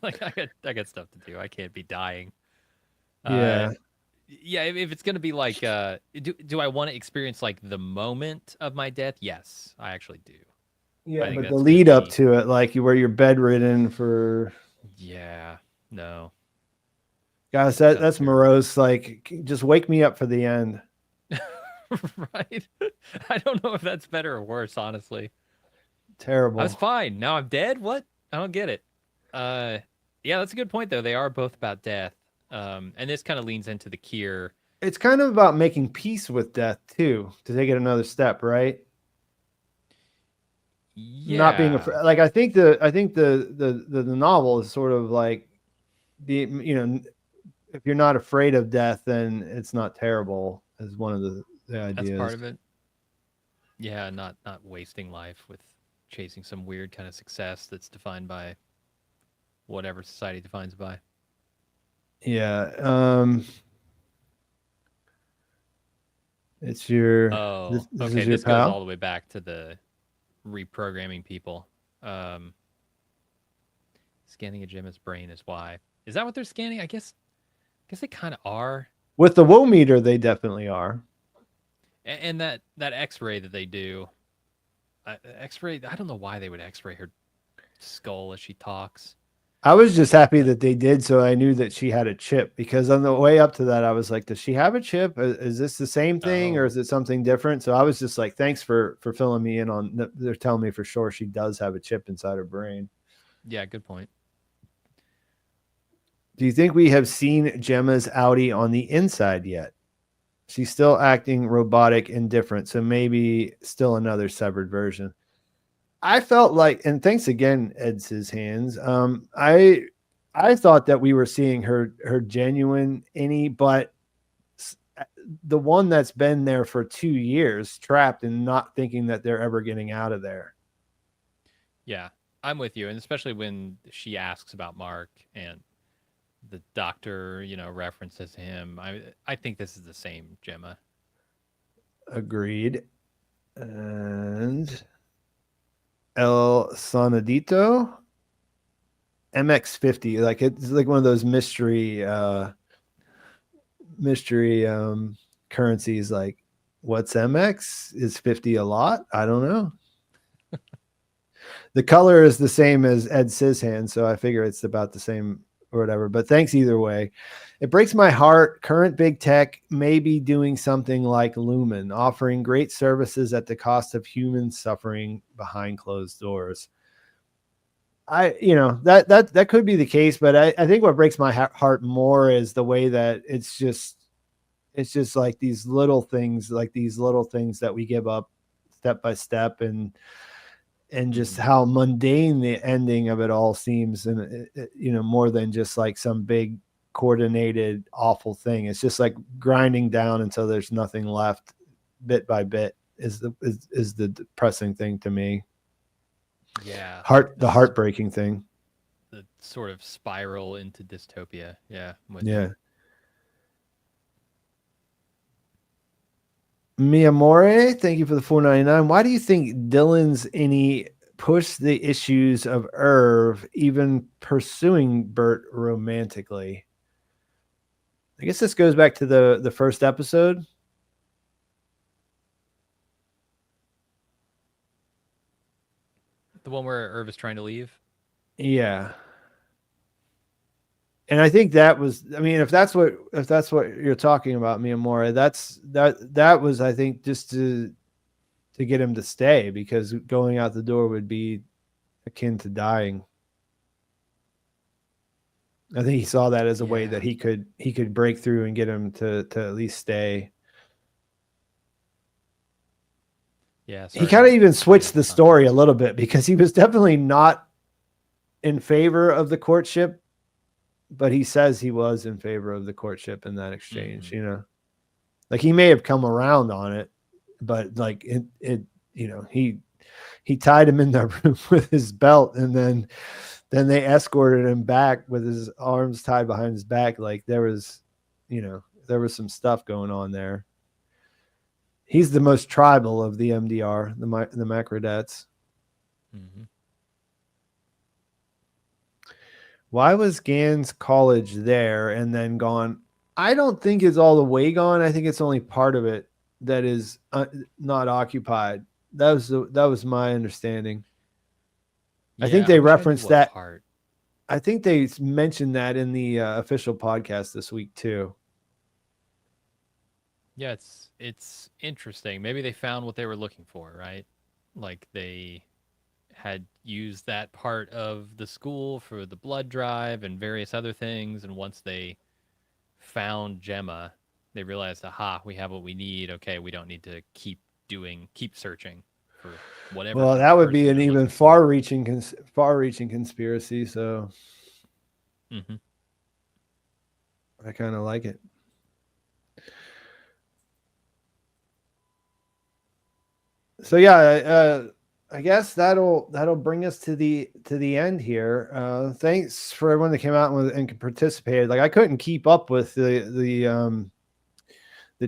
B: Like I got stuff to do. I can't be dying.
A: Yeah.
B: Yeah, if it's gonna be like, do I want to experience like the moment of my death? Yes, I actually do.
A: Yeah, but the lead up to it, like where you're bedridden for.
B: Yeah, no.
A: Guys, that's morose. Like, just wake me up for the end.
B: Right? I don't know if that's better or worse, honestly.
A: Terrible.
B: I was fine. Now I'm dead? What? I don't get it. Yeah, that's a good point, though. They are both about death. And this kind of leans into the Kier.
A: It's kind of about making peace with death, too, to take it another step, right?
B: Yeah.
A: Not being afraid. Like, I think the novel is sort of like if you're not afraid of death, then it's not terrible, is one of the ideas.
B: That's part of it. Yeah, not wasting life with chasing some weird kind of success that's defined by whatever society defines it by.
A: Yeah. It's your.
B: This
A: is your
B: this
A: pal?
B: goes all the way back to the reprogramming people. Scanning a Gemma's brain is why. Is that what they're scanning? I guess they kind of are.
A: With the woe meter, they definitely are.
B: And that X-ray that they do, X-ray. I don't know why they would X-ray her skull as she talks.
A: I was just happy that they did, so I knew that she had a chip, because on the way up to that, I was like, does she have a chip? Is this the same thing or is it something different? So I was just like, thanks for filling me in on. They're telling me for sure she does have a chip inside her brain.
B: Yeah, good point.
A: Do you think we have seen Gemma's outie on the inside yet? She's still acting robotic and different, so maybe still another severed version. I felt like, and thanks again, Ed's hands. I thought that we were seeing her genuine innie, but the one that's been there for 2 years, trapped and not thinking that they're ever getting out of there.
B: Yeah, I'm with you, and especially when she asks about Mark and the doctor, references him. I think this is the same Gemma.
A: Agreed. And El Sonadito MX50, like it's like one of those mystery currencies. Like, what's MX? Is 50 a lot? I don't know. The color is the same as Ed Scishan, so I figure it's about the same or whatever. But thanks either way. It breaks my heart. Current big tech may be doing something like Lumen, offering great services at the cost of human suffering behind closed doors. That could be the case, but I think what breaks my heart more is the way that it's just like these little things that we give up step by step, and just how mundane the ending of it all seems. And, more than just like some big coordinated awful thing. It's just like grinding down until there's nothing left, bit by bit, is the depressing thing to me.
B: Yeah.
A: The heartbreaking thing.
B: The sort of spiral into dystopia. Yeah.
A: Yeah. Miyamore, thank you for the $4.99. Why do you think Dylan's innie push the issues of Irv, even pursuing Bert romantically. I guess this goes back to the first episode.
B: The one where Irv is trying to leave?
A: Yeah. And I think that was, I mean, if that's what you're talking about, Miyamura, that was, I think, just to get him to stay, because going out the door would be akin to dying. I think he saw that as a way that he could break through and get him to at least stay.
B: Yeah,
A: he kind of even switched the story a little bit, because he was definitely not in favor of the courtship, but he says he was in favor of the courtship in that exchange.
B: Mm-hmm.
A: You know, like he may have come around on it, but like it you know, he tied him in the room with his belt, and then they escorted him back with his arms tied behind his back. Like there was some stuff going on there. He's the most tribal of the MDR, the Macrodettes.
B: Mm-hmm.
A: Why was Gans College there and then gone? I don't think it's all the way gone. I think it's only part of it that is not occupied. That was my understanding. Yeah, I think they referenced that
B: part.
A: I think they mentioned that in the official podcast this week too.
B: Yeah, it's interesting. Maybe they found what they were looking for, right? Like they had used that part of the school for the blood drive and various other things, and once they found Gemma, they realized, aha, we have what we need. Okay, we don't need to keep searching for whatever.
A: Well, that would be an even far-reaching conspiracy. So,
B: mm-hmm.
A: I kind of like it. So yeah, I guess that'll bring us to the end here. Thanks for everyone that came out and participated. Like I couldn't keep up with the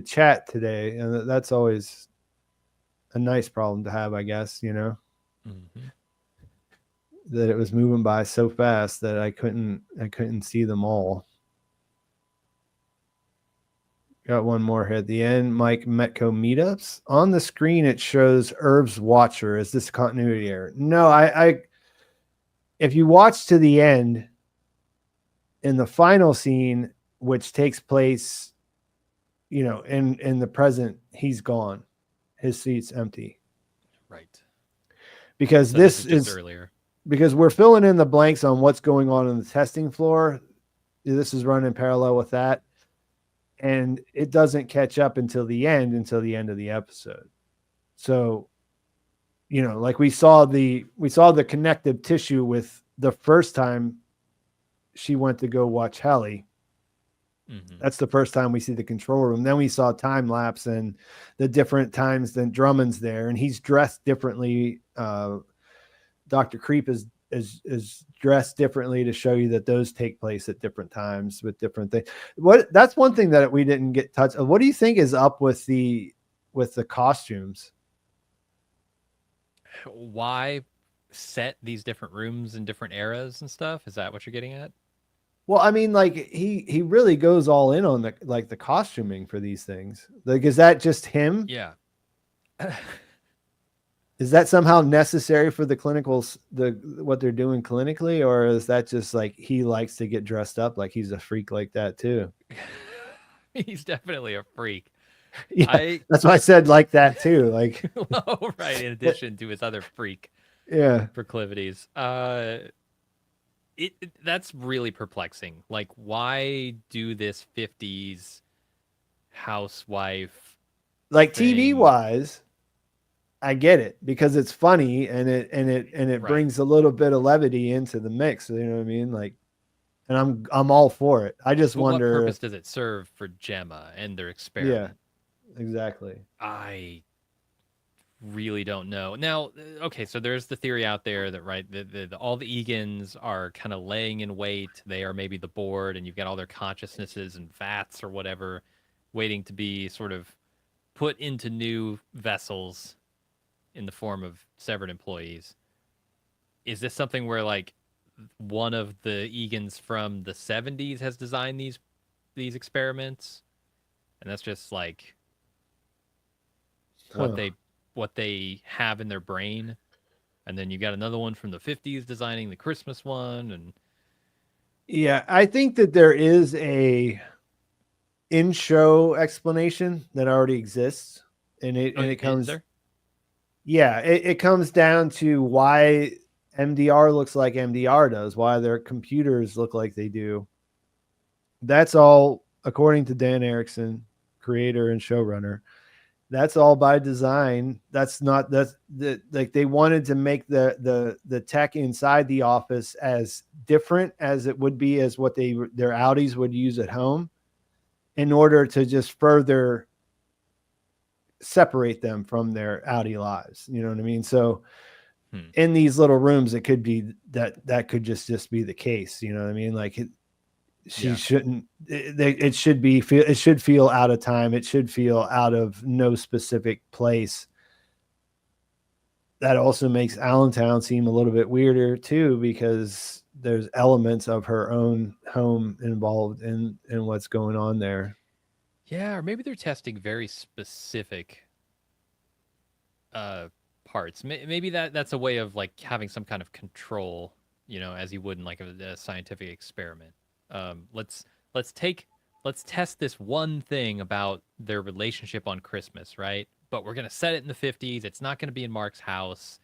A: chat today, and that's always a nice problem to have, I guess. You know,
B: mm-hmm.
A: that it was moving by so fast that I couldn't see them all. Got one more here at the end. Mike Metco meetups. On the screen, it shows Irv's Watcher. Is this continuity error? No, I if you watch to the end, in the final scene, which takes place, you know, in the present, he's gone. His seat's empty.
B: Right.
A: Because
B: so
A: this
B: is earlier.
A: Because we're filling in the blanks on what's going on in the testing floor. This is running parallel with that. And it doesn't catch up until the end of the episode. So, you know, like we saw the connective tissue with the first time she went to go watch Helly. Mm-hmm. That's the first time we see the control room. Then we saw time lapse and the different times that Drummond's there, and he's dressed differently. Dr. Creep is dressed differently to show you that those take place at different times with different things. That's one thing that we didn't get touched on. What do you think is up with the costumes?
B: Why set these different rooms in different eras and stuff? Is that what you're getting at?
A: Well, I mean, like he really goes all in on the costuming for these things. Like, is that just him?
B: Yeah.
A: Is that somehow necessary for the clinicals, what they're doing clinically, or is that just like he likes to get dressed up like he's a freak like that too?
B: He's definitely a freak.
A: Yeah, that's why I said like that too. Like,
B: oh, right. In addition to his other freak, proclivities. That's really perplexing. Like, why do this 50s housewife?
A: Like TV wise, I get it because it's funny and it brings a little bit of levity into the mix. You know what I mean? Like, and I'm all for it. I just wonder
B: what purpose does it serve for Gemma and their experiment?
A: Yeah, exactly.
B: I really don't know. Now, okay, so there's the theory out there that all the Egans are kind of laying in wait. They are maybe the board, and you've got all their consciousnesses and vats or whatever waiting to be sort of put into new vessels in the form of severed employees. is this something where like one of the Egans from the 70s has designed these experiments, and that's just like what they have in their brain, and then you got another one from the 50s designing the Christmas one, and
A: Yeah, I think that there is a in-show explanation that already exists, and it comes. Yeah, it comes down to why MDR looks like MDR does, why their computers look like they do. That's all according to Dan Erickson, creator and showrunner. That's all by design. That's like they wanted to make the tech inside the office as different as it would be as what their Audis would use at home, in order to just further separate them from their Audi lives. You know what I mean? So in these little rooms, it could be that could just be the case. You know what I mean? Like shouldn't, it should feel out of time. It should feel out of no specific place. That also makes Allentown seem a little bit weirder too, because there's elements of her own home involved in what's going on there.
B: Yeah, or maybe they're testing very specific parts. Maybe that's a way of like having some kind of control, as you would in like a scientific experiment. Let's test this one thing about their relationship on Christmas, right? But we're gonna set it in the 50s. It's not gonna be in Mark's house.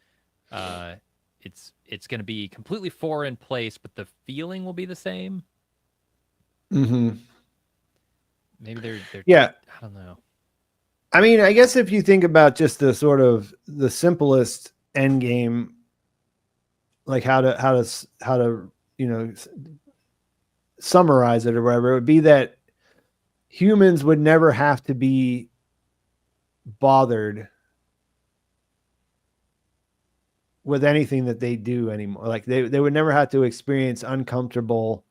B: It's gonna be completely foreign place, but the feeling will be the same.
A: Mm-hmm.
B: Maybe they're
A: yeah.
B: I don't know.
A: I mean, I guess if you think about just the sort of the simplest end game, like how to summarize it or whatever, it would be that humans would never have to be bothered with anything that they do anymore. Like they would never have to experience uncomfortable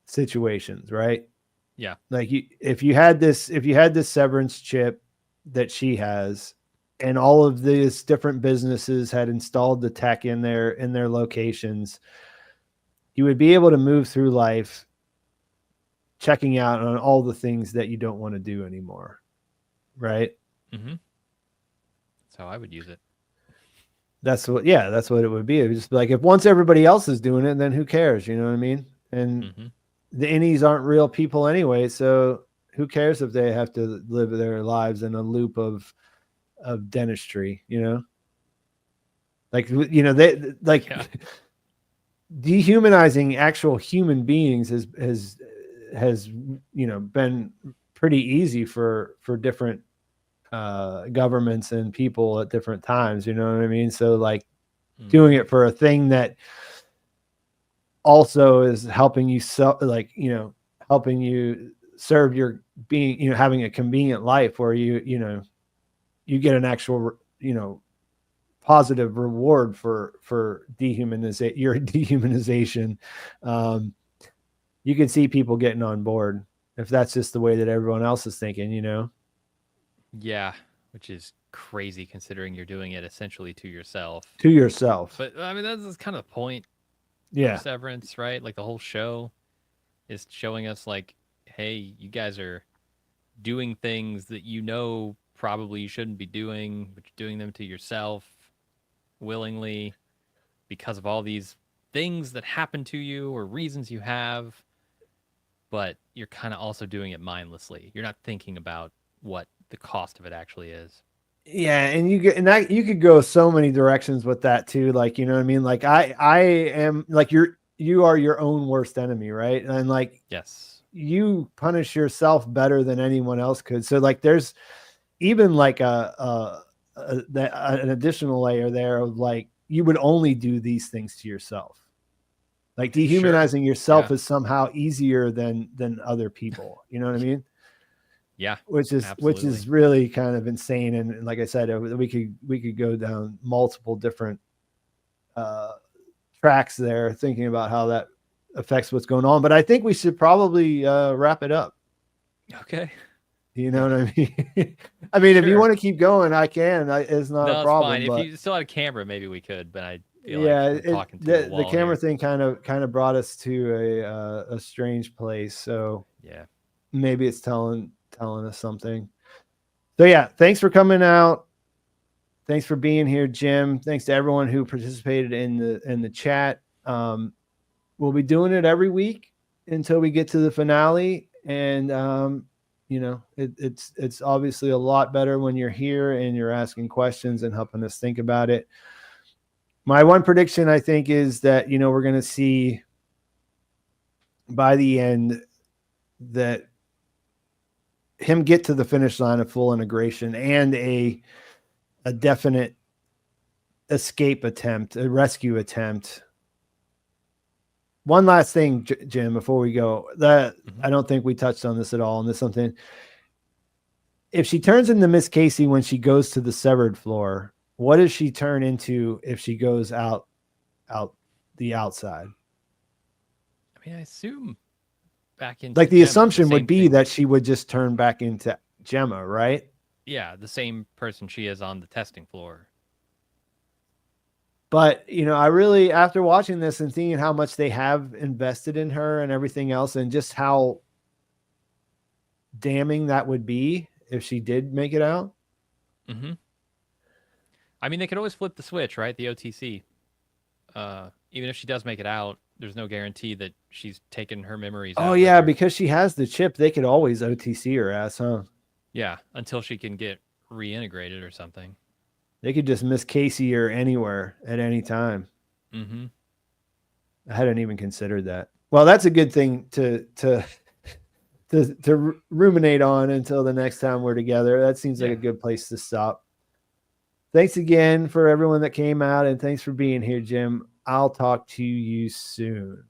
A: situations, right?
B: Yeah.
A: Like if you had this severance chip that she has, and all of these different businesses had installed the tech in their locations, you would be able to move through life checking out on all the things that you don't want to do anymore. Right?
B: Mm-hmm. That's how I would use it.
A: That's what it would be. It would just be like, if once everybody else is doing it, then who cares? You know what I mean? And the innies aren't real people anyway, so who cares if they have to live their lives in a loop of dentistry, Like, they like dehumanizing actual human beings has been pretty easy for different governments and people at different times, you know what I mean? So like doing it for a thing that also is helping you helping you serve your being, having a convenient life where you get an actual positive reward for your dehumanization. You can see people getting on board if that's just the way that everyone else is thinking,
B: Yeah, which is crazy considering you're doing it essentially to yourself.
A: But
B: I mean, that's kind of the point.
A: Yeah.
B: Of Severance, right? Like the whole show is showing us like, hey, you guys are doing things that probably you shouldn't be doing, but you're doing them to yourself willingly because of all these things that happen to you or reasons you have, but you're kind of also doing it mindlessly. You're not thinking about what the cost of it actually is.
A: Yeah, and you could go so many directions with that too. Like, you know what I mean? Like I am like you are your own worst enemy, right? And like,
B: yes,
A: you punish yourself better than anyone else could. So like, there's even like an additional layer there of like, you would only do these things to yourself. Like dehumanizing yourself is somehow easier than other people. You know what I mean?
B: Yeah,
A: which is really kind of insane. And like I said, we could go down multiple different tracks there, thinking about how that affects what's going on. But I think we should probably wrap it up.
B: Okay.
A: You know what I mean? I mean, if you want to keep going, I can. It's not a problem.
B: Fine. If you still had a camera, maybe we could. But feel
A: Yeah,
B: like we're talking to the wall
A: the camera
B: here.
A: thing kind of brought us to a strange place. So
B: Yeah.
A: maybe it's telling us something. So yeah, thanks for coming out. Thanks for being here, Jim. Thanks to everyone who participated in the chat. We'll be doing it every week until we get to the finale. And you know, it's obviously a lot better when you're here and you're asking questions and helping us think about it. My one prediction, I think, is that, you know, we're going to see by the end that him get to the finish line of full integration and a definite escape attempt, a rescue attempt. One last thing, Jim, before we go, that I don't think we touched on this at all. And this is something, if she turns into Miss Casey when she goes to the severed floor, what does she turn into if she goes out the outside?
B: I mean, I assume back into
A: like the
B: Gemma,
A: assumption would be
B: thing.
A: that she would just turn back into Gemma, right?
B: Yeah, the same person she is on the testing floor.
A: But, you know, I really, after watching this and seeing how much they have invested in her and everything else, and just how damning that would be if she did make it out.
B: Mm-hmm. I mean, they could always flip the switch, right? The OTC. Even if she does make it out, there's no guarantee that she's taken her memories out.
A: Oh, yeah, because she has the chip, they could always OTC her ass, huh?
B: Yeah, until she can get reintegrated or something.
A: They could just miss Casey her anywhere at any time.
B: Mm-hmm.
A: I hadn't even considered that. Well, that's a good thing to ruminate on until the next time we're together. That seems like a good place to stop. Thanks again for everyone that came out, and thanks for being here, Jim. I'll talk to you soon.